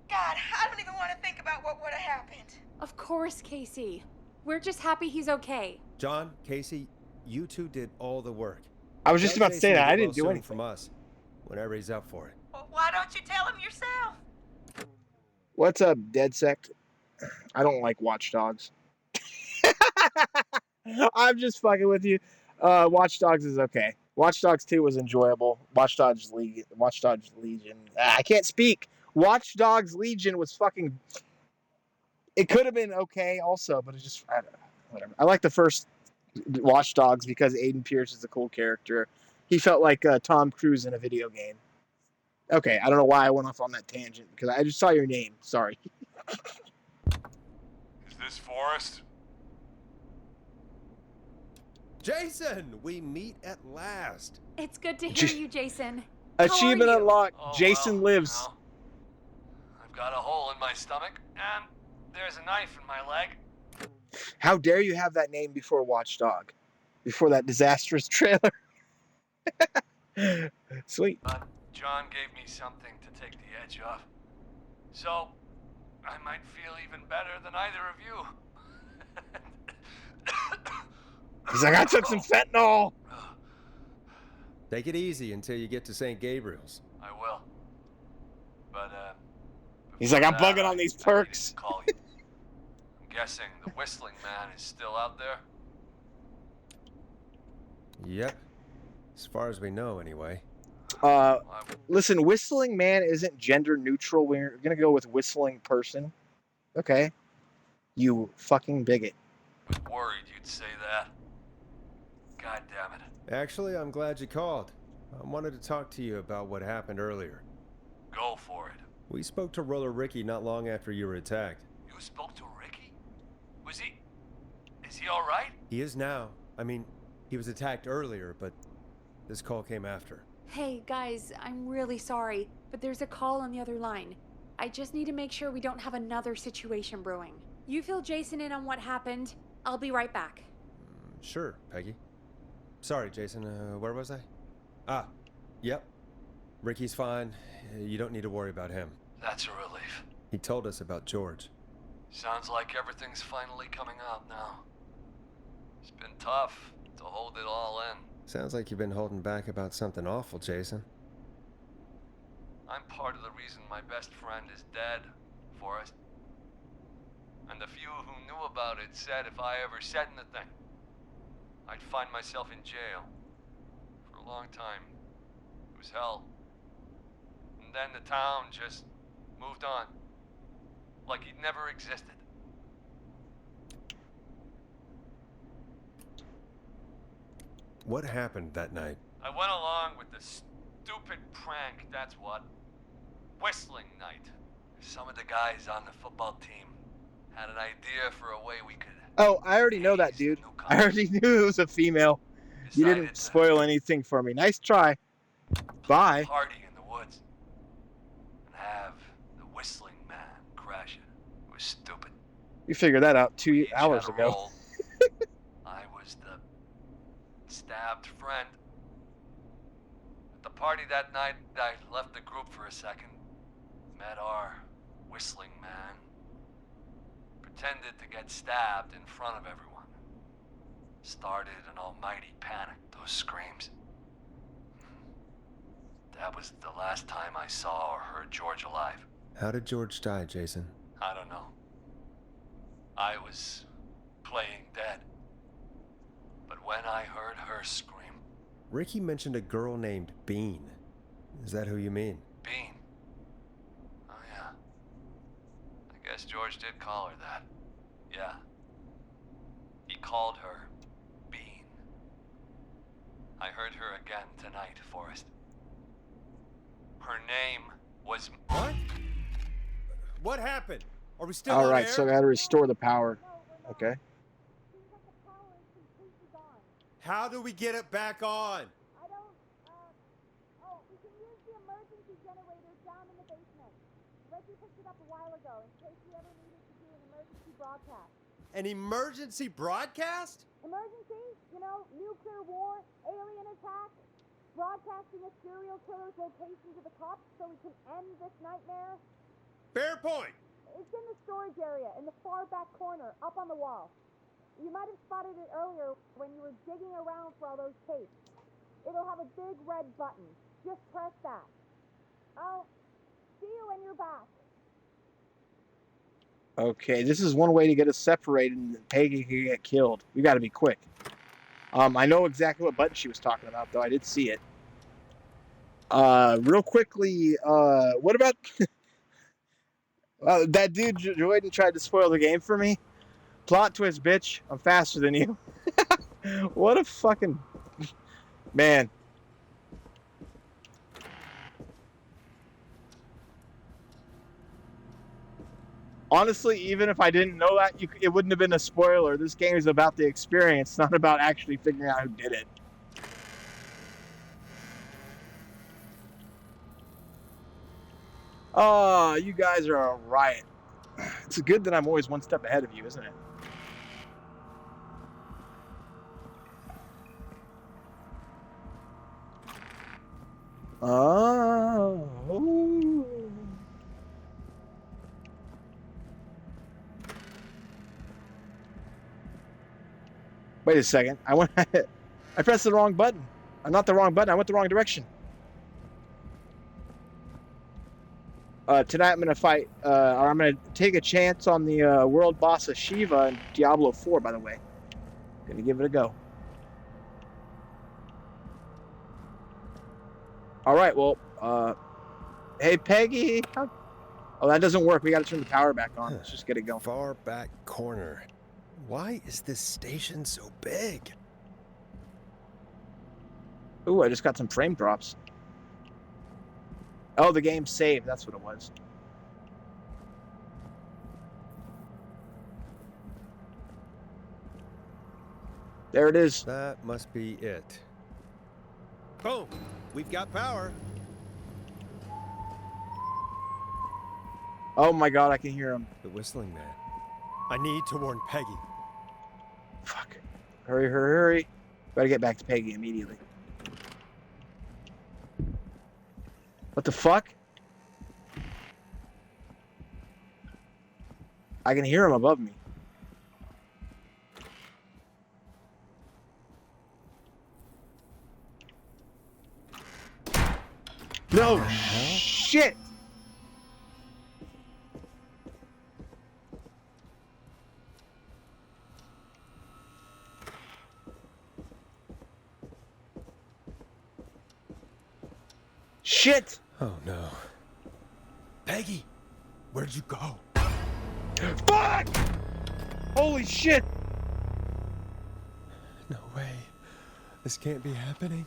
God, I don't even want to think about what would have happened. Of course, Casey. We're just happy he's okay. John, Casey, you two did all the work. I was just Tell about to say Jason that. get I well didn't do soon anything. from us, whenever he's up for it. Well, why don't you tell him yourself? What's up, DedSec? I don't like Watch Dogs. I'm just fucking with you. Watch Dogs is okay. Watch Dogs 2 was enjoyable. Watch Dogs Legion. I can't speak. Watch Dogs Legion was fucking... It could have been okay also, but it's just... I don't know. Whatever. I like the first Watch Dogs because Aiden Pierce is a cool character. He felt like Tom Cruise in a video game. Okay, I don't know why I went off on that tangent, because I just saw your name. Sorry. Is this Forrest? Jason, we meet at last. It's good to hear you, Jason. Achievement How are you? unlocked. Oh, Jason well, lives. you know, I've got a hole in my stomach, and there's a knife in my leg. How dare you have that name before Watchdog? Before that disastrous trailer. Sweet. But John gave me something to take the edge off. So, I might feel even better than either of you. He's like, I took some fentanyl. Take it easy until you get to St. Gabriel's. I will. But, He's like, I'm before that, bugging on these I needed perks. to call you. I'm guessing the Whistling Man is still out there? Yep. As far as we know, anyway. Listen, Whistling Man isn't gender neutral. We're gonna go with Whistling Person. Okay. You fucking bigot. Was worried you'd say that. God damn it. Actually, I'm glad you called. I wanted to talk to you about what happened earlier. Go for it. We spoke to Roller Ricky not long after you were attacked. You spoke to Ricky? Was he... Is he alright? He is now. I mean, he was attacked earlier, but this call came after. Hey, guys, I'm really sorry, but there's a call on the other line. I just need to make sure we don't have another situation brewing. You fill Jason in on what happened. I'll be right back. Sure, Peggy. Sorry, Jason. Where was I? Yep. Ricky's fine. You don't need to worry about him. That's a relief. He told us about George. Sounds like everything's finally coming out now. It's been tough to hold it all in. Sounds like you've been holding back about something awful, Jason. I'm part of the reason my best friend is dead, Forrest. And the few who knew about it said if I ever said anything, I'd find myself in jail. For a long time. It was hell. And then the town just moved on. Like he'd never existed. What happened that night? I went along with the stupid prank, that's what. Whistling night. Some of the guys on the football team had an idea for a way we could... Oh, I already know that, dude. I already knew it was a female. You didn't spoil anything for me. Nice try. Bye. Party in the woods. And have the Whistling Man crash it. It was stupid. You figured that out 2 hours Had a ago. role. I was the stabbed friend. At the party that night, I left the group for a second. Met our Whistling Man. Pretended to get stabbed in front of everyone. Started an almighty panic, those screams. That was the last time I saw or heard George alive. How did George die, Jason? I don't know. I was playing dead. But when I heard her scream... Ricky mentioned a girl named Bean. Is that who you mean? Bean. Oh, yeah. I guess George did call her that. Yeah. He called her Bean. I heard her again tonight, Forrest. Her name was... What? What happened? Are we still All on right, air? so I gotta restore the power. Okay. How do we get it back on? I don't, we can use the emergency generators down in the basement. Reggie picked it up a while ago in case we ever needed to do an emergency broadcast. An emergency broadcast? Emergency? You know, nuclear war, alien attack, broadcasting a serial killer's location to the cops so we can end this nightmare. Fair point. It's in the storage area, in the far back corner, up on the wall. You might have spotted it earlier when you were digging around for all those tapes. It'll have a big red button. Just press that. I'll see you when you're back. Okay, this is one way to get us separated and Peggy can get killed. We gotta be quick. I know exactly what button she was talking about, though. I did see it. Real quickly, what about... that dude, Jordan, tried to spoil the game for me. Plot twist, bitch. I'm faster than you. What a fucking... Man. Honestly, even if I didn't know that, it wouldn't have been a spoiler. This game is about the experience, not about actually figuring out who did it. Oh, you guys are a riot. It's good that I'm always one step ahead of you, isn't it? Oh. Wait a second. I pressed the wrong button. Not the wrong button. I went the wrong direction. Tonight I'm gonna fight, or I'm gonna take a chance on the world boss of Shiva in Diablo 4. By the way, gonna give it a go. All right. Well, hey Peggy. Oh, that doesn't work. We gotta turn the power back on. Let's just get it going. Far back corner. Why is this station so big? Ooh, I just got some frame drops. Oh, the game saved. That's what it was. There it is. That must be it. Boom! We've got power. Oh my god, I can hear him. The whistling man. I need to warn Peggy. Fuck. Hurry, hurry, hurry. Gotta get back to Peggy immediately. What the fuck? I can hear him above me. No shit! Shit! Oh no. Peggy! Where'd you go? Fuck! Holy shit! No way. This can't be happening.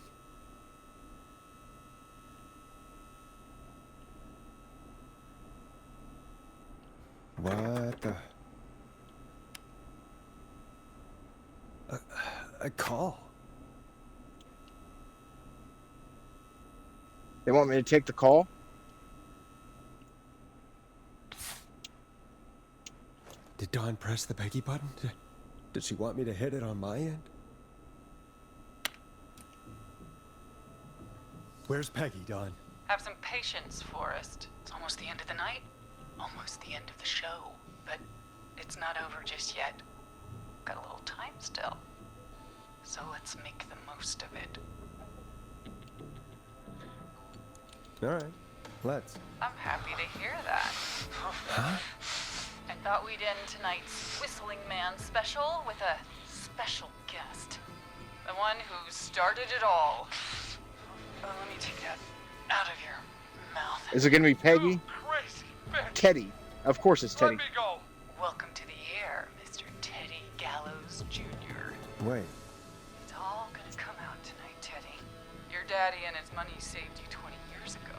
What the... A call. They want me to take the call? Did Dawn press the Peggy button? Did she want me to hit it on my end? Where's Peggy, Dawn? Have some patience, Forrest. It's almost the end of the night. Almost the end of the show. But it's not over just yet. Got a little time still. So let's make the most of it. All right, let's. I'm happy to hear that. Huh? I thought we'd end tonight's Whistling Man special with a special guest. The one who started it all. Let me take that out of your Is it going to be Peggy? You crazy bitch! Teddy. Of course it's Teddy. Let me go! Welcome to the air, Mr. Teddy Gallows Jr. Wait, It's all gonna come out tonight, Teddy. Your daddy and his money saved you 20 years ago.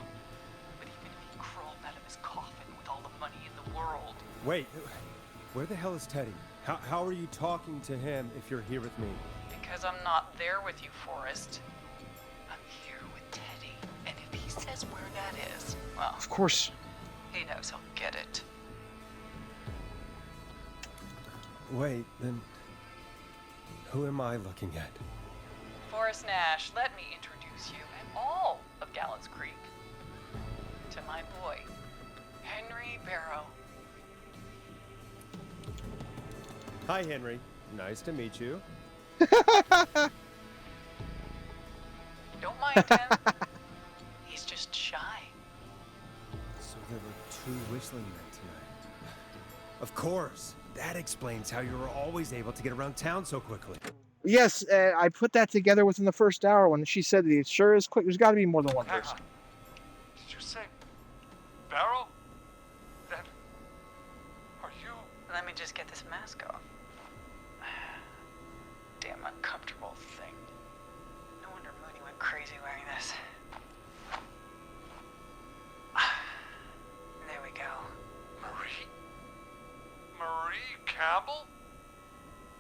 But even if he crawled out of his coffin with all the money in the world, wait. Where the hell is Teddy? How are you talking to him if you're here with me? because I'm not there with you, Forrest. I'm here with Teddy. And if he says where that is, well, Of course. he knows he'll get it. Wait, then who am I looking at? Forrest Nash, let me introduce you and all of Gallows Creek to my boy, Henry Barrow. Hi, Henry. Nice to meet you. Don't mind him. He's just shy. So there were two whistling men tonight. Of course. That explains how you were always able to get around town so quickly. Yes, I put that together within the first hour when she said that it sure is quick. There's got to be more than one Hang person. on. Did you say Barrow? Then are you? Let me just get this mask off. Damn uncomfortable thing. No wonder Mooney went crazy wearing this. There we go. Marie Campbell?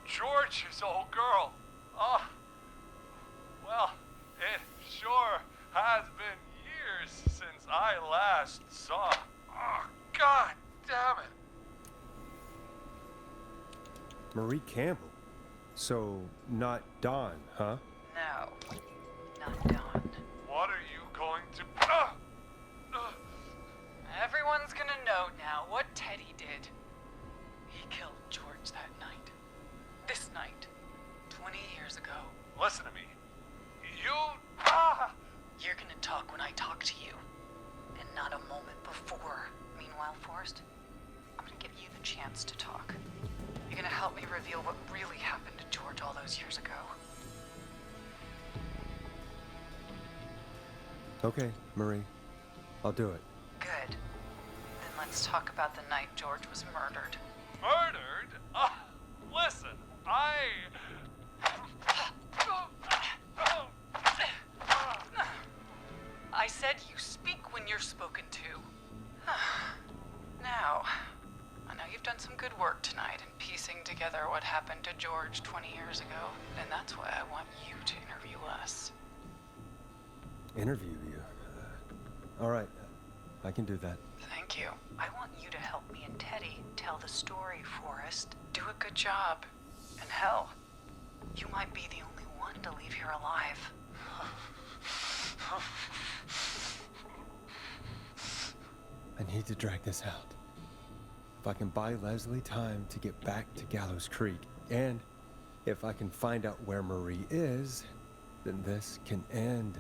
George's old girl. Oh, well, it sure has been years since I last saw. Oh, God damn it. Marie Campbell. So, not Dawn, huh? No, not Dawn. What are you going to... Everyone's gonna know now what Teddy did. He killed George that night. This night. 20 years ago. Listen to me. You... You're gonna talk when I talk to you. And not a moment before. Meanwhile, Forrest, I'm gonna give you the chance to talk. You're gonna help me reveal what really happened to George all those years ago. Okay, Marie. I'll do it. Good. Then let's talk about the night George was murdered. Murdered? Listen, I said you speak when you're spoken to. Now, I know you've done some good work tonight in piecing together what happened to George 20 years ago, and that's why I want you to interview us. Interview you? All right. I can do that. Thank you. I want you to help me and Teddy tell the story, Forrest. Do a good job. And hell, you might be the only one to leave here alive. I need to drag this out. If I can buy Leslie time to get back to Gallows Creek, and if I can find out where Marie is, then this can end.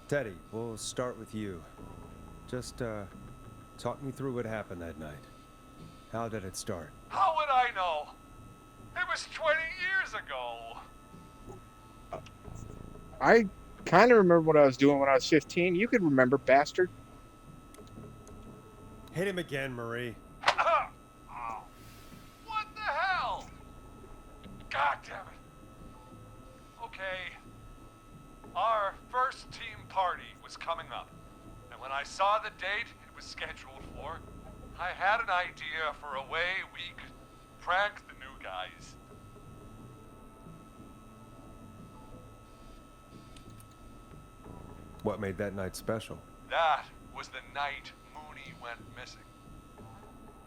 Teddy, we'll start with you. Just, talk me through what happened that night. How did it start? how would I know? It was 20 years ago. I kind of remember what I was doing when I was 15. You could remember, bastard. Hit him again, Marie. Oh, what the hell? God damn it. Okay. Our first team party was coming up. And when I saw the date it was scheduled for, I had an idea for a way we could prank the new guys. What made that night special? That was the night Mooney went missing.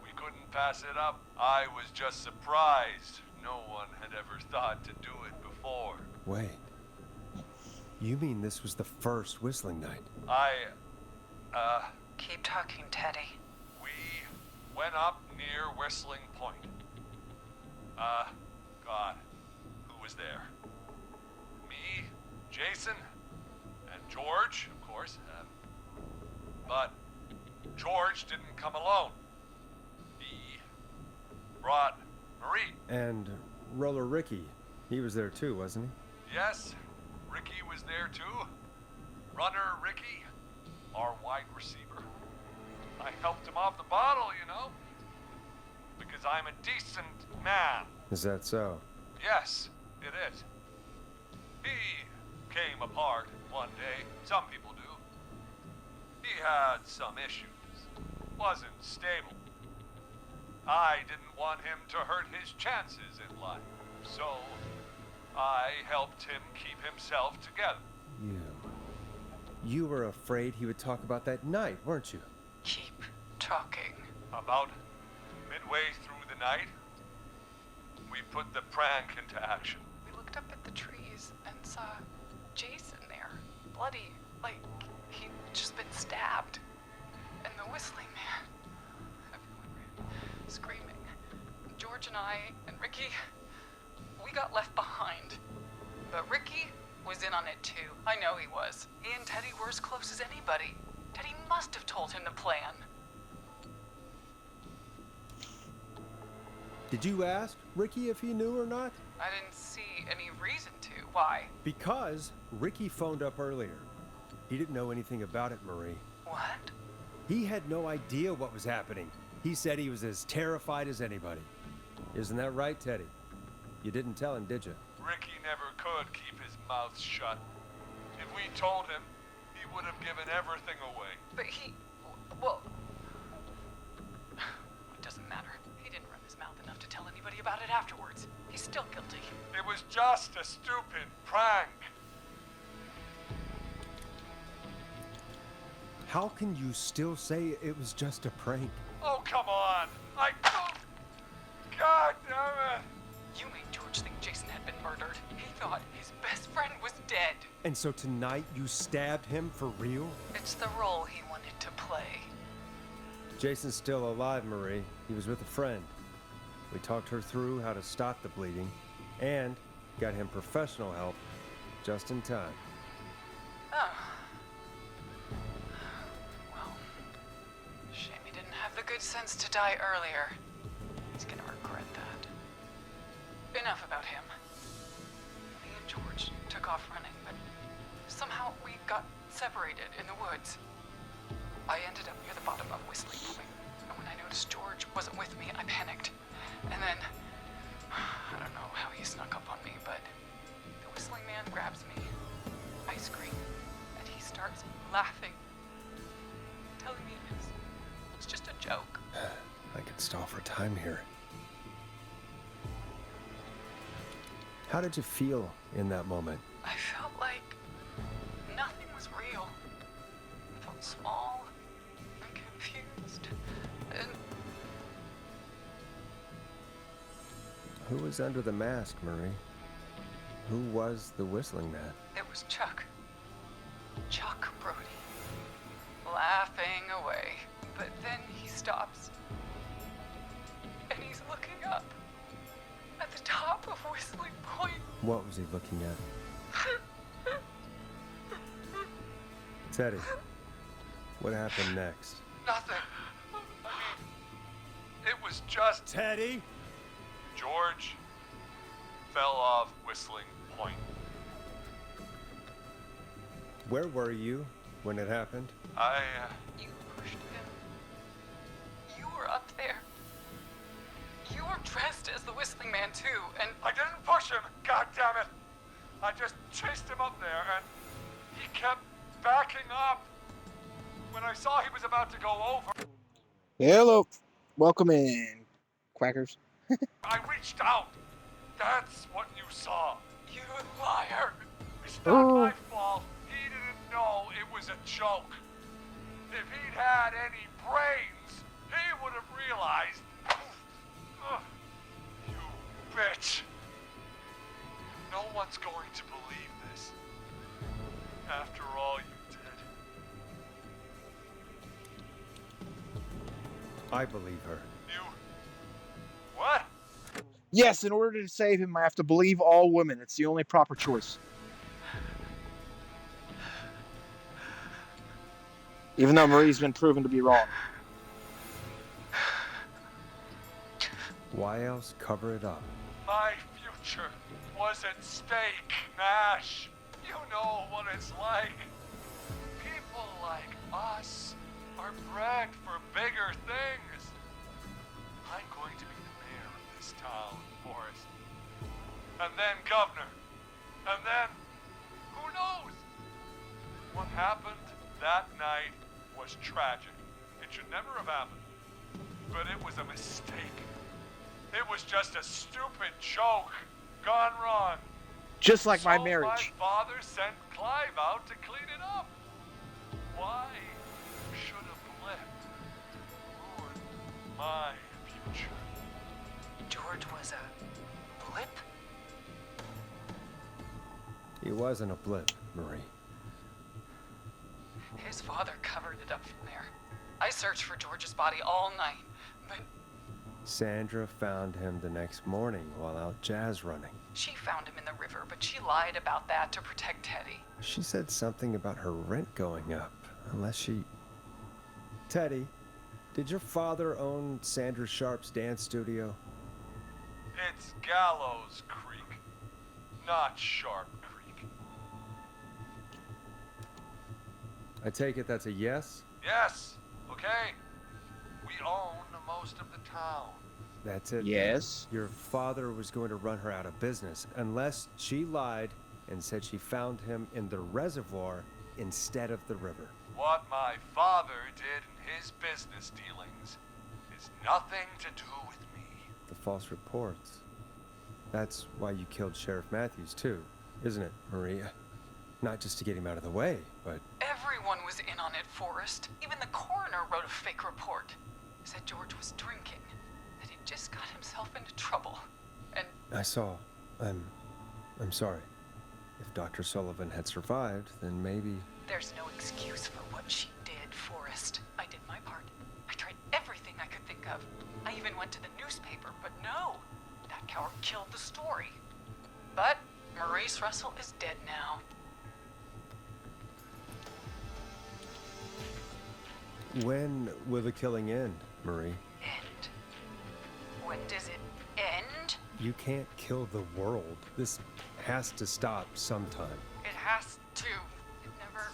We couldn't pass it up. I was just surprised. No one had ever thought to do it before. Wait. You mean this was the first whistling night? Keep talking, Teddy. We went up near Whistling Point. God, who was there? Me, Jason, and George, of course. But George didn't come alone. He brought Marie. And Roller Ricky, he was there too, wasn't he? Yes, Ricky was there too. Runner Ricky, our one wide receiver. I helped him off the bottle, you know? Because I'm a decent man. Is that so? Yes, it is. He came apart one day. Some people do. He had some issues. Wasn't stable. I didn't want him to hurt his chances in life. So, I helped him keep himself together. You were afraid he would talk about that night, weren't you? Keep talking. About midway through the night, we put the prank into action. We looked up at the trees and saw Jason there, bloody, like he'd just been stabbed. And the whistling man, everyone ran, screaming. George and I and Ricky, we got left behind. But Ricky was in on it too. I know he was. He and Teddy were as close as anybody. Teddy must have told him the plan. Did you ask Ricky if he knew or not? I didn't see any reason to. Why? Because Ricky phoned up earlier. He didn't know anything about it, Marie. What? He had no idea what was happening. He said he was as terrified as anybody. Isn't that right, Teddy? You didn't tell him, did you? Ricky never could keep his mouth shut. If we told him, he would have given everything away. But well, it doesn't matter. He didn't run his mouth enough to tell anybody about it afterwards. He's still guilty. It was just a stupid prank. How can you still say it was just a prank? Oh, come on. God damn it. You made George think Jason had been murdered. He thought his best friend was dead. And so tonight you stabbed him for real? It's the role he wanted to play. Jason's still alive, Marie. He was with a friend. We talked her through how to stop the bleeding and got him professional help just in time. Oh. Well, shame he didn't have the good sense to die earlier. He's gonna regret that. Enough about him. Me and George took off running, but somehow we got separated in the woods. I ended up near the bottom of Whistling Point, and when I noticed George wasn't with me, I panicked. And then, I don't know how he snuck up on me, but the whistling man grabs me. I scream, and he starts laughing, telling me it's just a joke. I could stall for time here. How did you feel in that moment? I felt like nothing was real. I felt small and confused. And Who was under the mask, Marie? Who was the whistling man? it was Chuck. Chuck Brody. Laughing away. But then he stops. And he's looking up. At the top of Whistling Point. What was he looking at? Teddy, what happened next? Nothing. I mean, it was just... Teddy? George fell off Whistling Point. Where were you when it happened? You pushed him. You were up there. You were dressed as the Whistling Man, too, and... I didn't push him, God damn it! I just chased him up there, and he kept backing up. When I saw he was about to go over... Hello. Welcome in, quackers. I reached out. That's what you saw. You liar. It's not my fault. He didn't know it was a joke. If he'd had any brains, he would have realized. Ugh, you bitch. No one's going to believe this. After all you did. I believe her. You... What? Yes, in order to save him, I have to believe all women. It's the only proper choice. Even though Marie's been proven to be wrong. Why else cover it up? My future was at stake, Nash. You know what it's like. People like us was tragic. It should never have happened. But it was a mistake. It was just a stupid joke gone wrong. Just like my So marriage. my father sent Clive out to clean it up. Why should a blip ruin my future? George was a blip? He wasn't a blip, Marie. His father covered it up from there. I searched for George's body all night, but Sandra found him the next morning while out jazz running. she found him in the river, but she lied about that to protect Teddy. She said something about her rent going up, unless she... Teddy, did your father own Sandra Sharp's dance studio? It's Gallows Creek, not Sharp Creek. I take it that's a yes? Yes, okay. We own most of the town. That's it. Yes. Your father was going to run her out of business, unless she lied and said she found him in the reservoir instead of the river. What my father did in his business dealings is nothing to do with me. The false reports. That's why you killed Sheriff Matthews, too, isn't it, Maria? Not just to get him out of the way, but... Everyone was in on it, Forrest. Even the coroner wrote a fake report. Said George was drinking, that he just got himself into trouble. And I saw. I'm sorry. If Dr. Sullivan had survived, then maybe... there's no excuse for what she did, Forrest. I did my part. I tried everything I could think of. I even went to the newspaper, but no. That coward killed the story. But Maurice Russell is dead now. When will the killing end, Marie? End? When does it end? You can't kill the world. This has to stop sometime. It has to. It never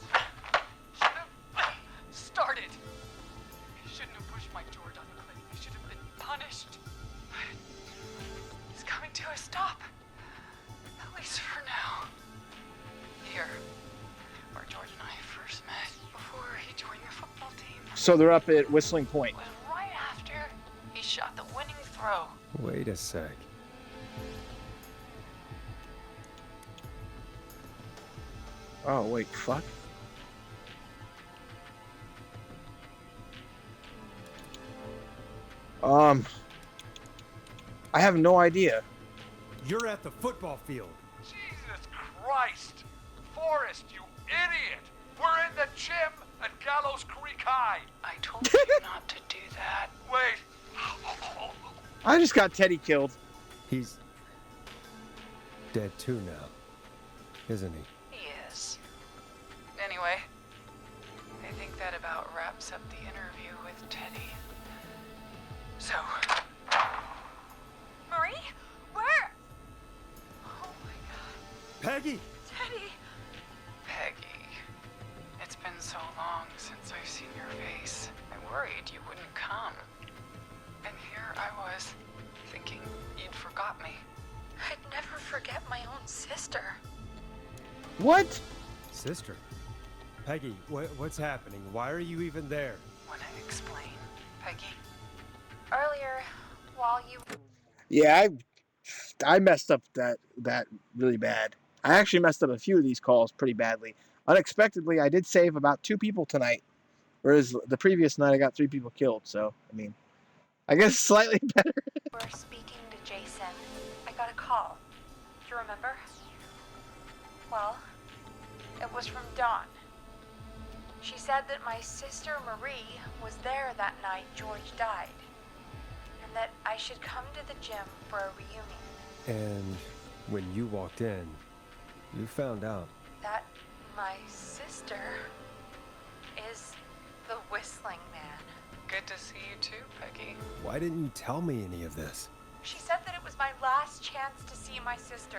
should have started. I shouldn't have pushed my George on the cliff. He should have been punished. But it's coming to a stop. At least for now. Here, where George and I first met, before he joined the football team. So they're up at Whistling Point. When right after he shot the winning throw. Wait a sec. Oh, wait, fuck. I have no idea. You're at the football field. Jesus Christ! Forrest, you idiot! We're in the gym at Gallows Creek High! I told you not to do that. Wait! I just got Teddy killed. He's dead too now, isn't he? He is. Anyway, I think that about wraps up the interview with Teddy. So... Marie? Where? Oh my god. Peggy! Teddy! Peggy, it's been so long since I've seen your face. I worried you wouldn't come. And here I was, thinking you'd forgot me. I'd never forget my own sister. What? Sister? Peggy, what's happening? Why are you even there? Wanna explain, Peggy? Earlier, while you... Yeah, I messed up that really bad. I actually messed up a few of these calls pretty badly. Unexpectedly, I did save about 2 people tonight, whereas the previous night I got 3 people killed. So, I mean, I guess slightly better. were speaking to Jason, I got a call. Do you remember? Well, it was from Dawn. She said that my sister Marie was there that night George died, and that I should come to the gym for a reunion. And when you walked in, you found out. That my sister is the Whistling Man. Good to see you too, Peggy. Why didn't you tell me any of this? She said that it was my last chance to see my sister.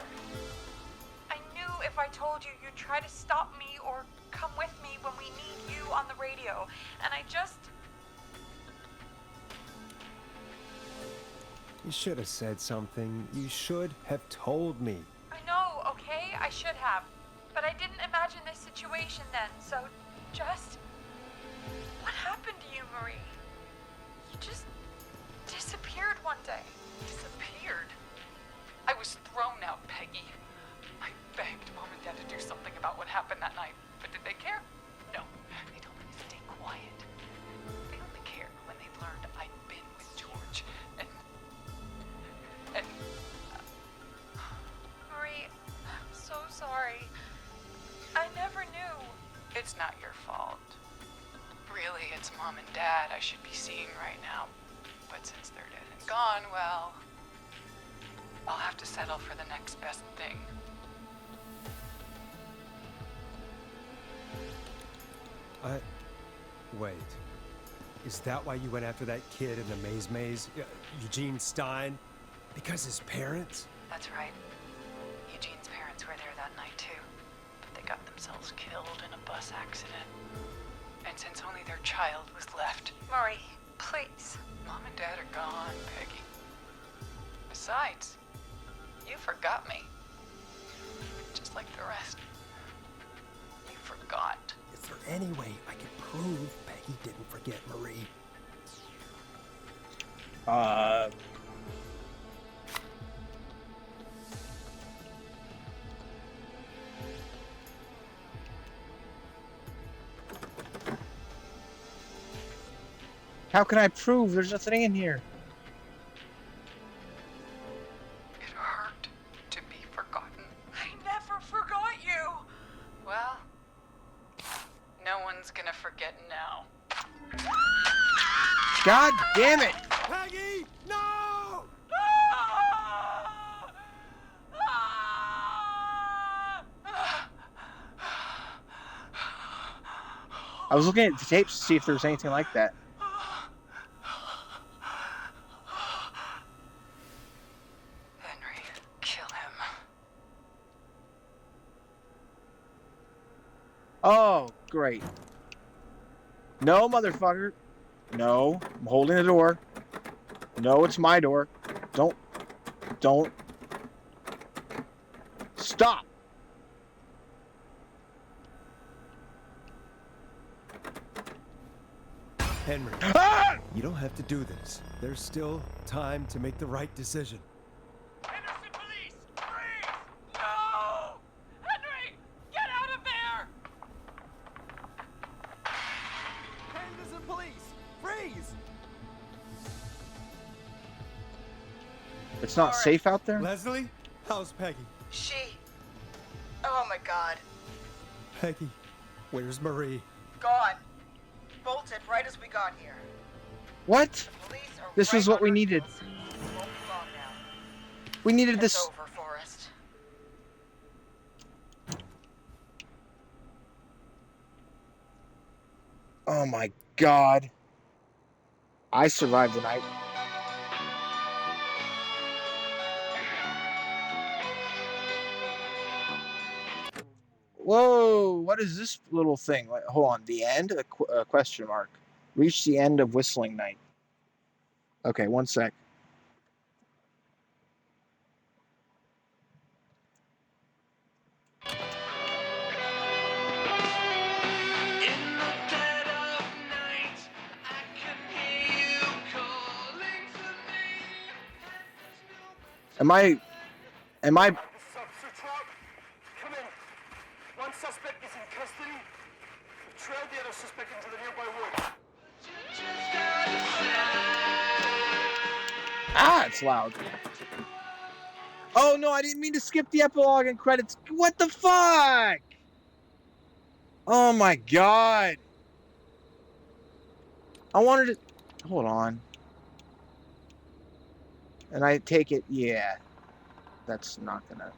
I knew if I told you, you'd try to stop me or come with me when we need you on the radio. And I just... You should have said something. You should have told me. I know, okay? I should have. But I didn't imagine this situation then, so just... you, Marie. You just disappeared one day. Disappeared? I was thrown out, Peggy. I begged Mom and Dad to do something about what happened that night, but did they care? No. They told me to stay quiet. They only cared when they learned I'd been with George. And Marie, I'm so sorry. I never knew. it's not your fault. Really, it's Mom and Dad I should be seeing right now. But since they're dead and gone, well, I'll have to settle for the next best thing. Wait. Is that why you went after that kid in the maze? Eugene Stein? Because his parents? That's right. Eugene's parents were there that night too, but they got themselves killed in a bus accident. And since only their child was left, Marie, please. Mom and Dad are gone, Peggy. Besides, you forgot me. Just like the rest. You forgot. Is there any way I can prove Peggy didn't forget Marie? How can I prove there's nothing in here? It hurt to be forgotten. I never forgot you. Well, no one's gonna forget now. God damn it! Peggy! No! I was looking at the tapes to see if there was anything like that. Henry, kill him. Oh, great. No, motherfucker. No, I'm holding the door. No, it's my door. Don't. Stop. Henry, Ah! you don't have to do this. There's still time to make the right decision. Henderson police! Freeze! No! Henry! Get out of there! Henderson police! Freeze! It's not safe out there? Leslie, how's Peggy? Oh my god. Peggy, where's Marie? Gone. Bolted right as we got here. What? The police are This right is what we on our needed. heels. We won't be long now. We needed It's this. over, Forrest. Oh my god. I survived the night. Whoa, what is this little thing? Wait, hold on, the end? A question mark. Reach the end of Whistling Night. Okay, one sec. Am I... This is Officer Trout. Come in. One suspect is in custody. We've trailed the other suspect into the nearby woods. Ah, it's loud. Oh no, I didn't mean to skip the epilogue and credits. What the fuck? Oh my god. I wanted to... Hold on. And I take it, yeah. That's not gonna...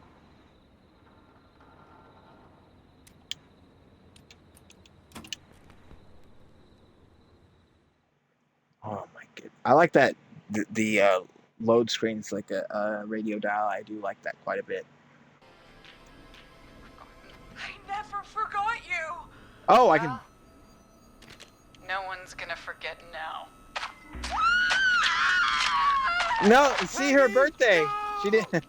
Oh my god. I like that the load screen's like a radio dial. I do like that quite a bit. I never forgot you. Oh, I can... No one's gonna forget now. No, see her birthday. She didn't...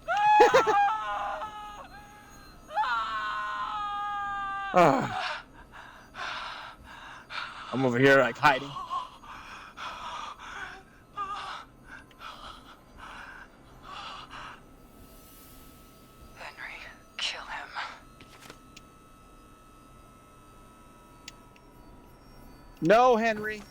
I'm over here like hiding. No, Henry.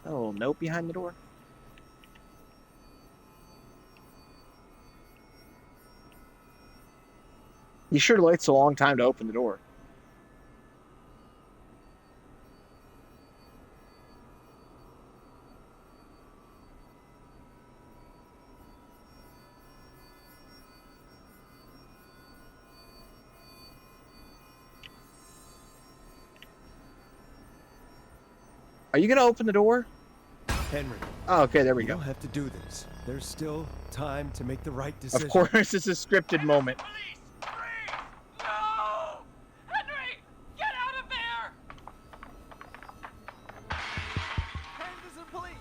A little note behind the door. You sure waits a long time to open the door. Are you going to open the door? Henry. Oh, okay, there we You go. don't have to do this. There's still time to make the right decision. Of course, it's a scripted moment. No! Henry! Get out of there! Henderson police!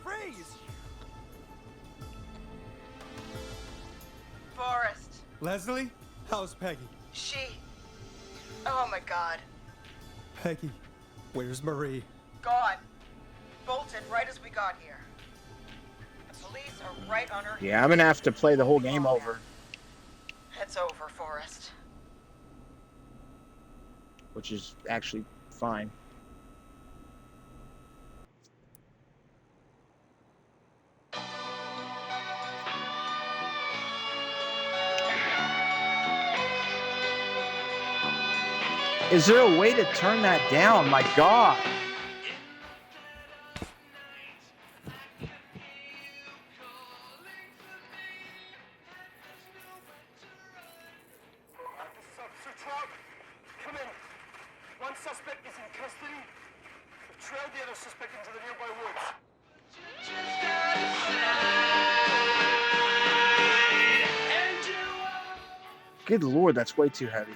Freeze! Forrest. Leslie? How's Peggy? She. Oh my god. Peggy, where's Marie? Gone. Bolted right as we got here. The police are right on her. Yeah, I'm going to have to play the whole game over. It's over, Forrest. Which is actually fine. Is there a way to turn that down? My God. Officer Trout, come in. One suspect is in custody. Trail the other suspect into the nearby woods. Good Lord, that's way too heavy.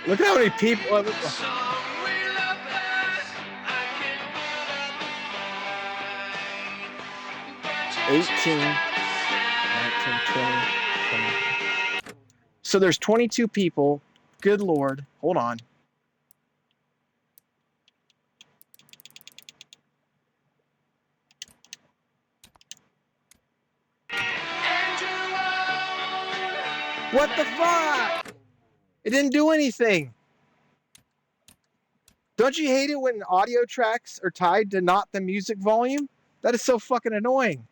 Look at how many people. 18, 19, 20. So there's 22 people. Good Lord. Hold on. What the fuck? It didn't do anything. Don't you hate it when audio tracks are tied to not the music volume? That is so fucking annoying.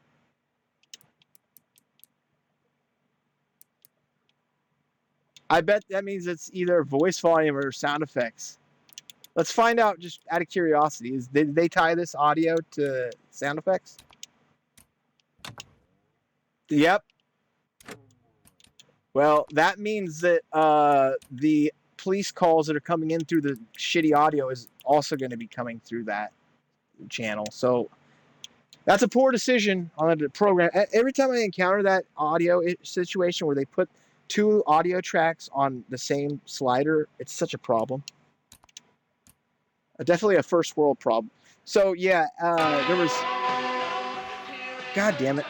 I bet that means it's either voice volume or sound effects. Let's find out just out of curiosity. Did they tie this audio to sound effects? Yep. Well, that means that the police calls that are coming in through the shitty audio is also going to be coming through that channel. So that's a poor decision on the program. Every time I encounter that audio situation where they put two audio tracks on the same slider, it's such a problem. Definitely a first world problem. So yeah, there was, God damn it.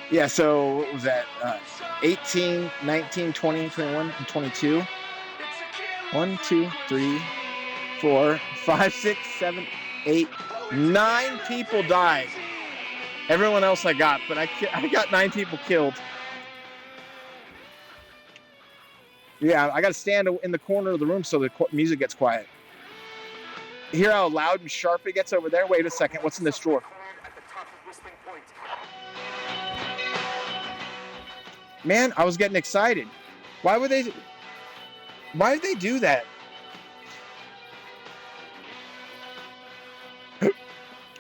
Yeah, so what was that? 18, 19, 20, 21, and 22. 1, 2, 3, 4, 5, 6, 7, 8, 9 people died. Everyone else I got, but I got 9 people killed. Yeah, I got to stand in the corner of the room so the music gets quiet. Hear how loud and sharp it gets over there? Wait a second, what's in this drawer? Man, I was getting excited. Why did they do that?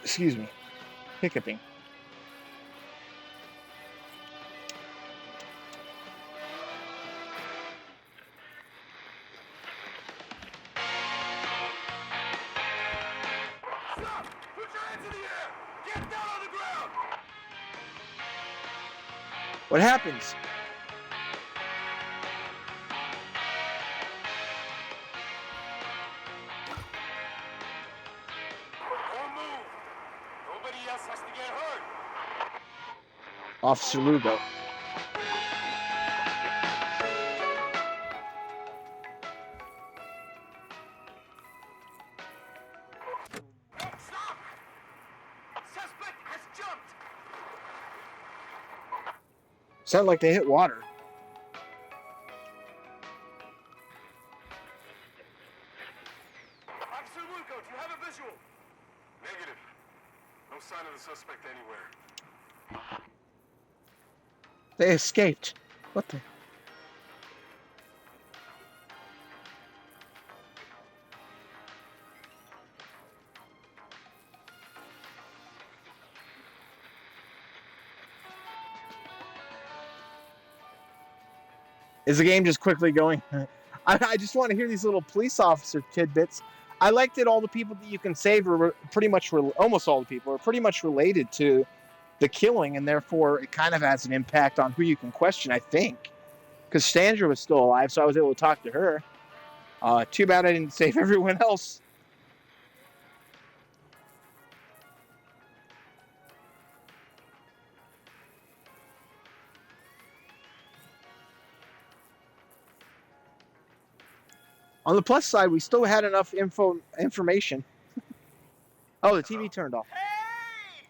Excuse me. Hiccuping. Stop! Put your hands in the air! Get down on the ground! What happens? Don't move. Nobody else has to get hurt. Officer Lugo. Stop! Suspect has jumped. Sound like they hit water. Officer Lugo, do you have a visual? Negative. No sign of the suspect anywhere. They escaped. What the? Is the game just quickly going? I just want to hear these little police officer tidbits. I like that all the people that you can save are pretty much, almost all the people are pretty much related to the killing, and therefore it kind of has an impact on who you can question, I think. Because Sandra was still alive, so I was able to talk to her. Too bad I didn't save everyone else. On the plus side, we still had enough information. Oh, the TV turned off. Hey!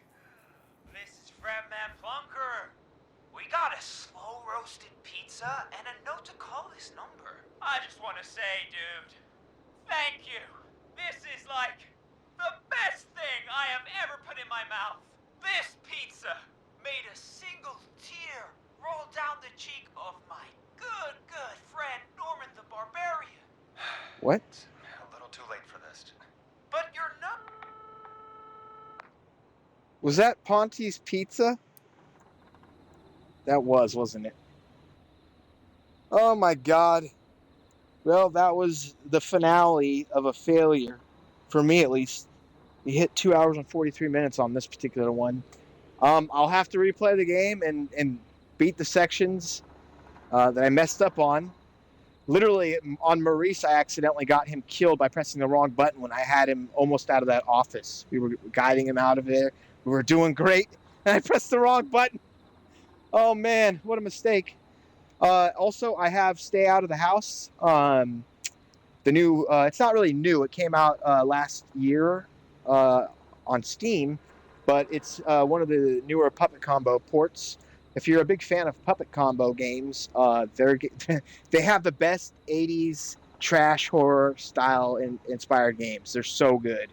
This is Fratman Plunker. We got a slow roasted pizza and a note to call this number. I just want to say, dude, thank you. This is like the best thing I have ever put in my mouth. This pizza made a single tear roll down the cheek of my good friend Norman the Barbarian. What? A little too late for this. But you're not. Was that Ponte's Pizza? That wasn't it? Oh my God. Well, that was the finale of a failure. For me, at least. We hit 2 hours and 43 minutes on this particular one. I'll have to replay the game and beat the sections that I messed up on. Literally, on Maurice, I accidentally got him killed by pressing the wrong button when I had him almost out of that office. We were guiding him out of there. We were doing great, and I pressed the wrong button. Oh, man, what a mistake. Also, I have Stay Out of the House. The new, it's not really new. It came out last year on Steam, but it's one of the newer Puppet Combo ports. If you're a big fan of Puppet Combo games, they have the best 80s trash horror style inspired games. They're so good.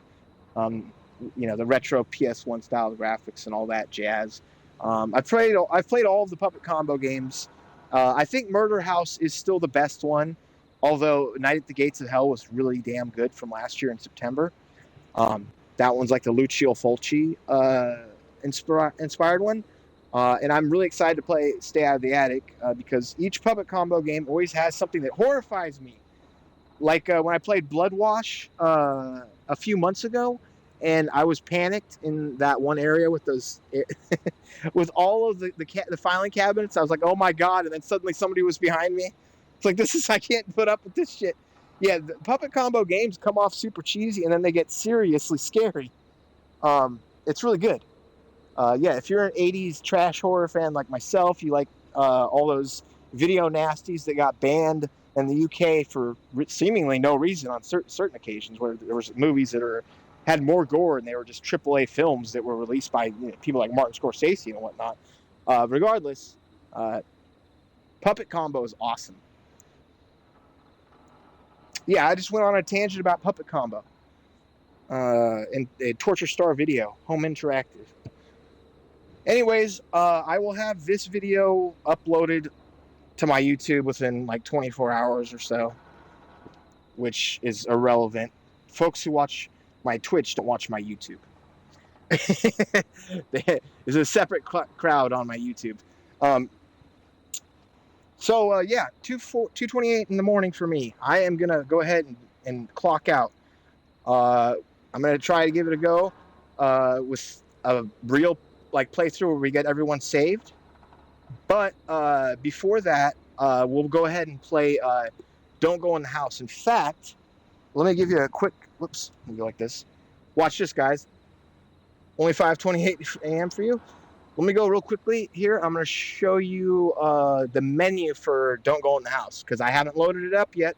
The retro PS1 style graphics and all that jazz. I've played all of the Puppet Combo games. I think Murder House is still the best one, although Night at the Gates of Hell was really damn good from last year in September. That one's like the Lucio Fulci inspired one. And I'm really excited to play Stay Out of the Attic because each Puppet Combo game always has something that horrifies me. Like when I played Blood Wash a few months ago, and I was panicked in that one area with those, with all of the filing cabinets. I was like, oh my God. And then suddenly somebody was behind me. It's like, I can't put up with this shit. Yeah, the Puppet Combo games come off super cheesy and then they get seriously scary. It's really good. If you're an 80s trash horror fan like myself, you like all those video nasties that got banned in the UK for seemingly no reason on certain occasions, where there was movies that had more gore and they were just AAA films that were released by people like Martin Scorsese and whatnot. Regardless, Puppet Combo is awesome. Yeah, I just went on a tangent about Puppet Combo. And a Torture Star Video, Home Interactive. Anyways, I will have this video uploaded to my YouTube within like 24 hours or so, which is irrelevant. Folks who watch my Twitch don't watch my YouTube. There's a separate crowd on my YouTube. 2:28 in the morning for me. I am going to go ahead and clock out. I'm going to try to give it a go with a real playthrough where we get everyone saved. But before that, we'll go ahead and play Don't Go in the House. In fact, let me give you a quick, whoops, let me go like this. Watch this, guys. Only 5:28 a.m. for you. Let me go real quickly here. I'm going to show you the menu for Don't Go in the House because I haven't loaded it up yet.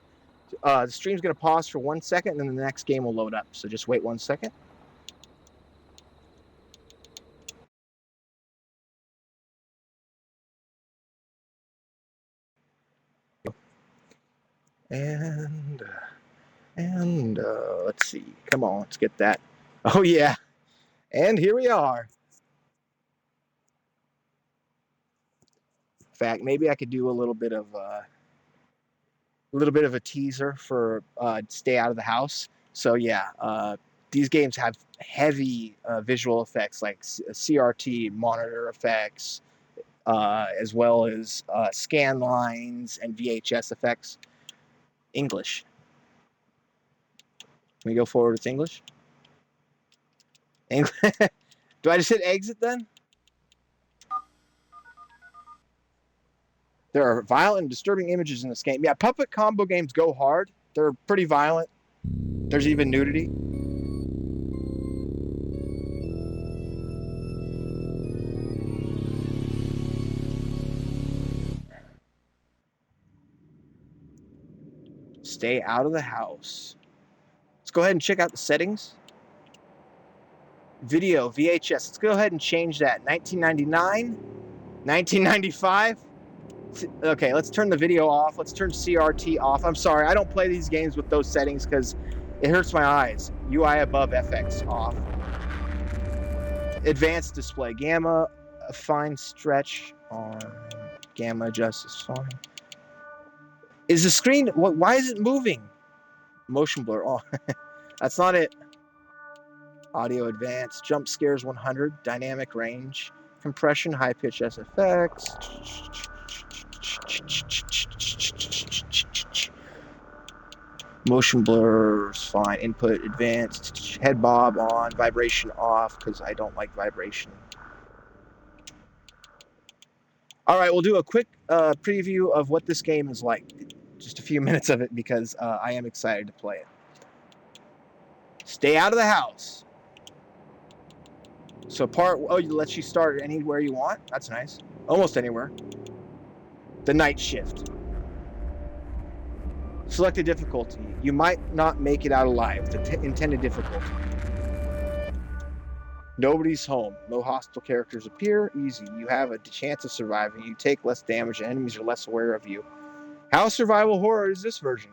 The stream's going to pause for 1 second, and then the next game will load up. So just wait 1 second. And let's see. Come on, let's get that. Oh, yeah. And here we are. In fact, maybe I could do a little bit of a teaser for Stay Out of the House. So yeah, these games have heavy visual effects like CRT monitor effects, as well as scan lines and VHS effects. English. Can we go forward with English? English. Do I just hit exit then? There are violent and disturbing images in this game. Yeah, puppet combo games go hard. They're pretty violent. There's even nudity. Stay out of the house. Let's go ahead and check out the settings. Video, VHS. Let's go ahead and change that. 1999, 1995. Okay, let's turn the video off. Let's turn CRT off. I'm sorry, I don't play these games with those settings because it hurts my eyes. UI above FX off. Advanced display. Gamma, a fine stretch on gamma adjust is fine. Is the screen, why is it moving? Motion blur. Oh, that's not it. Audio advanced. Jump scares 100. Dynamic range. Compression, high pitch SFX. Motion blurs fine. Input advanced. Head bob on. Vibration off because I don't like vibration. All right, we'll do a quick preview of what this game is like. Just a few minutes of it because I am excited to play it. Stay out of the house. So it lets you start anywhere you want. That's nice. Almost anywhere. The night shift. Select a difficulty. You might not make it out alive. The intended difficulty. Nobody's home. No hostile characters appear. Easy. You have a chance of surviving. You take less damage. Enemies are less aware of you. How survival horror is this version?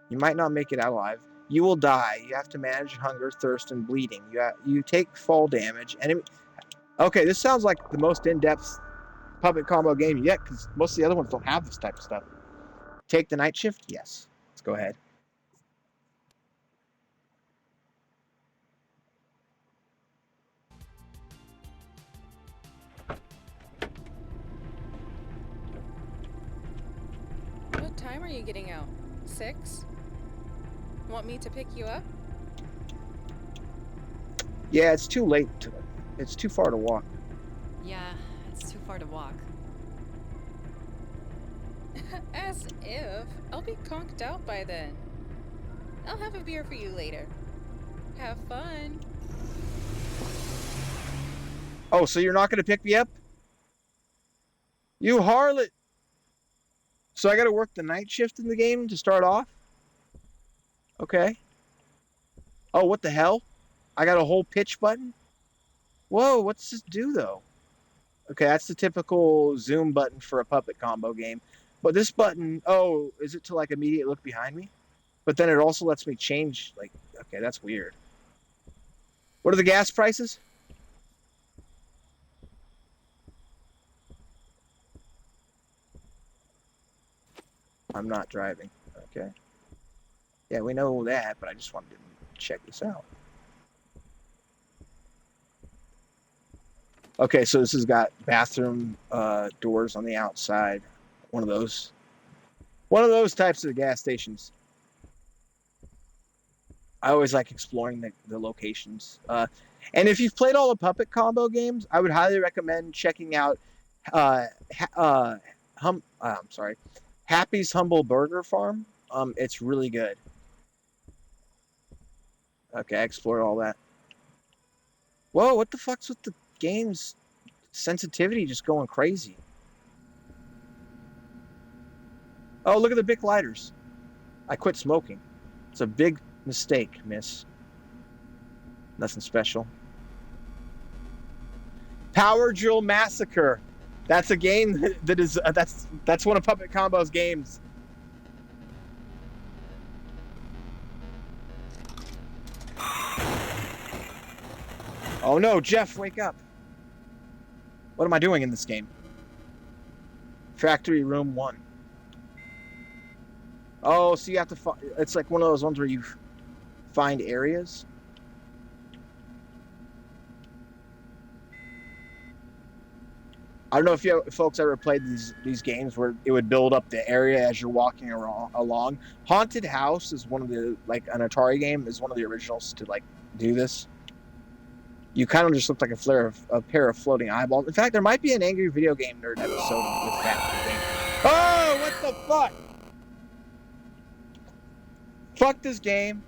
You might not make it out alive. You will die. You have to manage hunger, thirst, and bleeding. You take fall damage. Okay, this sounds like the most in-depth puppet combo game yet because most of the other ones don't have this type of stuff. Take the night shift? Yes. Let's go ahead. What time are you getting out? 6? Want me to pick you up? Yeah, it's too late. It's too far to walk. Yeah, it's too far to walk. As if. I'll be conked out by then. I'll have a beer for you later. Have fun. Oh, so you're not going to pick me up? You harlot! So I got to work the night shift in the game to start off? Okay. Oh, what the hell? I got a whole pitch button? Whoa, what's this do, though? Okay, that's the typical zoom button for a puppet combo game. But this button, oh, is it to, like, immediate look behind me? But then it also lets me change, like, okay, that's weird. What are the gas prices? I'm not driving. Okay. Yeah, we know that, but I just wanted to check this out. Okay, so this has got bathroom doors on the outside. One of those types of gas stations. I always like exploring the locations. And if you've played all the puppet combo games, I would highly recommend checking out I'm sorry, Happy's Humble Burger Farm. It's really good. Okay, I explored all that. Whoa, what the fuck's with the game's sensitivity just going crazy? Oh, look at the Bic lighters. I quit smoking. It's a big mistake, miss. Nothing special. Power Drill Massacre. That's a game that is that's one of Puppet Combo's games. Oh no, Jeff, wake up. What am I doing in this game? Factory Room 1. Oh, so you have to find, it's like one of those ones where you find areas. I don't know if you folks ever played these games where it would build up the area as you're walking along. Haunted House is one of the, like an Atari game, is one of the originals to like do this. You kind of just look like a pair of floating eyeballs. In fact, there might be an Angry Video Game Nerd episode with that thing. Oh, what the fuck? Fuck this game.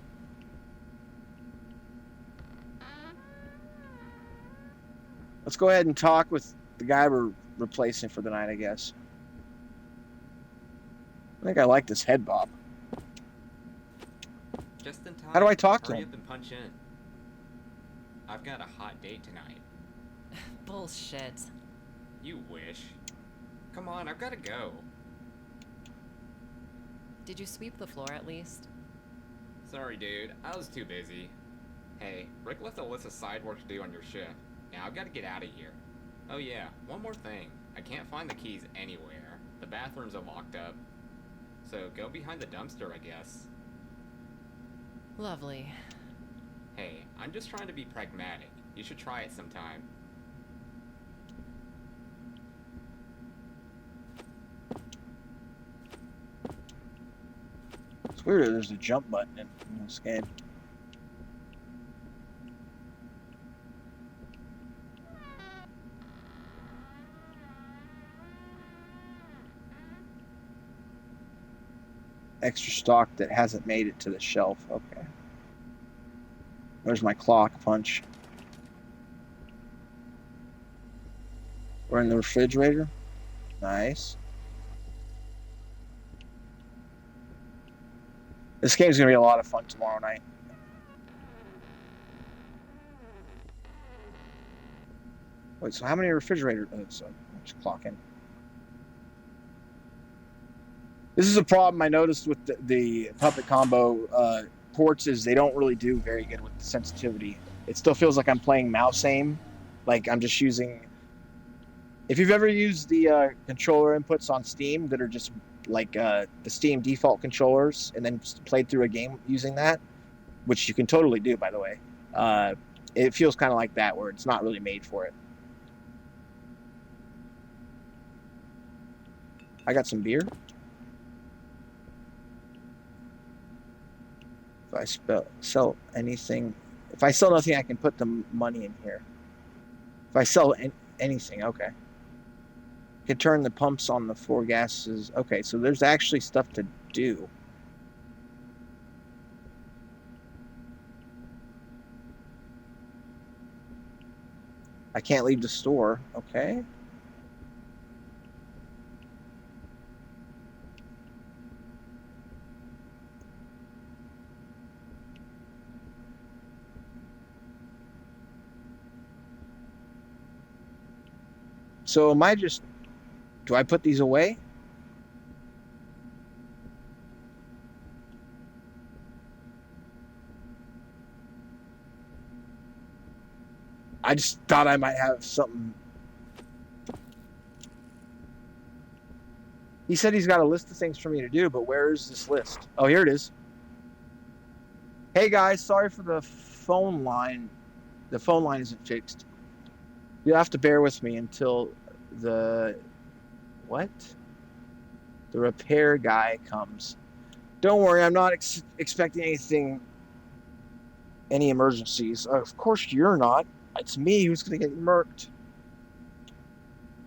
Let's go ahead and talk with the guy we're replacing for the night, I guess. I think I like this head bob. Just in time. How do I talk to Hurry him? up and punch in. I've got a hot date tonight. Bullshit. You wish. Come on, I've got to go. Did you sweep the floor at least? Sorry, dude. I was too busy. Hey, Rick left a list of side work to do on your shift. Now I've got to get out of here. Oh yeah, one more thing. I can't find the keys anywhere. The bathrooms are locked up. So go behind the dumpster, I guess. Lovely. Hey, I'm just trying to be pragmatic. You should try it sometime. It's weird that there's a jump button in this game. Extra stock that hasn't made it to the shelf. Okay. There's my clock punch. We're in the refrigerator. Nice. This game's gonna be a lot of fun tomorrow night. Wait, so how many refrigerators? Oh, so I'm just clocking. This is a problem I noticed with the Puppet Combo ports, is they don't really do very good with the sensitivity. It still feels like I'm playing mouse aim, like I'm just using. If you've ever used the controller inputs on Steam that are just like the Steam default controllers, and then played through a game using that, which you can totally do, by the way, it feels kind of like that, where it's not really made for it. I got some beer. If I sell anything, if I sell nothing, I can put the money in here. If I sell anything, okay. Can turn the pumps on the 4 gases. Okay, so there's actually stuff to do. I can't leave the store. Okay. So am I just, do I put these away? I just thought I might have something. He said he's got a list of things for me to do, but where is this list? Oh, here it is. Hey guys, sorry for the phone line. The phone line isn't fixed. You'll have to bear with me until the repair guy comes. Don't worry, I'm not expecting any emergencies. Of course you're not. It's me who's going to get murked.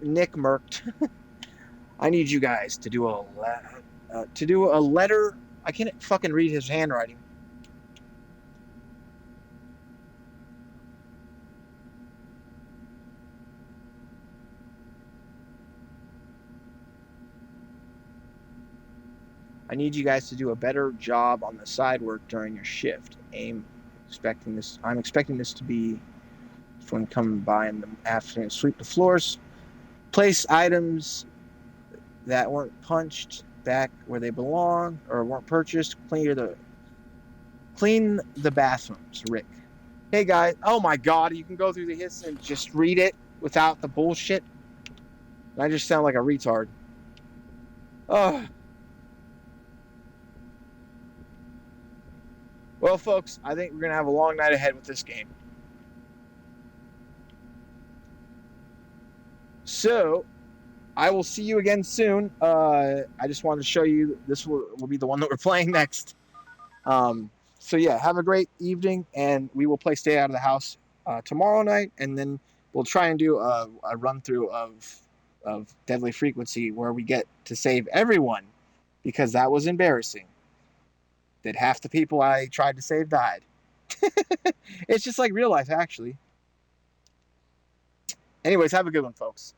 Nick murked. I need you guys to do a letter. I can't fucking read his handwriting. I need you guys to do a better job on the side work during your shift. I'm expecting this to be when coming by in the afternoon. Sweep the floors, place items that weren't punched back where they belong or weren't purchased. Clean the bathrooms, Rick. Hey guys, oh my god, you can go through the hits and just read it without the bullshit. I just sound like a retard. Oh. Well, folks, I think we're going to have a long night ahead with this game. So, I will see you again soon. I just wanted to show you, this will be the one that we're playing next. So yeah, have a great evening, and we will play Stay Out of the House tomorrow night, and then we'll try and do a run-through of Deadly Frequency where we get to save everyone, because that was embarrassing. That half the people I tried to save died. It's just like real life, actually. Anyways, have a good one, folks.